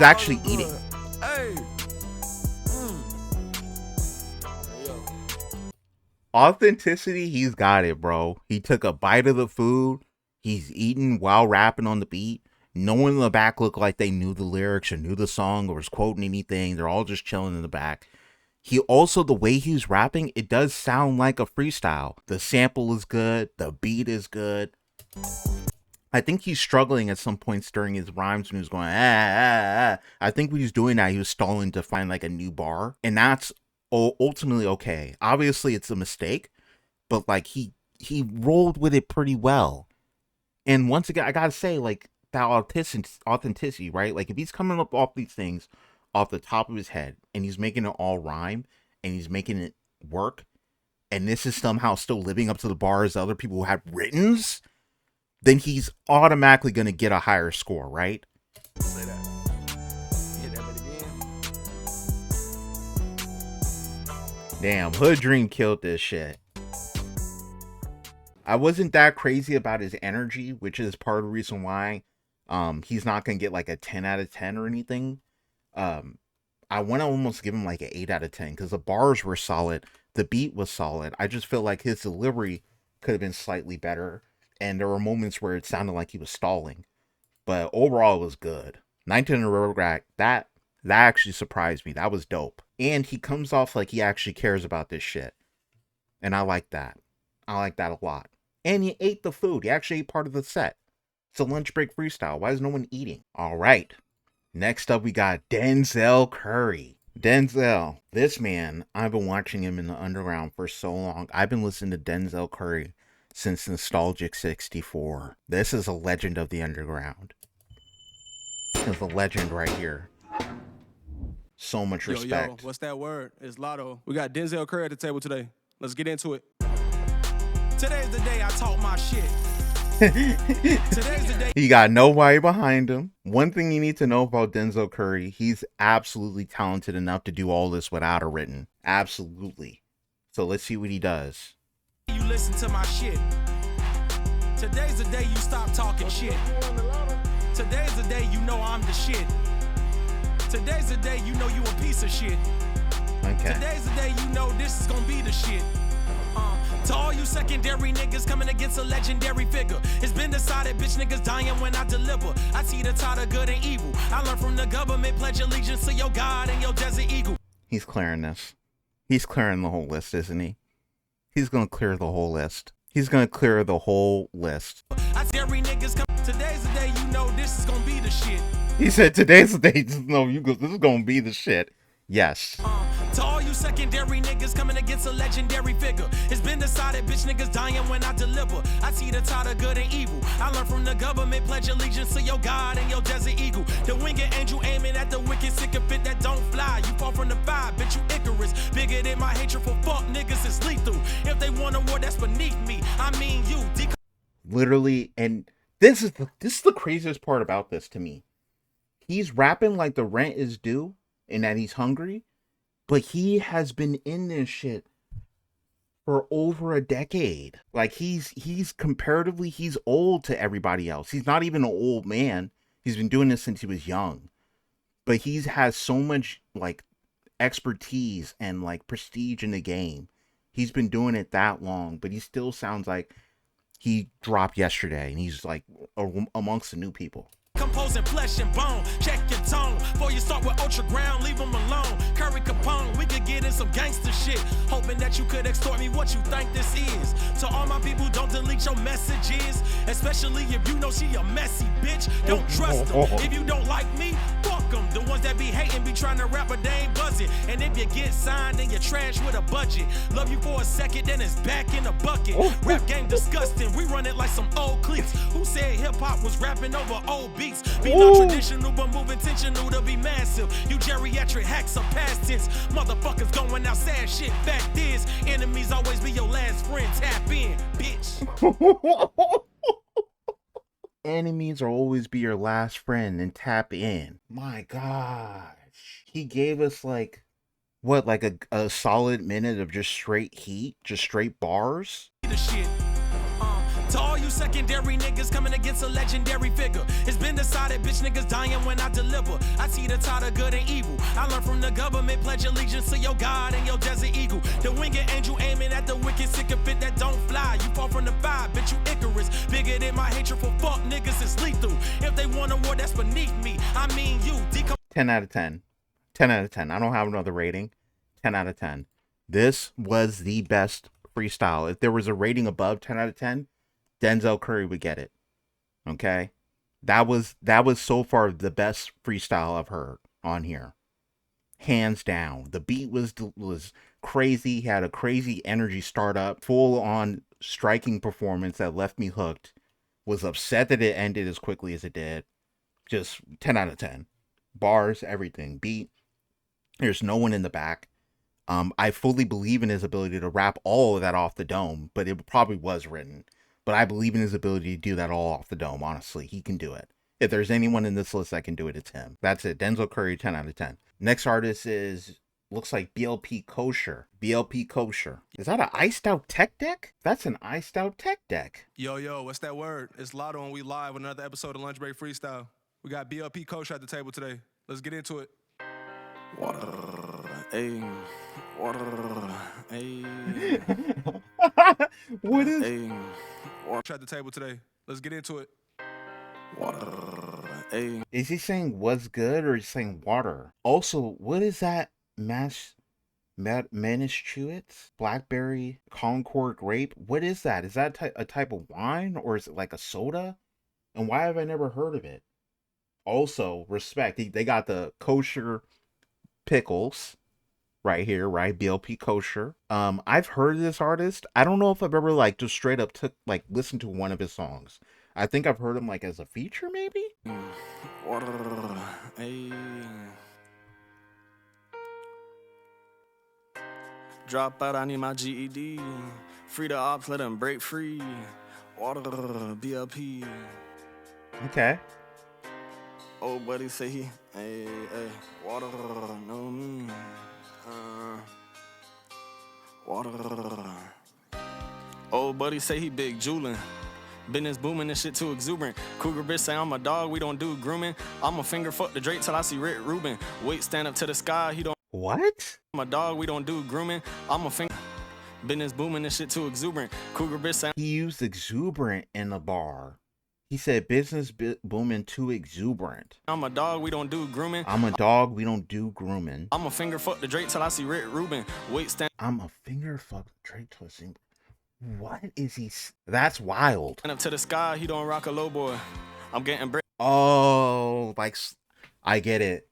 actually eating. Authenticity, he's got it, bro. He took a bite of the food. He's eating while rapping on the beat. No one in the back looked like they knew the lyrics or knew the song or was quoting anything. They're all just chilling in the back. He also, the way he's rapping, it does sound like a freestyle. The sample is good. The beat is good. I think he's struggling at some points during his rhymes when he was going, I think when he's doing that, he was stalling to find like a new bar. And that's ultimately okay. Obviously, it's a mistake. But like he rolled with it pretty well. And once again, I gotta say, like, that authenticity, right? Like, if he's coming up off these things off the top of his head and he's making it all rhyme and he's making it work, and this is somehow still living up to the bars other people who have writtens, then he's automatically going to get a higher score, right? Say that. Hit that bit again. Damn, Hood Dream killed this shit. I wasn't that crazy about his energy, which is part of the reason why he's not going to get like a 10 out of 10 or anything. I want to almost give him like an 8 out of 10 because the bars were solid. The beat was solid. I just feel like his delivery could have been slightly better. And there were moments where it sounded like he was stalling. But overall, it was good. 19 in a row rack, that actually surprised me. That was dope. And he comes off like he actually cares about this shit. And I like that. I like that a lot. And he ate the food. He actually ate part of the set. It's a lunch break freestyle. Why is no one eating? All right. Next up, we got Denzel Curry. Denzel. This man, I've been watching him in the underground for so long. I've been listening to Denzel Curry since Nostalgic 64. This is a legend of the underground. This is a legend right here. So much respect. Yo, what's that word? It's Lotto. We got Denzel Curry at the table today. Let's get into it. Today's the day I talk my shit. Today's the day. He got nobody behind him. One thing you need to know about Denzel Curry, he's absolutely talented enough to do all this without a written. Absolutely. So let's see what he does. You listen to my shit. Today's the day you stop talking shit. Today's the day you know I'm the shit. Today's the day you know you a piece of shit. Okay. Today's the day you know this is gonna be the shit. To all you secondary niggas coming against a legendary figure, it's been decided, bitch niggas dying when I deliver. I see the tide of good and evil. I learned from the government, pledge allegiance to your God and your desert eagle. He's clearing this. He's clearing the whole list, isn't he? He's gonna clear the whole list. He's gonna clear the whole list. I see every niggas come. Today's the day you know this is gonna be the shit. He said today's the day you know this is gonna be the shit. Yes. To all you secondary niggas coming against a legendary figure, it's been decided, bitch niggas dying when I deliver. I see the tide of good and evil. I learned from the government, pledge allegiance to your God and your desert eagle. The winged angel aiming at the wicked sycophant that don't fly. You fall from the vibe, bitch you Icarus. Bigger than my hatred for fuck niggas is lethal. If they want a war that's beneath me, I mean you. Literally, and this is the craziest part about this to me. He's rapping like the rent is due and that he's hungry. But he has been in this shit for over a decade. Like he's comparatively, he's old to everybody else. He's not even an old man. He's been doing this since he was young. But he has so much like expertise and like prestige in the game. He's been doing it that long, but he still sounds like he dropped yesterday and he's like amongst the new people. Composing flesh and bone, check your tone. Before you start with Ultra Ground, leave them alone. Curry Capone, we could get in some gangster shit. Hoping that you could extort me what you think this is. To all my people, don't delete your messages. Especially if you know she a messy bitch. Don't trust them. If you don't like me, fuck them. The ones that be hating be trying to rap, but they ain't buzzing. And if you get signed, then you're trash with a budget. Love you for a second, then it's back in a bucket. Rap game disgusting, we run it like some old clips. Who said hip-hop was rapping over old beats? Be not traditional, but move intentional to be massive. You geriatric hacks are past tense. Motherfuckers going outside shit. Fact is, enemies always be your last friend. Tap in, bitch. Enemies will always be your last friend and tap in. My gosh. He gave us like, what, like a solid minute of just straight heat? Just straight bars? The shit. To all you secondary niggas coming against a legendary figure, it's been decided, bitch niggas dying when I deliver. I see the tide of good and evil. I learned from the government, pledge allegiance to your God and your desert eagle. The winged angel aiming at the wicked sycophant that don't fly. You fall from the vibe, bitch you Icarus. Bigger than my hatred for fuck niggas is lethal. If they want a war that's beneath me, I mean you. 10 out of 10. 10 out of 10. I don't have another rating. 10 out of 10. This was the best freestyle. If there was a rating above 10 out of 10, Denzel Curry would get it. Okay? That was so far the best freestyle I've heard on here. Hands down. The beat was crazy. He had a crazy energy startup. Full on striking performance that left me hooked. Was upset that it ended as quickly as it did. Just 10 out of 10. Bars, everything. Beat. There's no one in the back. I fully believe in his ability to rap all of that off the dome, but it probably was written. But I believe in his ability to do that all off the dome, honestly. He can do it. If there's anyone in this list that can do it, it's him. That's it. Denzel Curry, 10 out of 10. Next artist looks like BLP KOSHER. BLP KOSHER. Is that an iced out tech deck? That's an iced out tech deck. Yo, what's that word? It's Lotto and we live with another episode of Lunch Break Freestyle. We got BLP KOSHER at the table today. Let's get into it. Water, ayy. Water, ayy. What is? Ayy. Water at the table today. Let's get into it. Water, ayy. Is he saying what's good or is he saying water? Also, what is that Manischewitz? Blackberry Concord grape? What is that? Is that a type of wine or is it like a soda? And why have I never heard of it? Also, respect. They got the kosher pickles. right here, right? BLP Kosher. I've heard of this artist. I don't know if I've ever like just straight up listened to one of his songs. I think I've heard him like as a feature, maybe. Hey. Drop out, I need my GED. Free the ops, let them break free. Water, BLP. Okay. Old buddy say he, hey, water, no me. Water. Old buddy say he big Julin. Business booming, this shit too exuberant. Cougar bitch say I'm a dog, we don't do grooming. I'm a finger fuck the Drake till I see Rick Rubin. Wait, stand up to the sky, he don't. What? I'm a dog, we don't do grooming. I'm a finger. Business booming, this shit too exuberant. Cougar bitch say. He used exuberant in the bar. He said business booming too exuberant. I'm a dog, we don't do grooming. I'm a dog, we don't do grooming. I'm a finger fuck the Drake till I see Rick Rubin. Wait, stand. I'm a finger fuck the Drake till I see. What is he? That's wild. Stand up to the sky, he don't rock a low boy. I'm getting break. Oh, like I get it.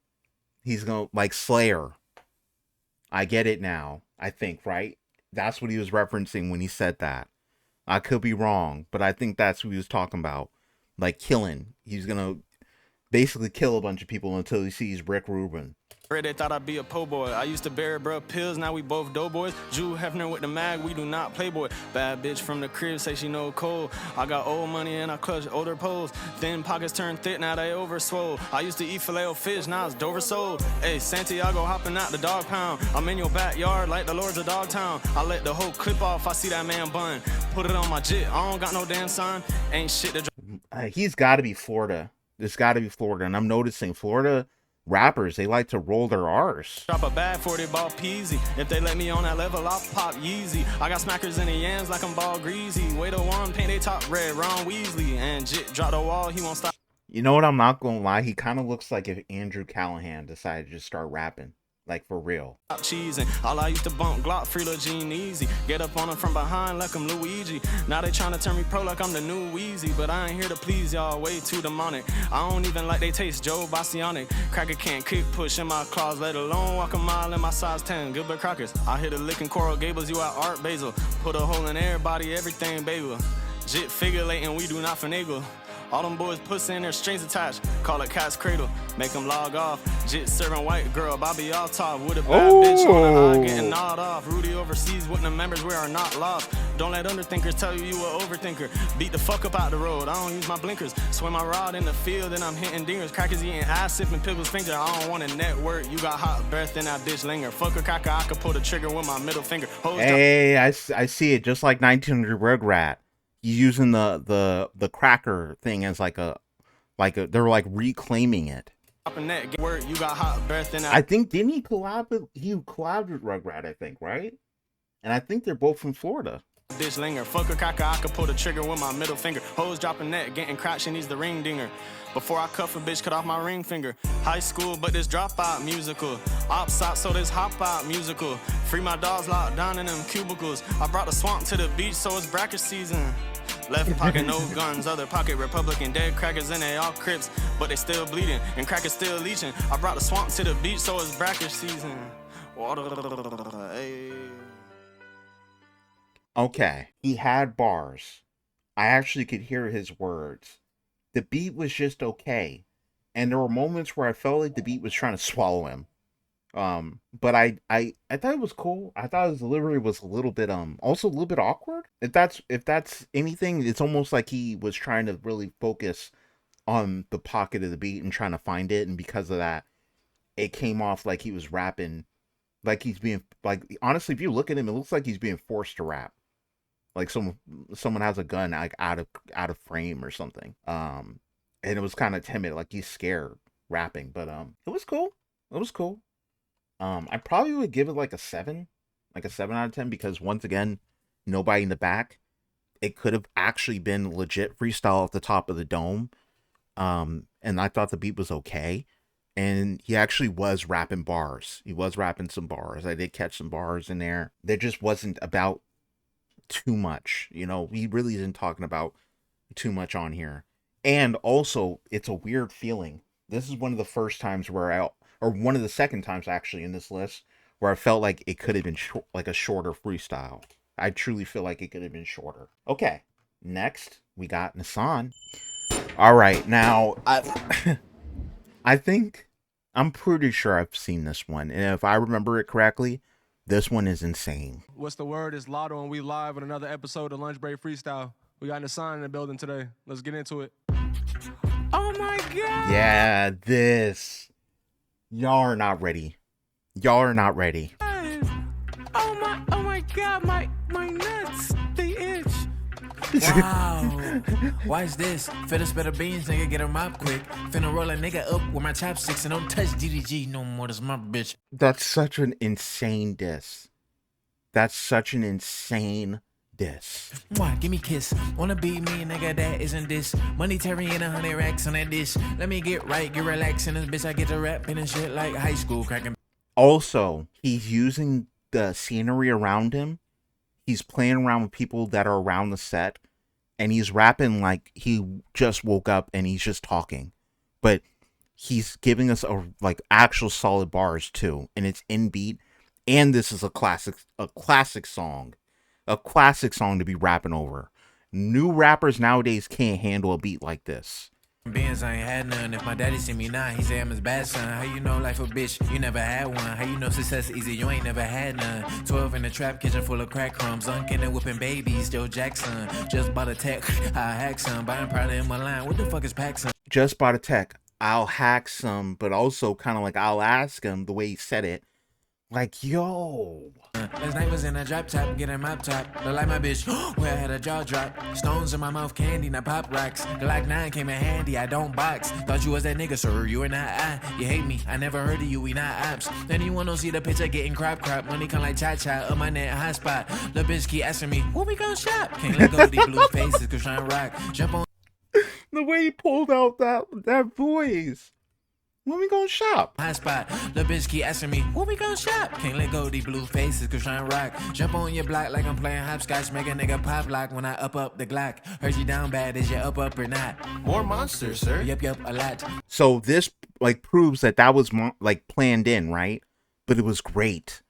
He's gonna like Slayer. I get it now. I think, right? That's what he was referencing when he said that. I could be wrong, but I think that's what he was talking about. Like killing. He's gonna basically kill a bunch of people until he sees Rick Rubin. They thought I'd be a po' boy. I used to bury bruh pills, now we both doughboys. Jew Hefner with the mag, we do not playboy. Bad bitch from the crib, say she know cold. I got old money and I clutch older poles. Thin pockets turn thick, now they overswole. I used to eat filet-o-fish, now it's Dover sold. Hey, Santiago hopping out the dog pound. I'm in your backyard like the Lords of Dogtown. I let the whole clip off, I see that man bun. Put it on my jit, I don't got no damn sign. Ain't shit to he's gotta be Florida. There's gotta be Florida, and I'm noticing Florida rappers, they like to roll their R's. Drop a bag for they ball peasy. If they let me on that level, I'll pop Yeezy. I got smackers in the yams like I'm ball greasy. Way to one, paint they top red, Ron Weasley. And Jit drop the wall, he won't stop. You know what, I'm not gonna lie, he kind of looks like if Andrew Callahan decided to just start rapping. Like for real. Cheesing. All I used to bump Glock, free little Gene easy. Get up on him from behind like I'm Luigi. Now they trying to turn me pro like I'm the new Weezy. But I ain't here to please y'all, way too demonic. I don't even like they taste, Joe Bastianic. Cracker can't kick, push in my claws, let alone walk a mile in my size 10. Gilbert Crockers. I hit a lick in Coral Gables, you at Art Basel. Put a hole in everybody, everything bagel. Jit figure and we do not finagle. All them boys pussy in their strings attached. Call it cat's cradle, make them log off. Jit serving white girl, Bobby all top. With a bad bitch on the eye, getting gnawed off. Rudy overseas with the members, we are not lost. Don't let underthinkers tell you you a overthinker. Beat the fuck up out the road, I don't use my blinkers. Swing my rod in the field and I'm hitting dingers. Crackers eating ass, sipping pickles finger. I don't want a network, you got hot breath in that bitch linger. Fuck a cracker, I could pull the trigger with my middle finger. Hey, I see it, just like 1900 Rugrat. He's using the cracker thing as like a they're like reclaiming it. You got hot breath in that. I think didn't he collab with Rugrat, I think, right? And I think they're both from Florida. Bitch linger, fuck a cracker, I could pull the trigger with my middle finger. Hoes dropping net, getting cracked, she needs the ring dinger. Before I cuff a bitch, cut off my ring finger. High school, but this dropout musical. Ops out, so this hop out musical. Free my dogs locked down in them cubicles. I brought the swamp to the beach, so it's bracket season. Left pocket, no guns, other pocket, Republican, dead crackers, and they all Crips, but they still bleeding, and crackers still leeching. I brought the swamp to the beach, so it's bracket season. Water, hey. Okay, he had bars. I actually could hear his words. The beat was just okay. And there were moments where I felt like the beat was trying to swallow him. But I thought it was cool. I thought his delivery was a little bit also a little bit awkward. If that's anything, it's almost like he was trying to really focus on the pocket of the beat and trying to find it, and because of that, it came off like he was rapping, like he's being, like, honestly, if you look at him, it looks like he's being forced to rap. Like someone has a gun like out of frame or something. And it was kind of timid, like he's scared rapping, but it was cool. It was cool. I probably would give it like a 7 out of 10, because once again, nobody in the back. It could have actually been legit freestyle off the top of the dome. And I thought the beat was okay. And he actually was rapping bars. He was rapping some bars. I did catch some bars in there. There just wasn't about too much. You know, he really isn't talking about too much on here. And also, it's a weird feeling. This is one of the first times where or one of the second times actually in this list where I felt like it could have been like a shorter freestyle. I truly feel like it could have been shorter. Okay, next we got NASAAN. All right, now I think I'm pretty sure I've seen this one, and if I remember it correctly, this one is insane. What's the word? It's Lotto, and we live on another episode of Lunch Break Freestyle. We got NASAAN in the building today. Let's get into it. Oh my god! Yeah, this. Y'all are not ready. Y'all are not ready. Oh my god, my nuts, they itch. Wow. Why is this? Finna spit a beans, nigga, get 'em up quick. Finna roll a nigga up with my chopsticks and don't touch DDG no more, that's my bitch. That's such an insane diss. That's such an insane diss. Mwah, give me kiss. Wanna be me, nigga, that isn't this. Monetary and 100 racks on that dish. Let me get right, get relaxed in this bitch. I get to rapping and shit like high school cracking. Also, he's using the scenery around him. He's playing around with people that are around the set, and he's rapping like he just woke up and he's just talking. But he's giving us actual solid bars too, and it's in beat. And this is a classic song. A classic song to be rapping over. New rappers nowadays can't handle a beat like this. Beans, I ain't had none. If my daddy see me now, he say I'm his bad son. How you know life a bitch? You never had one. How you know success easy? You ain't never had none. 12 in the trap kitchen full of crack crumbs. Unkin and whipping babies, Joe Jackson. Just bought a tech, I hack some. Buying Prada in my line. What the fuck is Paxson? Just bought a tech. I'll hack some, but also kind of like I'll ask him the way he said it. Like, yo. Last night was in a drop top, getting mop top. Look like my bitch, where I had a jaw drop. Stones in my mouth, candy, now pop rocks. Glock 9 came in handy, I don't box. Thought you was that nigga, sir, you are not I. You hate me, I never heard of you, we not ops. Anyone don't see the picture getting crop. Money come like cha-cha, up my net, hot spot. The bitch keep asking me, where we gon' shop? Can't let go of these blue faces, cause trying rock. Jump on. The way he pulled out that voice. When we gonna shop? High spot. The bitch keep asking me, where we gonna shop? Can't let go of these blue faces, cause trying rock. Jump on your block like I'm playing hopscotch. Make a nigga pop lock when I up the Glock. Heard you down bad, is you up or not? More monsters, sir. Yep, a lot. So this proves that was planned in, right? But it was great.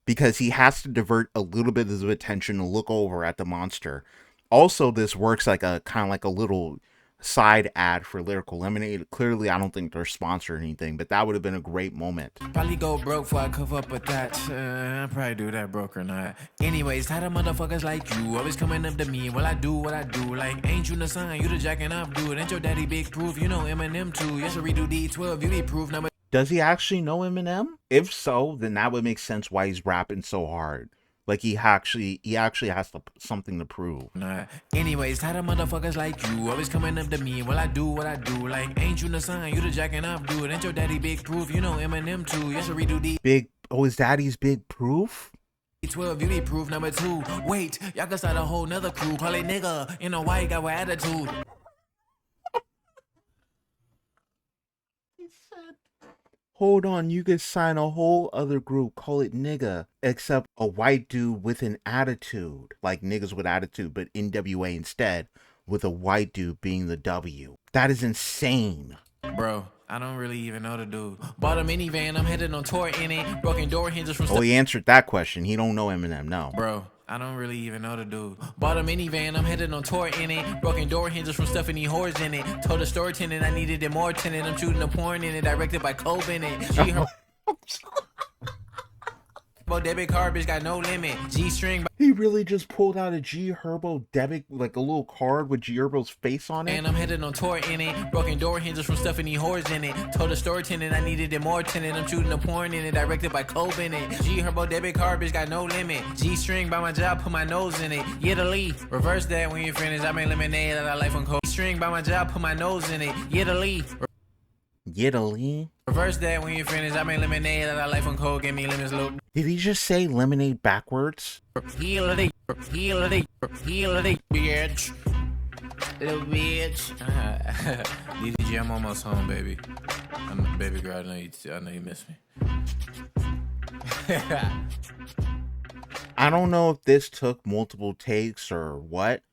Because he has to divert a little bit of his attention to look over at the monster. Also, this works like a kind of like a little side ad for Lyrical Lemonade. Clearly, I don't think they're sponsored or anything, but that would have been a great moment. Probably go broke before I cover up with that. I probably do that broke or not. Anyways, tired of motherfuckers like you always coming up to me. Well, I do what I do. Like, ain't you NASAAN? You the jacking up dude. Ain't your daddy big proof? You know Eminem too. Yes, I redo D12. You need proof number. Does he actually know Eminem? If so, then that would make sense why he's rapping so hard. Like he actually has something to prove. Nah. Anyways, tired of motherfuckers like you always coming up to me. Well, I do what I do. Like, ain't you NASAAN? You the jacking up dude. Ain't your daddy big proof? You know Eminem too. Yes, I redo D. His daddy's big proof? 12, you need proof number 2. Wait, y'all can start a whole nother crew. Call it nigga. You know why you got with attitude. Hold on, you could sign a whole other group, call it nigga, except a white dude with an attitude. Like niggas with attitude, but NWA instead, with a white dude being the W. That is insane. Bro, I don't really even know the dude. Bought a minivan, I'm headed on tour in it. Broken door hinges from... Oh, he answered that question. He don't know Eminem, no. Bro, I don't really even know the dude. Bought a minivan, I'm headed on tour in it. Broken door hinges from stuffing these whores in it. Told a store tenant I needed it more tenant. I'm shooting a porn in it, directed by Cole Bennett. Debit card, bitch, got no limit. G-string. He really just pulled out a GHERBO debit, like a little card with GHERBO's face on it. And I'm headed on tour in it. Broken door hinges from stuffing these whores in it. Told a store tenant I needed it more tenant. I'm shooting a porn in it, directed by Cole Bennett. GHERBO debit card, bitch, got no limit. G-string by my job, put my nose in it. Yeah, the lead. Reverse that when you finish. I made lemonade out of life on cold. G-string by my job, put my nose in it. Yeah, the lead. Yiddly. Reverse that when you finish. I made lemonade out of life on cold. Give me lemons, look. Did he just say lemonade backwards? Heal it, bitch. Little bitch. DDG, I'm almost home, baby. Baby girl, I know you miss me. I don't know if this took multiple takes or what,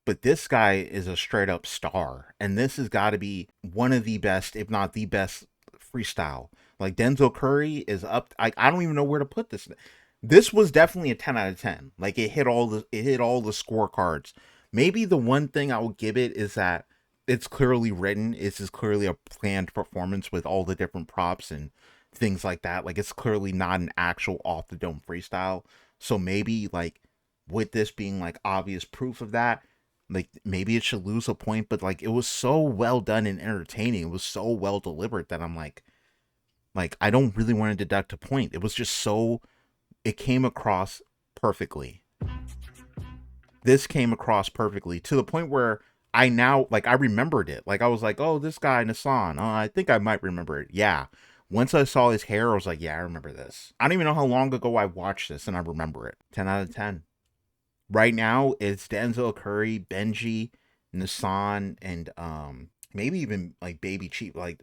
but this guy is a straight up star. And this has got to be one of the best, if not the best, freestyle. Like Denzel Curry is up. I don't even know where to put this. This was definitely a 10 out of 10. Like it hit all the scorecards. Maybe the one thing I will give it is that it's clearly written. This is clearly a planned performance with all the different props and things like that. Like it's clearly not an actual off the dome freestyle. So maybe like with this being like obvious proof of that, like maybe it should lose a point, but like it was so well done and entertaining. It was so well delivered that I'm like I don't really want to deduct a point. It was just so, it came across perfectly. This came across perfectly to the point where I now, like, I remembered it. Like I was like, oh, this guy NASAAN, I think I might remember it. Yeah. Once I saw his hair, I was like, yeah, I remember this. I don't even know how long ago I watched this and I remember it. 10 out of 10. Right now, it's Denzel Curry, BENJI, NASAAN, and maybe even like Baby Chief. Like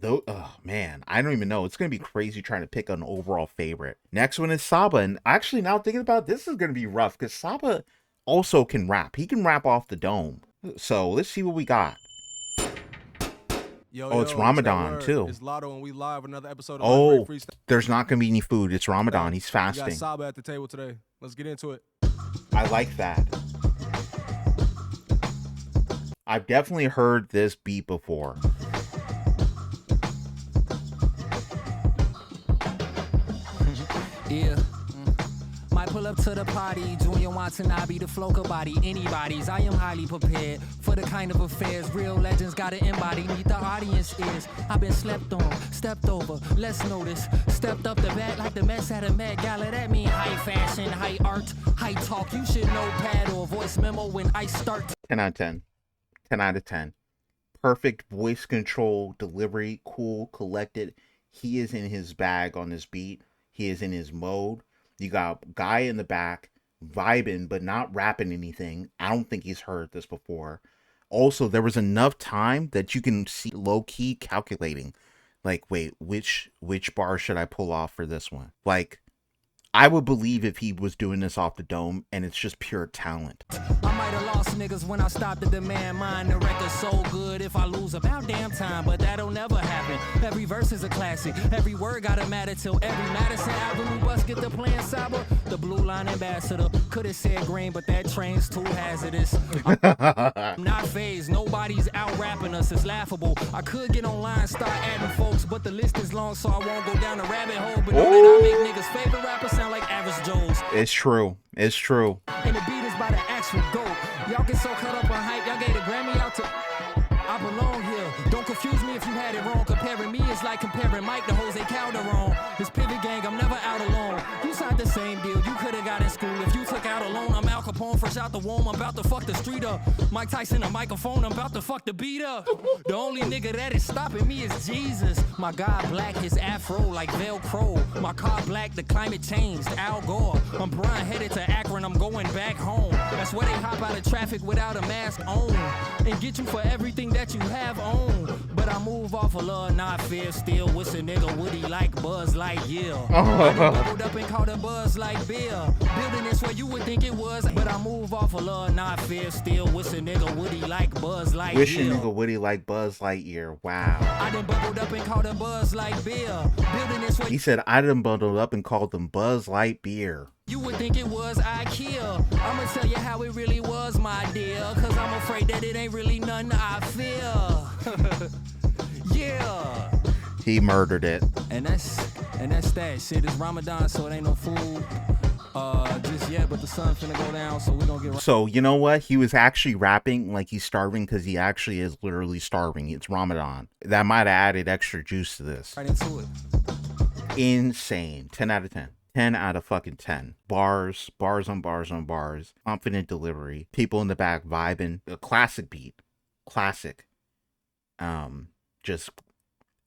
oh man, I don't even know. It's gonna be crazy trying to pick an overall favorite. Next one is SABA, and actually now thinking about it, this is gonna be rough because SABA also can rap. He can rap off the dome. So let's see what we got. Yo, it's Ramadan too. It's Lotto, and we live with another episode of Oh, Freestyle. there's not gonna be any food. It's Ramadan. He's We fasting. got SABA at the table today. Let's get into it. I like that. I've definitely heard this beat before. Yeah. Might pull up to the party, Junior Watanabe, the floca body, anybody's. I am highly prepared for the kind of affairs real legends gotta embody. Need the audience is. I've been slept on, stepped over, let's notice. Stepped up the bat like the mess at a Met Gala. That mean high fashion, high art, high talk. You should know pad or voice memo when I start. 10 out of 10. 10 out of 10. Perfect voice control, delivery, cool, collected. He is in his bag on this beat. He is in his mode. You got a guy in the back vibing, but not rapping anything. I don't think he's heard this before. Also, there was enough time that you can see low-key calculating. Like, wait, which bar should I pull off for this one? Like, I would believe if he was doing this off the dome and it's just pure talent. I might have lost niggas when I stopped to demand mine. The record's so good if I lose about damn time, but that'll never happen. Every verse is a classic. Every word gotta matter till every Madison Avenue bus get to playing SABA. The blue line ambassador could have said green, but that train's too hazardous. I'm not phased. Nobody's out rapping us. It's laughable. I could get online, start adding folks, but the list is long, so I won't go down the rabbit hole. But know that I make niggas' favorite rappers sound like average Joes. It's true. It's true. And the beat is by the actual GOAT. Y'all get so caught up on hype, y'all gave the Grammy out to. I belong here. Don't confuse me if you had it wrong. Comparing me is like comparing Mike to Jose Calderon. This pivot gang, I'm never out alone. You signed the same deal you could have got in school. If you took out a loan, I'm Al Capone, fresh out the womb. I'm about to fuck the street up. Mike Tyson, a microphone, I'm about to fuck the beat up. The only nigga that is stopping me is Jesus. My God black, his afro like Velcro. My car black, the climate changed. Al Gore. I'm Brian headed to Akron, I'm going back home. That's where they hop out of traffic without a mask on. And get you for everything that you have on. But I move off of love, not fear. Still wish a nigga would he like Buzz Lightyear. I done bubbled up and called a Buzz like beer. Building this where you would think it was. But I move off of love, not fear. Still wish a nigga would he like Buzz Lightyear. Wish a nigga would he like Buzz Lightyear. Wow. I done bubbled up and called a Buzz like beer. Building this where He said I done bundled up and called them Buzz Light Beer. you would think it was IKEA. I'ma tell you how it really was, my dear. Cause I'm afraid that it ain't really nothing I fear. Yeah. He murdered it. And that's that shit. It's Ramadan, so it ain't no food just yet, but the sun finna go down, so we gonna get right. So you know what? He was actually rapping like he's starving because he actually is literally starving. It's Ramadan. That might have added extra juice to this. Right into it. Insane. 10 out of 10. 10 out of fucking 10. Bars on bars on bars. Confident delivery. People in the back vibing. A classic beat. Classic. Just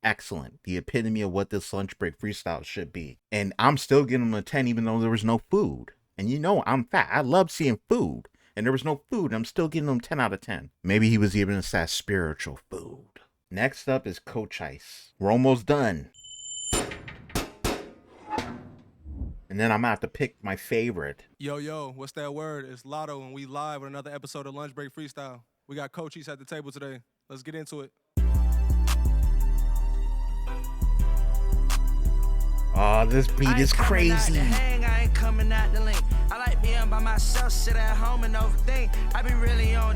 excellent. The epitome of what this lunch break freestyle should be. And I'm still giving him a 10 even though there was no food. And you know I'm fat. I love seeing food. And there was no food. I'm still giving him 10 out of 10. Maybe he was giving us that spiritual food. Next up is COCHISE. We're almost done. And then I'm gonna have to pick my favorite. Yo, what's that word? It's Lotto, and we live with another episode of Lunch Break Freestyle. We got COCHISE at the table today. Let's get into it. Oh, this beat is crazy. I ain't coming out the link. I like being by myself, sit at home and overthink. I be really on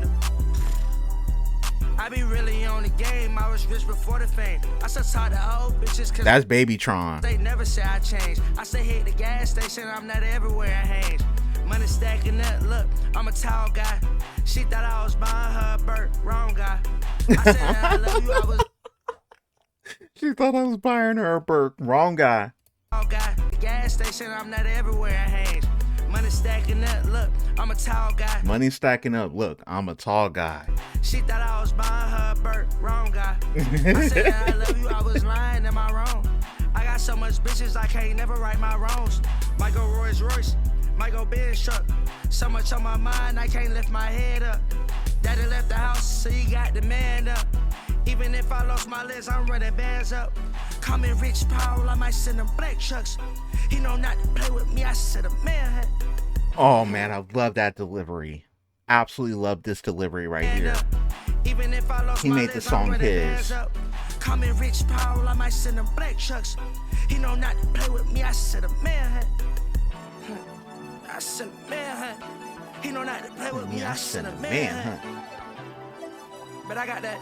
the game. I was rich before the fame. I still talk to old bitches cause that's BABYTRON. They never say I changed. I say hit the gas station, I'm not everywhere I hang. Money stacking up, look, I'm a tall guy. She thought I was buying her a BERT, wrong guy. I said I love you, I was she thought I was buying her a BERT, wrong guy. The gas station, I'm not everywhere I hang. Money stacking up, look, I'm a tall guy. Money stacking up, look, I'm a tall guy. She thought I was buying her a BERT, wrong guy. I said I love you, I was lying, am I wrong? I got so much bitches, I can't never right my wrongs. Might go Rolls Royce, might go Benz truck. So much on my mind, I can't lift my head up. Daddy left the house, so he got the man up. Even if I lost my legs, I'm running bands up. Call me Rich Paul, I might send him black trucks. He know not to play with me, I said a man. Oh man, I love that delivery. Absolutely love this delivery right here. Even if I lost he made the song his. Call me Rich Paul, I might send him black trucks. He know not to play with me, I said a man. I said a man. He know not to play with me, I said a man. But I got that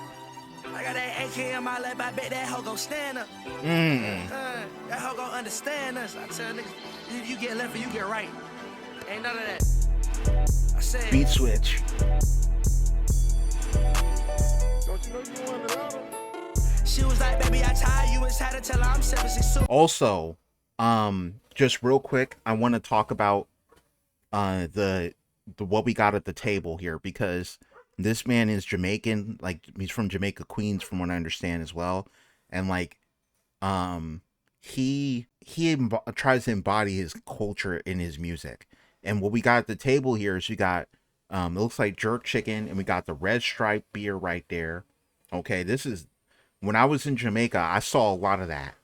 AK in my lap, I bet that hoe gon' stand up. That hoe gon' understand us. I tell niggas, you get left or you get right. Ain't none of that. I said beat switch. Don't you know you won the lotto? She was like, baby, I tired you was had to tell her I'm 76. Also, just real quick, I want to talk about the what we got at the table here, because this man is Jamaican, like he's from Jamaica, Queens, from what I understand as well, and like, he tries to embody his culture in his music. And what we got at the table here is we got, it looks like jerk chicken, and we got the Red Stripe beer right there. Okay, this is, when I was in Jamaica, I saw a lot of that.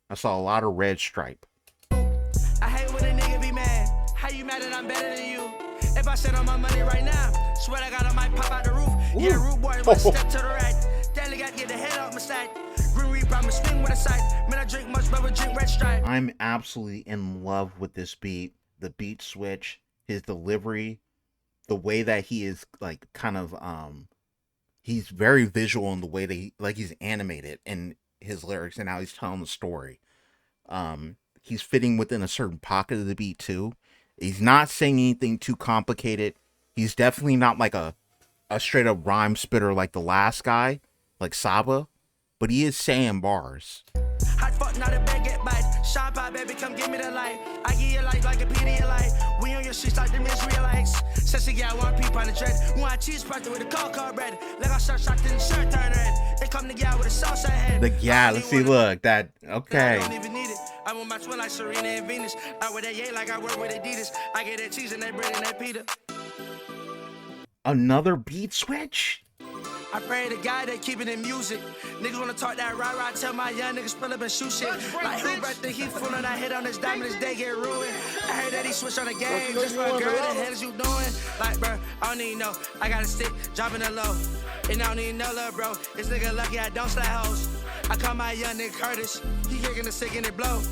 I saw a lot of Red Stripe. I hate when a nigga be mad. How you mad that I'm better than you? If I sit on my money right now, swear I got, I might pop out the roof. Ooh. Yeah, root boy, one step to the right. Daily got to get the head off my side. Green Reaper, I'ma swing with a sight. Man, I drink much, but drink Red Stripe. I'm absolutely in love with this beat. The beat switch, his delivery, the way that he is like kind of, he's very visual in the way that he, like he's animated in his lyrics and how he's telling the story. He's fitting within a certain pocket of the beat too. He's not saying anything too complicated. He's definitely not like a straight up rhyme spitter like the last guy, like SABA, but he is saying bars. Hot fuck, not a bag, get bite. Shine pie, baby, come give me the light. I give you light like a Pedialyte. We on your streets like them Israelites. Says she got one peep on the dread. One cheese party with a cold card bread. Like I shot in the shirt turn red. They come together with a sauce head. Like, yeah, let's see, look, that, okay. I don't even need it. I want my twin like Serena and Venus. I wear that yay like I work with Adidas. I get that cheese and that bread and that pita. Another beat switch? I pray to God they keep it in music. Niggas wanna talk that rah-rah, tell my young niggas pull up and shoot shit. Like who brought the heat full and I hit on this diamond, this day get ruined. I heard that he switched on the game, just for a girl, the hell is you doing? Like bro, I don't need no, I got a stick, dropping the low. And I don't need no love, bro, this nigga lucky I don't slap hoes. I call my young nigga Curtis, he kicking the sick and it blow.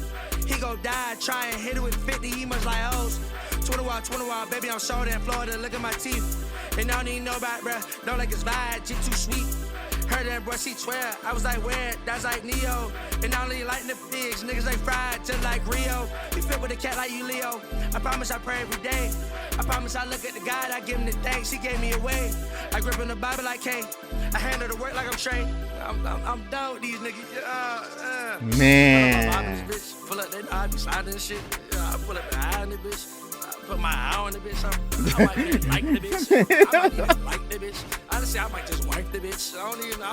He go die, try and hit it with 50, he must like hoes. 21, baby, I'm shoulder in Florida, look at my teeth. And I don't need nobody, bruh, don't like his vibe, G too sweet. Heard that boy, she 12, I was like, where? That's like Neo. And I only like the figs, niggas like fried, just like Rio. You fit with a cat like you, Leo. I promise I pray every day. I promise I look at the God, I give him the thanks, he gave me away. I grip in the Bible like K. I handle the work like I'm Trey. I'm done with these niggas. Man. Pull up that eye, beside this shit. I pull up the eye in the bitch. Put my eye on the bitch. I might even like the bitch. I might even like the bitch. Honestly, I might just wipe the bitch. I don't even know.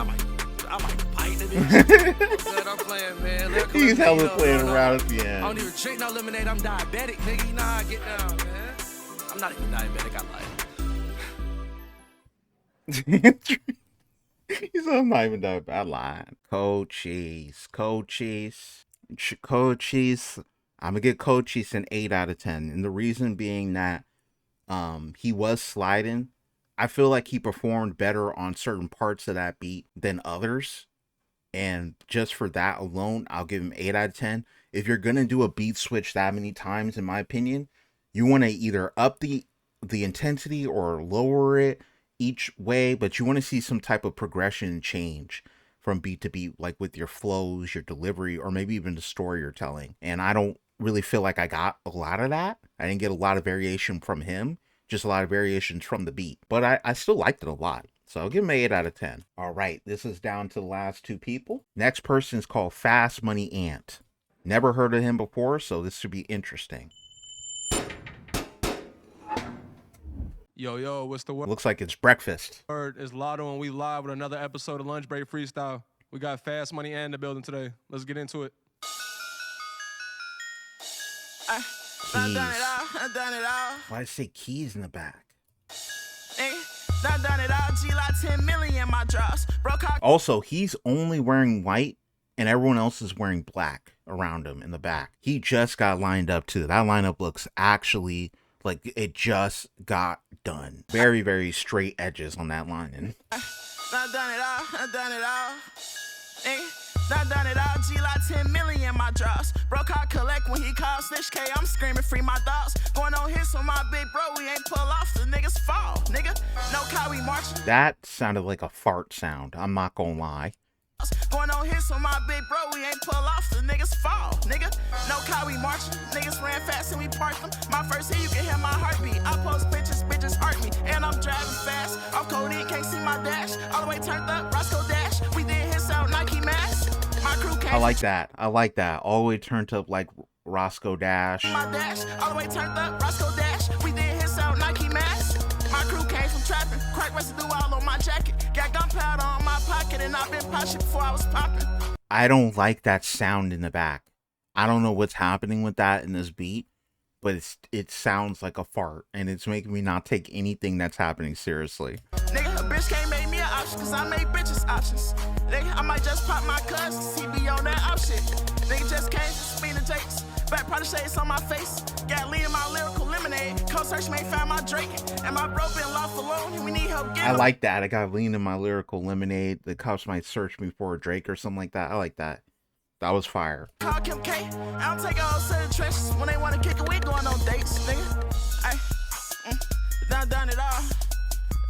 I might bite the bitch. Good, I'm playing, man. He's hella playing around at the end. I don't even drink no lemonade. I'm diabetic, nigga. You know how I get down, man. I'm not even diabetic. I lied. He said, I'm not even diabetic. I lied. Cochise. I'm gonna get Cochise an 8 out of 10, and the reason being that he was sliding. I feel like he performed better on certain parts of that beat than others, and just for that alone, I'll give him 8 out of 10. if you're gonna do a beat switch that many times, in my opinion, you want to either up the intensity or lower it each way, but you want to see some type of progression and change from beat to beat, like with your flows, your delivery, or maybe even the story you're telling. And I don't really feel like I got a lot of that. I didn't get a lot of variation from him, just a lot of variations from the beat, but I still liked it a lot. So I'll give him an 8 out of 10. All right, this is down to the last two people. Next person is called FASTMONEY Ant. Never heard of him before, so this should be interesting. Yo, what's the word? Looks like it's breakfast. It's Lotto, and we live with another episode of Lunch Break Freestyle. We got FASTMONEY in the building today. Let's get into it. Keys. Done it all. Why did it say keys in the back? Done it all. G like 10 million in my drawers. Also, he's only wearing white and everyone else is wearing black around him in the back. He just got lined up too. That lineup looks actually like it just got done. Very, very straight edges on that line. And done it all. Done it all. G like 10 million in my drawers. Broke out collect when he calls Snitch K. I'm screaming free my dogs. Going on hits with my big bro. We ain't pull off. The niggas fall. Nigga, no car we marching. that sounded like a fart sound. I'm not gonna lie. Going on hits with my big bro, we ain't pull off, the niggas fall, nigga. No car, we marching, niggas ran fast and we parked them. My first hit, you can hear my heartbeat. I post pictures, bitches hurt me, and I'm driving fast. Off codeine, can't see my dash. All the way turned up, Roscoe Dash. We did hits out, Nike mask. My crew came. I like that. I like that. All the way turned up like Roscoe Dash. My dash, all the way turned up, Roscoe Dash. We did hits out, Nike mask. My crew came from trapping, crack residue all on my jacket. Got gunpowder on my pocket, and I've been popping before I was popping. I don't like that sound in the back. I don't know what's happening with that in this beat, but it sounds like a fart, and it's making me not take anything that's happening seriously. Nigga, a bitch can't make me an option, cause I made bitches options. Nigga, I might just pop my cuz, cause he be on that op shit. Nigga just came from Spina Jakes. Back product shades on my face. Got lean in my lyrical lemonade. Co-search may find my Drake. And my bro been lost alone, and we need help getting I like that. I got lean in my lyrical lemonade. The cops might search me for a Drake or something like that. I like that. That was fire. Call Kim K. I don't take all set of trenches. When they want to kick it, we going on dates, nigga. Done it all.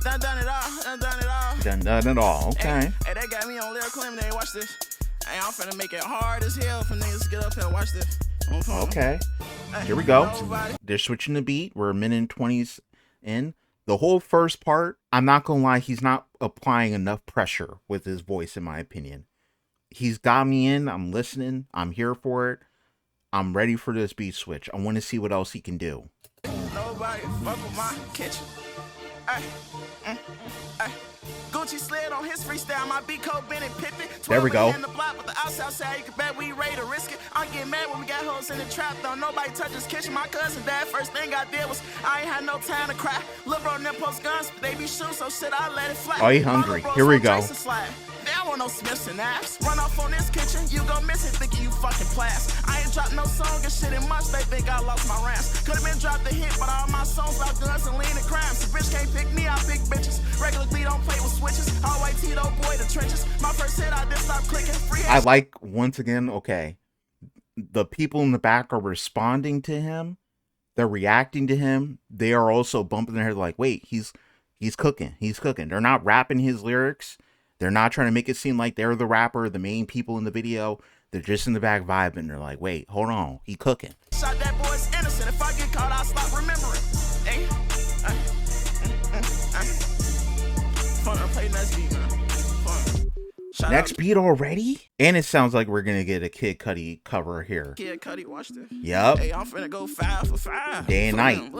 Done it all. Done it all. Okay. Hey, they got me on lyrical lemonade. Watch this. Hey, I'm finna make it hard as hell for niggas to get up here and watch this. Okay. Here we go. They're switching the beat. We're a minute and 20s in. The whole first part, I'm not gonna lie, he's not applying enough pressure with his voice, in my opinion. He's got me in. I'm listening. I'm here for it. I'm ready for this beat switch. I want to see what else he can do. Nobody fuck with my kitchen. Gucci slid on his freestyle, my beat code Bennett Pippin. There we go. In the block, but the outside you can bet we ready to risk it. I'm getting mad when we got hoes in the trap, though. Nobody touch his kitchen. My cousin dad, first thing I did was I ain't had no time to cry. Lil' bro, them post guns, but they be shooting, so shit, I let it fly. Oh, he hungry. Here we go. They don't want no Smiths and apps. Run off on this kitchen, you gon' miss it, thinking you fucking class. I ain't dropped no song and shit in months, they think I lost my rants. Could've been dropped a hit, but all my songs about guns and lean and crimes. If bitch can't pick me, I pick bitches. Regularly don't play with switches. All white Tito boy, the trenches. My first hit, I just stopped clicking. I like, once again, okay, the people in the back are responding to him. They're reacting to him. They are also bumping their head like, wait, he's cooking. He's cooking. They're not rapping his lyrics. They're not trying to make it seem like they're the rapper, the main people in the video. They're just in the back vibing. They're like, wait, hold on. He cooking. Shot that boy's innocent. If I get caught, I'll stop remembering. Hey, fun to play next beat, man. Fun. Next beat already? And it sounds like we're going to get a Kid Cudi cover here. Kid Cudi, watch this. Yep. Hey, I'm finna go 5 for 5. Day and night.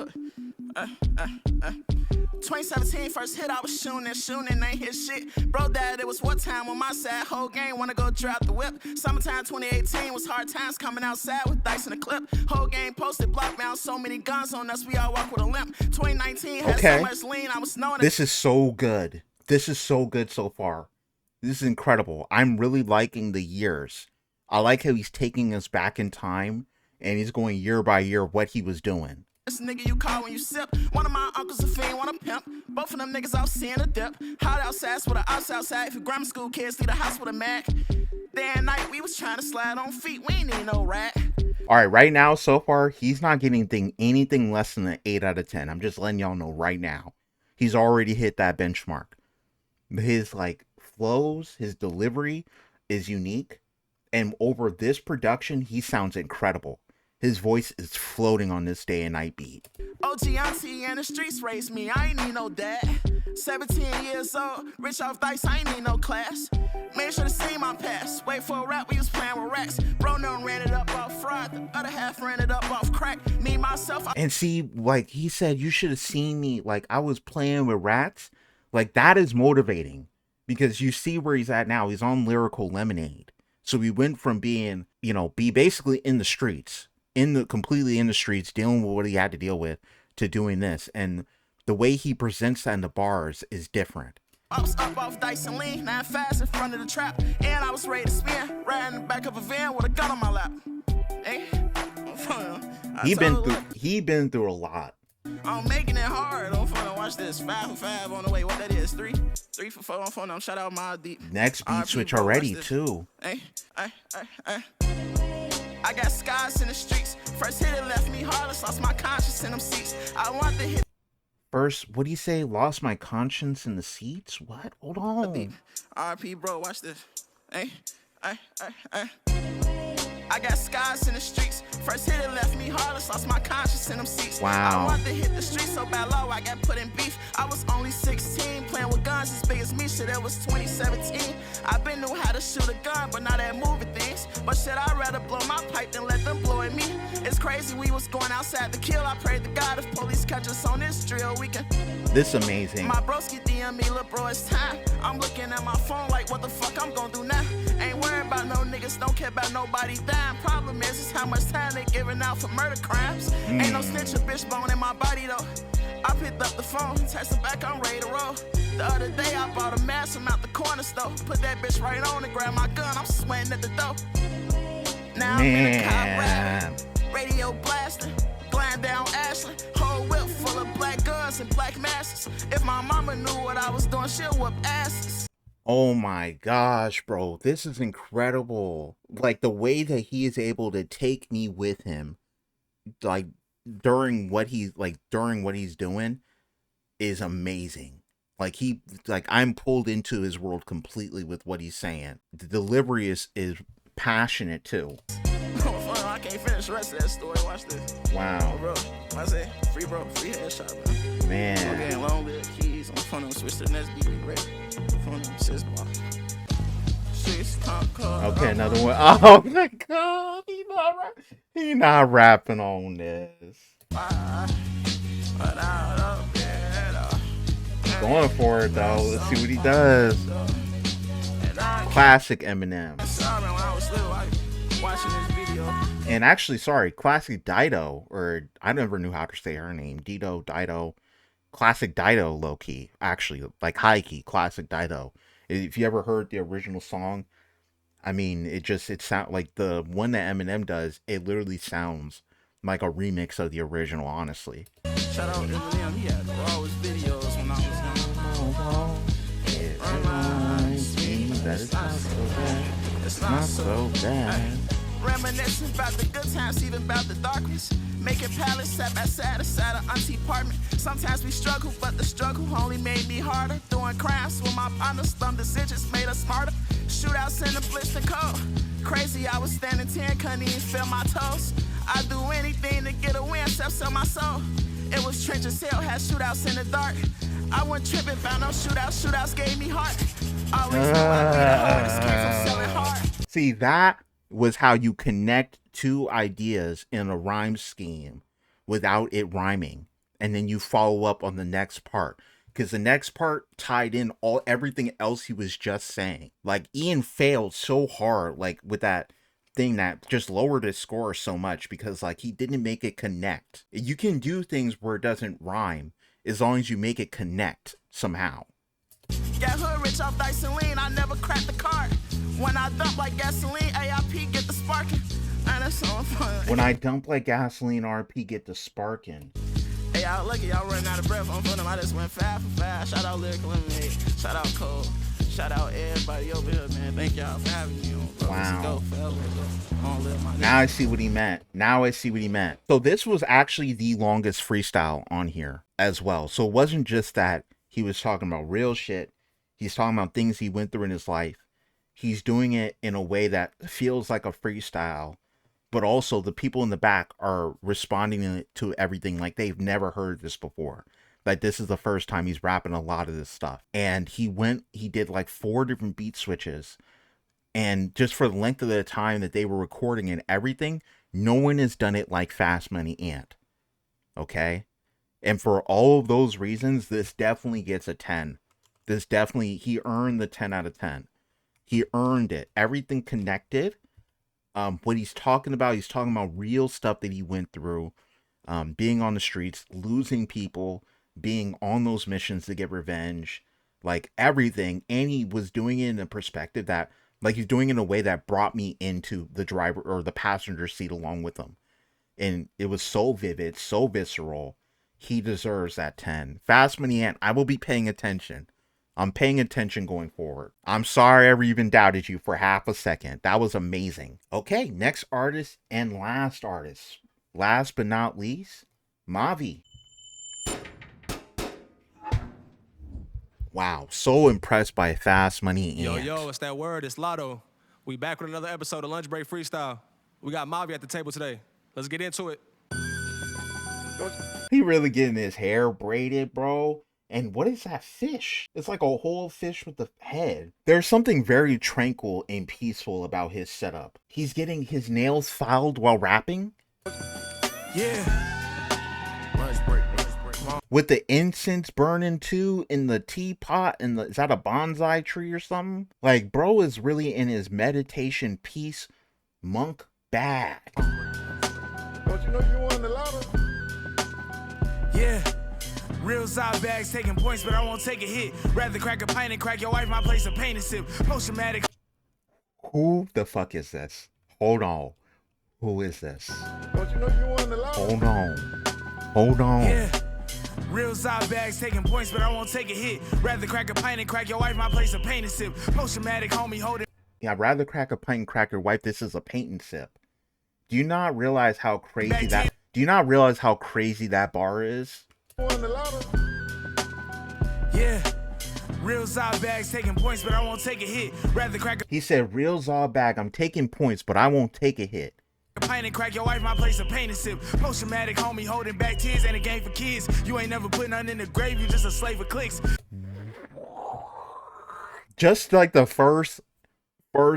2017, first hit, I was shooting, ain't hit shit. Bro, dad, it was what time on my side, whole game, wanna go drop the whip. Summertime 2018 was hard times coming outside with dice in the clip. Whole game posted, block bound, so many guns on us, we all walk with a limp. 2019 had so much lean, I was knowing This is so good. This is so good so far. This is incredible. I'm really liking the years. I like how he's taking us back in time, and he's going year by year what he was doing. This nigga you call when you sip. One of my uncles a fiend, one a pimp. Both of them niggas out seeing a dip. Hot outside with a outs outside. If you grammar school kids leave the house with a Mac. Day and night we was trying to slide on feet. We ain't need no rat. All right, right now, so far, he's not getting anything less than an 8 out of 10. I'm just letting y'all know right now. He's already hit that benchmark. His, like, flows, his delivery is unique. And over this production, he sounds incredible. His voice is floating on this day and night beat. OG auntie in the streets raised me, I ain't need no dad. 17 years old, rich off dice, I ain't need no class. Made sure to see my past. Wait for a rap, we was playing with racks. Bro, no ran it up off fraud, the other half ran it up off crack. Me, myself, And see, like he said, you should have seen me, like I was playing with rats. Like that is motivating because you see where he's at now. He's on Lyrical Lemonade. So we went from being, you know, be basically in the streets, completely in the streets, dealing with what he had to deal with, to doing this. And the way he presents that in the bars is different. I was up off dice and lean, 9 fast in front of the trap. And I was ready to spin, riding in the back of a van with a gun on my lap. Hey, he been through a lot. I'm making it hard. I'm finna watch this. 5 for 5 on the way. What that is? 3 for 4 on phone. I'm shout out my deep. Next beat switch already too. Hey. I got scars in the streets. First hit it left me heartless. Lost my conscience in them seats. I want to hit. First, what do you say? Lost my conscience in the seats? What? Hold on. RP, bro. Watch this. Hey. I got scars in the streets. First hit it left me heartless. Lost my conscience in them seats. Wow. I want to hit the streets so bad low. I got put in beef. I was only 16, playing with guns as big as me. Shit, that was 2017. I been knew how to shoot a gun, but now that moving things. But shit, I'd rather blow my pipe than let them blow at me. It's crazy we was going outside to kill. I prayed to God if police catch us on this drill, we can. This amazing. My broski DM me, look bro, it's time. I'm looking at my phone like what the fuck I'm gonna do now. Ain't worried about no niggas, don't care about nobody dying. Problem is how much time they giving out for murder crimes. Ain't no snitch or bitch bone in my body though. I picked up the phone, texted back, I'm ready to roll. The other day I bought a mask from out the corner store. Put that bitch right on and grab my gun, I'm sweating at the door. Now I'm in a cop rapping, radio blasting, gliding down Ashley. Whole whip full of black guns and black masks. If my mama knew what I was doing, she'll whoop asses. Oh my gosh, bro. This is incredible. Like the way that he is able to take me with him, like during what he's doing is amazing. Like I'm pulled into his world completely with what he's saying. The delivery is passionate too. I can't finish the rest of that story. Watch this. Wow. Oh, bro, I say free headshot, bro. Man. Okay, long live keys. I'm phone switch to the next beat. We ready. Phone 6 block. 6 Okay, another one. Oh my god, he not rapping on this. Going for it though. Let's see what he does. Classic Eminem. And actually, sorry, Classic Dido, or I never knew how to say her name. Dido. Classic Dido, low key. Actually, like high key, Classic Dido. If you ever heard the original song, I mean, it sounds like the one that Eminem does, it literally sounds like a remix of the original, honestly. Shout out Eminem, he had all his videos when I was young. It reminds me that it's not so bad. It's not so bad. Reminiscing about the good times, even about the darkness. Making palace sat by side inside an auntie apartment. Sometimes we struggle, but the struggle only made me harder. Doing crimes with my partners, some decisions made us smarter. Shootouts in the blister cold. Crazy, I was standing 10, couldn't even feel my toes. I'd do anything to get a win, except sell my soul. It was trenches, hell had shootouts in the dark. I wasn't tripping, found no shootouts. Shootouts gave me heart. Always know I be the hardest, came from selling hard. See, that was how you connect two ideas in a rhyme scheme without it rhyming, and then you follow up on the next part, because the next part tied in everything else he was just saying. Like Ian failed so hard, like with that thing that just lowered his score so much, because like he didn't make it connect. You can do things where it doesn't rhyme as long as you make it connect somehow. Got hood rich off dice and lean, I never cracked the card. When I dump like gasoline, AIP get the sparking. And that's so fun. When I dump like gasoline, RP get the sparking. Hey, y'all lucky y'all running out of breath on them. I just went 5 for 5. Shout out Lyrical Lemonade. Shout out Cole. shout out everybody over here, man. Thank y'all for having me on, bro. Wow. Let's go forever, bro. On live my Now I see what he meant. Now I see what he meant. So this was actually the longest freestyle on here as well. So it wasn't just that he was talking about real shit. He's talking about things he went through in his life. He's doing it in a way that feels like a freestyle, but also the people in the back are responding to everything like they've never heard this before. Like this is the first time he's rapping a lot of this stuff. And he did like 4 different beat switches. And just for the length of the time that they were recording and everything, no one has done it like FASTMONEY Ant. Okay? And for all of those reasons, this definitely gets a 10. This definitely, he earned the 10 out of 10. He earned it. Everything connected. What he's talking about real stuff that he went through. Being on the streets, losing people, being on those missions to get revenge. Like everything. And he was doing it in a perspective that, like he's doing it in a way that brought me into the driver or the passenger seat along with him. And it was so vivid, so visceral. He deserves that 10. FASTMONEY Ant, I will be paying attention. I'm paying attention going forward. I'm sorry I ever even doubted you for half a second. That was amazing. Okay, next artist and last artist. Last but not least, MAVI. Wow, so impressed by FASTMONEY Ant. Yo, it's that word. It's Lotto. We back with another episode of Lunch Break Freestyle. We got MAVI at the table today. Let's get into it. He really getting his hair braided, bro. And what is that fish? It's like a whole fish with the head. There's something very tranquil and peaceful about his setup. He's getting his nails filed while rapping. Yeah. With the incense burning too in the teapot, and is that a bonsai tree or something? Like, bro is really in his meditation peace monk bag. Don't you know you won the lotto? Yeah. Real side bags taking points, but I won't take a hit. Rather crack a pint and crack your wife my place of pain and sip. Post-traumatic. Who the fuck is this? Hold on. Who is this? Don't you know you won the lotto? Hold on. Hold on. Yeah. Real side bags taking points, but I won't take a hit. Rather crack a pint and crack your wife my place of pain and sip. Post-traumatic homie holding. Yeah, I'd rather crack a pint and crack your wife. This is a paint and sip. Do you not realize how crazy that? Do you not realize how crazy that bar is? Won the lotto. Yeah. Real side bags taking points, but I won't take a hit. Rather crack a. He said, "Real Zaw bag. I'm taking points, but I won't take a hit." Pint and crack your wife my place of pain and sip. Post-traumatic homie holding back tears, ain't a game for kids. You ain't never put nothing in the grave, you just a slave of clicks. Just like the first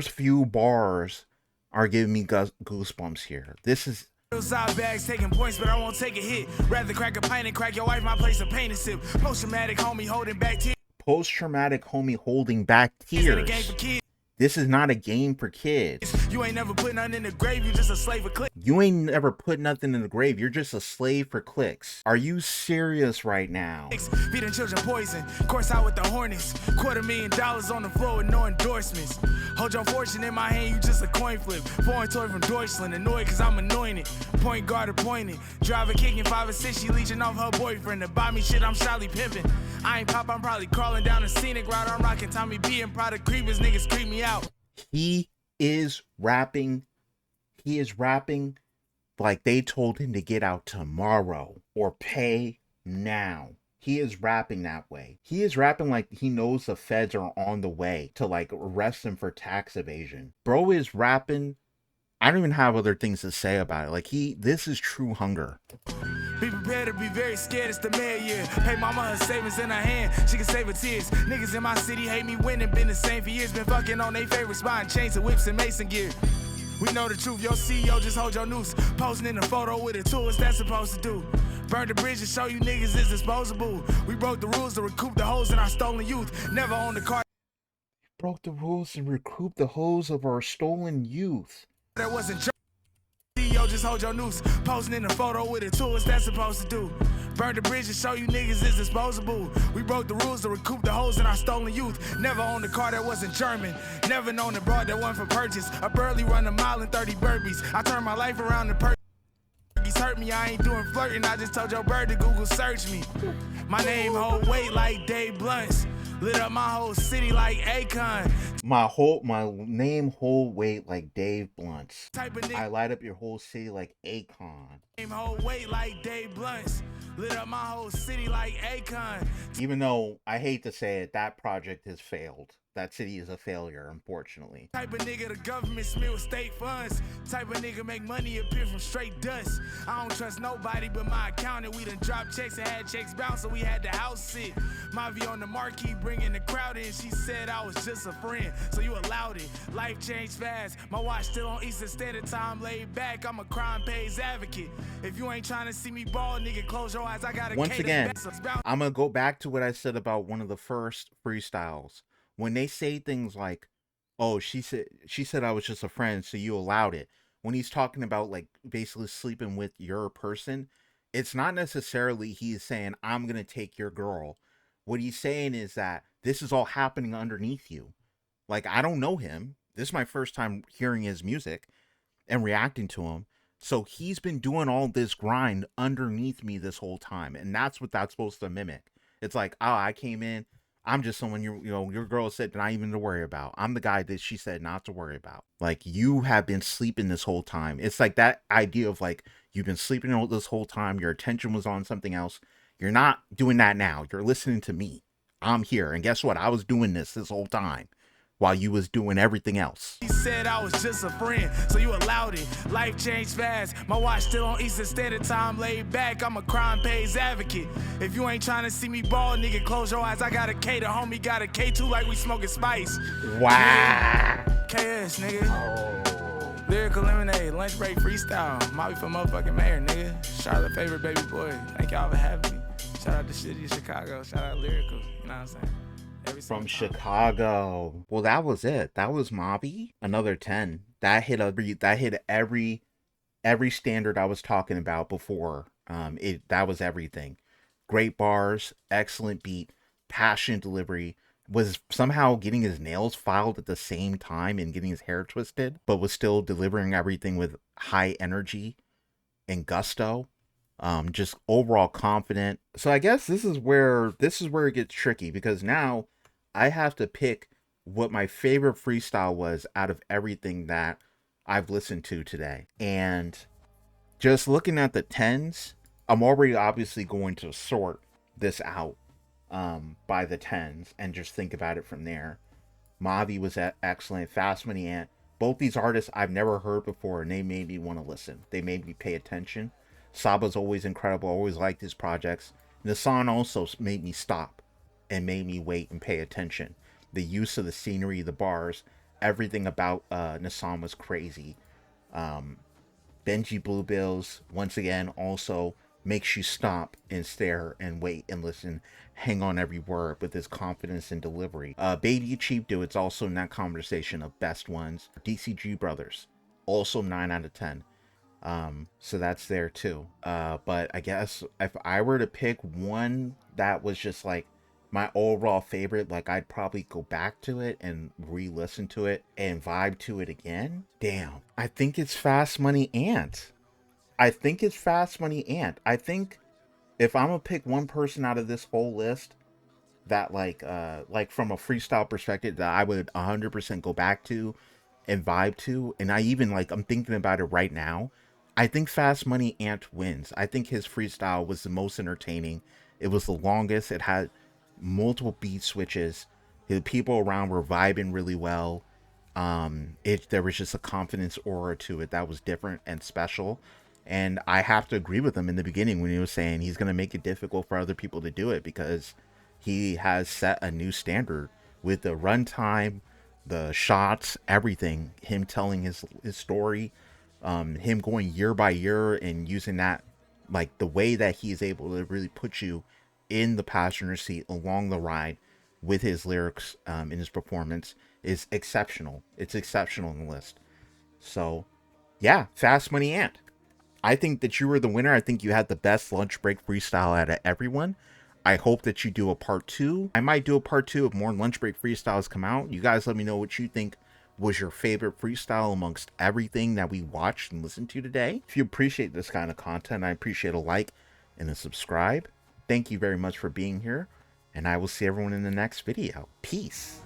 few bars are giving me goosebumps here. This is. Real side bags taking points, but I won't take a hit. Rather crack a pint and crack your wife my place of pain and sip. Post-traumatic homie holding back tears. Post-traumatic homie holding back tears. This is not a game for kids. You ain't never put nothing in the grave, you just a slave of clicks. You ain't never put nothing in the grave. You're just a slave for clicks. Are you serious right now? Feeding children poison, course out with the Hornets. $250,000 on the floor with no endorsements. Hold your fortune in my hand, you just a coin flip. Foreign toy from Deutschland, annoyed cause I'm anointed. Point guard appointed. Driver kicking 5 or 6, she leeching off her boyfriend. To buy me shit, I'm shyly pimping. I ain't pop, I'm probably crawling down a scenic route. I'm rocking Tommy B and Prada creepers, niggas creep me out. He is rapping like they told him to get out tomorrow or pay now. He is rapping that way. He is rapping like he knows the feds are on the way to like arrest him for tax evasion. Bro is rapping. I don't even have other things to say about it. Like this is true hunger. Be prepared to be very scared, it's the mayor year. Pay mama her savings in her hand, she can save her tears. Niggas in my city hate me winning, been the same for years. Been fucking on they favorite spot, chains and whips and mason gear. We know the truth, your CEO just hold your noose. Posting in a photo with a tool, what's that supposed to do? Burn the bridge and show you niggas is disposable. We broke the rules to recoup the hoes in our stolen youth. Never owned a car. Broke the rules and recoup the hoes of our stolen youth. That wasn't CEO, just hold your noose. Posting in a photo with a tool, what's that supposed to do? Burn the bridge and show you niggas is disposable. We broke the rules to recoup the hoes in our stolen youth. Never owned a car that wasn't German. Never known a broad that wasn't for purchase. I barely run a mile in 30 burpees. I turned my life around to He's hurt me, I ain't doing flirting. I just told your bird to Google search me. My name hold weight like Dave Blunts. Lit up my whole city like Akon. My name whole weight like Dave Blunts. Type of nigga. I light up your whole city like Akon. Name whole weight like Dave Blunts. Lit up my whole city like Akon. Even though I hate to say it, that project has failed. That city is a failure, unfortunately. Type of nigga the government smear with state funds. Type of nigga make money appear from straight dust. I don't trust nobody but my accountant. We done dropped checks and had checks bounce, so we had the house sit. MAVI on the marquee, bringing the crowd in. She said I was just a friend, so you allowed it. Life changed fast. My watch still on Eastern Standard Time, laid back. I'm a crime pays advocate. If you ain't trying to see me ball, nigga, close your eyes. I got a Once again, I'm gonna go back to what I said about one of the first freestyles. When they say things like, oh, she said I was just a friend, so you allowed it. When he's talking about like basically sleeping with your person, it's not necessarily he's saying, I'm going to take your girl. What he's saying is that this is all happening underneath you. Like, I don't know him. This is my first time hearing his music and reacting to him. So he's been doing all this grind underneath me this whole time. And that's what that's supposed to mimic. It's like, oh, I came in. I'm just someone your girl said not even to worry about. I'm the guy that she said not to worry about. Like, you have been sleeping this whole time. It's like that idea of like, you've been sleeping all this whole time. Your attention was on something else. You're not doing that now. You're listening to me. I'm here. And guess what? I was doing this whole time while you was doing everything else. He said I was just a friend, so you allowed it. Life changed fast. My watch still on Eastern Standard Time, laid back. I'm a crime pays advocate. If you ain't trying to see me ball, nigga, close your eyes. I got a K, the homie got a K2 like we smoking spice. Wow. KS, nigga. Lyrical lemonade, lunch break freestyle. MAVI for motherfucking mayor, nigga. Charlotte favorite baby boy. Thank y'all for having me. Shout out to City of Chicago. Shout out Lyrical. You know what I'm saying? From Chicago. Well, that was it. That was MAVI. Another 10. That hit every standard I was talking about before. That was everything. Great bars, excellent beat, passionate delivery. Was somehow getting his nails filed at the same time and getting his hair twisted, but was still delivering everything with high energy and gusto. Just overall confident. So I guess this is where it gets tricky, because now I have to pick what my favorite freestyle was out of everything that I've listened to today. And just looking at the 10s, I'm already obviously going to sort this out by the 10s and just think about it from there. MAVI was excellent. FASTMONEY Ant. Both these artists I've never heard before, and they made me want to listen. They made me pay attention. SABA's always incredible. I always liked his projects. NASAAN also made me stop and made me wait and pay attention. The use of the scenery, the bars, everything about NASAAN was crazy. BENJI Blue Bills, once again, also makes you stop and stare and wait and listen, hang on every word with his confidence and delivery. BABYCHIEFDOIT, also in that conversation of best ones. DCG Brothers, also 9 out of 10. So that's there too. But I guess if I were to pick one that was just like my overall favorite, like I'd probably go back to it and re-listen to it and vibe to it again. Damn. I think it's FASTMONEY Ant. I think if I'm gonna pick one person out of this whole list that like from a freestyle perspective that I would 100% go back to and vibe to, and I even I'm thinking about it right now, I think FASTMONEY Ant wins. I think his freestyle was the most entertaining. It was the longest. It had multiple beat switches. The people around were vibing really well. There was just a confidence aura to it that was different and special. And I have to agree with him in the beginning when he was saying he's going to make it difficult for other people to do it, because he has set a new standard with the runtime, the shots, everything. Him telling his story, him going year by year and using that, like the way that he is able to really put you in the passenger seat along the ride with his lyrics in his performance is exceptional. It's exceptional in the list. So yeah, FASTMONEY Ant. I think that you were the winner. I think you had the best lunch break freestyle out of everyone. I hope that you do a part 2. I might do a part 2 if more lunch break freestyles come out. You guys let me know what you think was your favorite freestyle amongst everything that we watched and listened to today. If you appreciate this kind of content, I appreciate a like and a subscribe. Thank you very much for being here. And I will see everyone in the next video. Peace.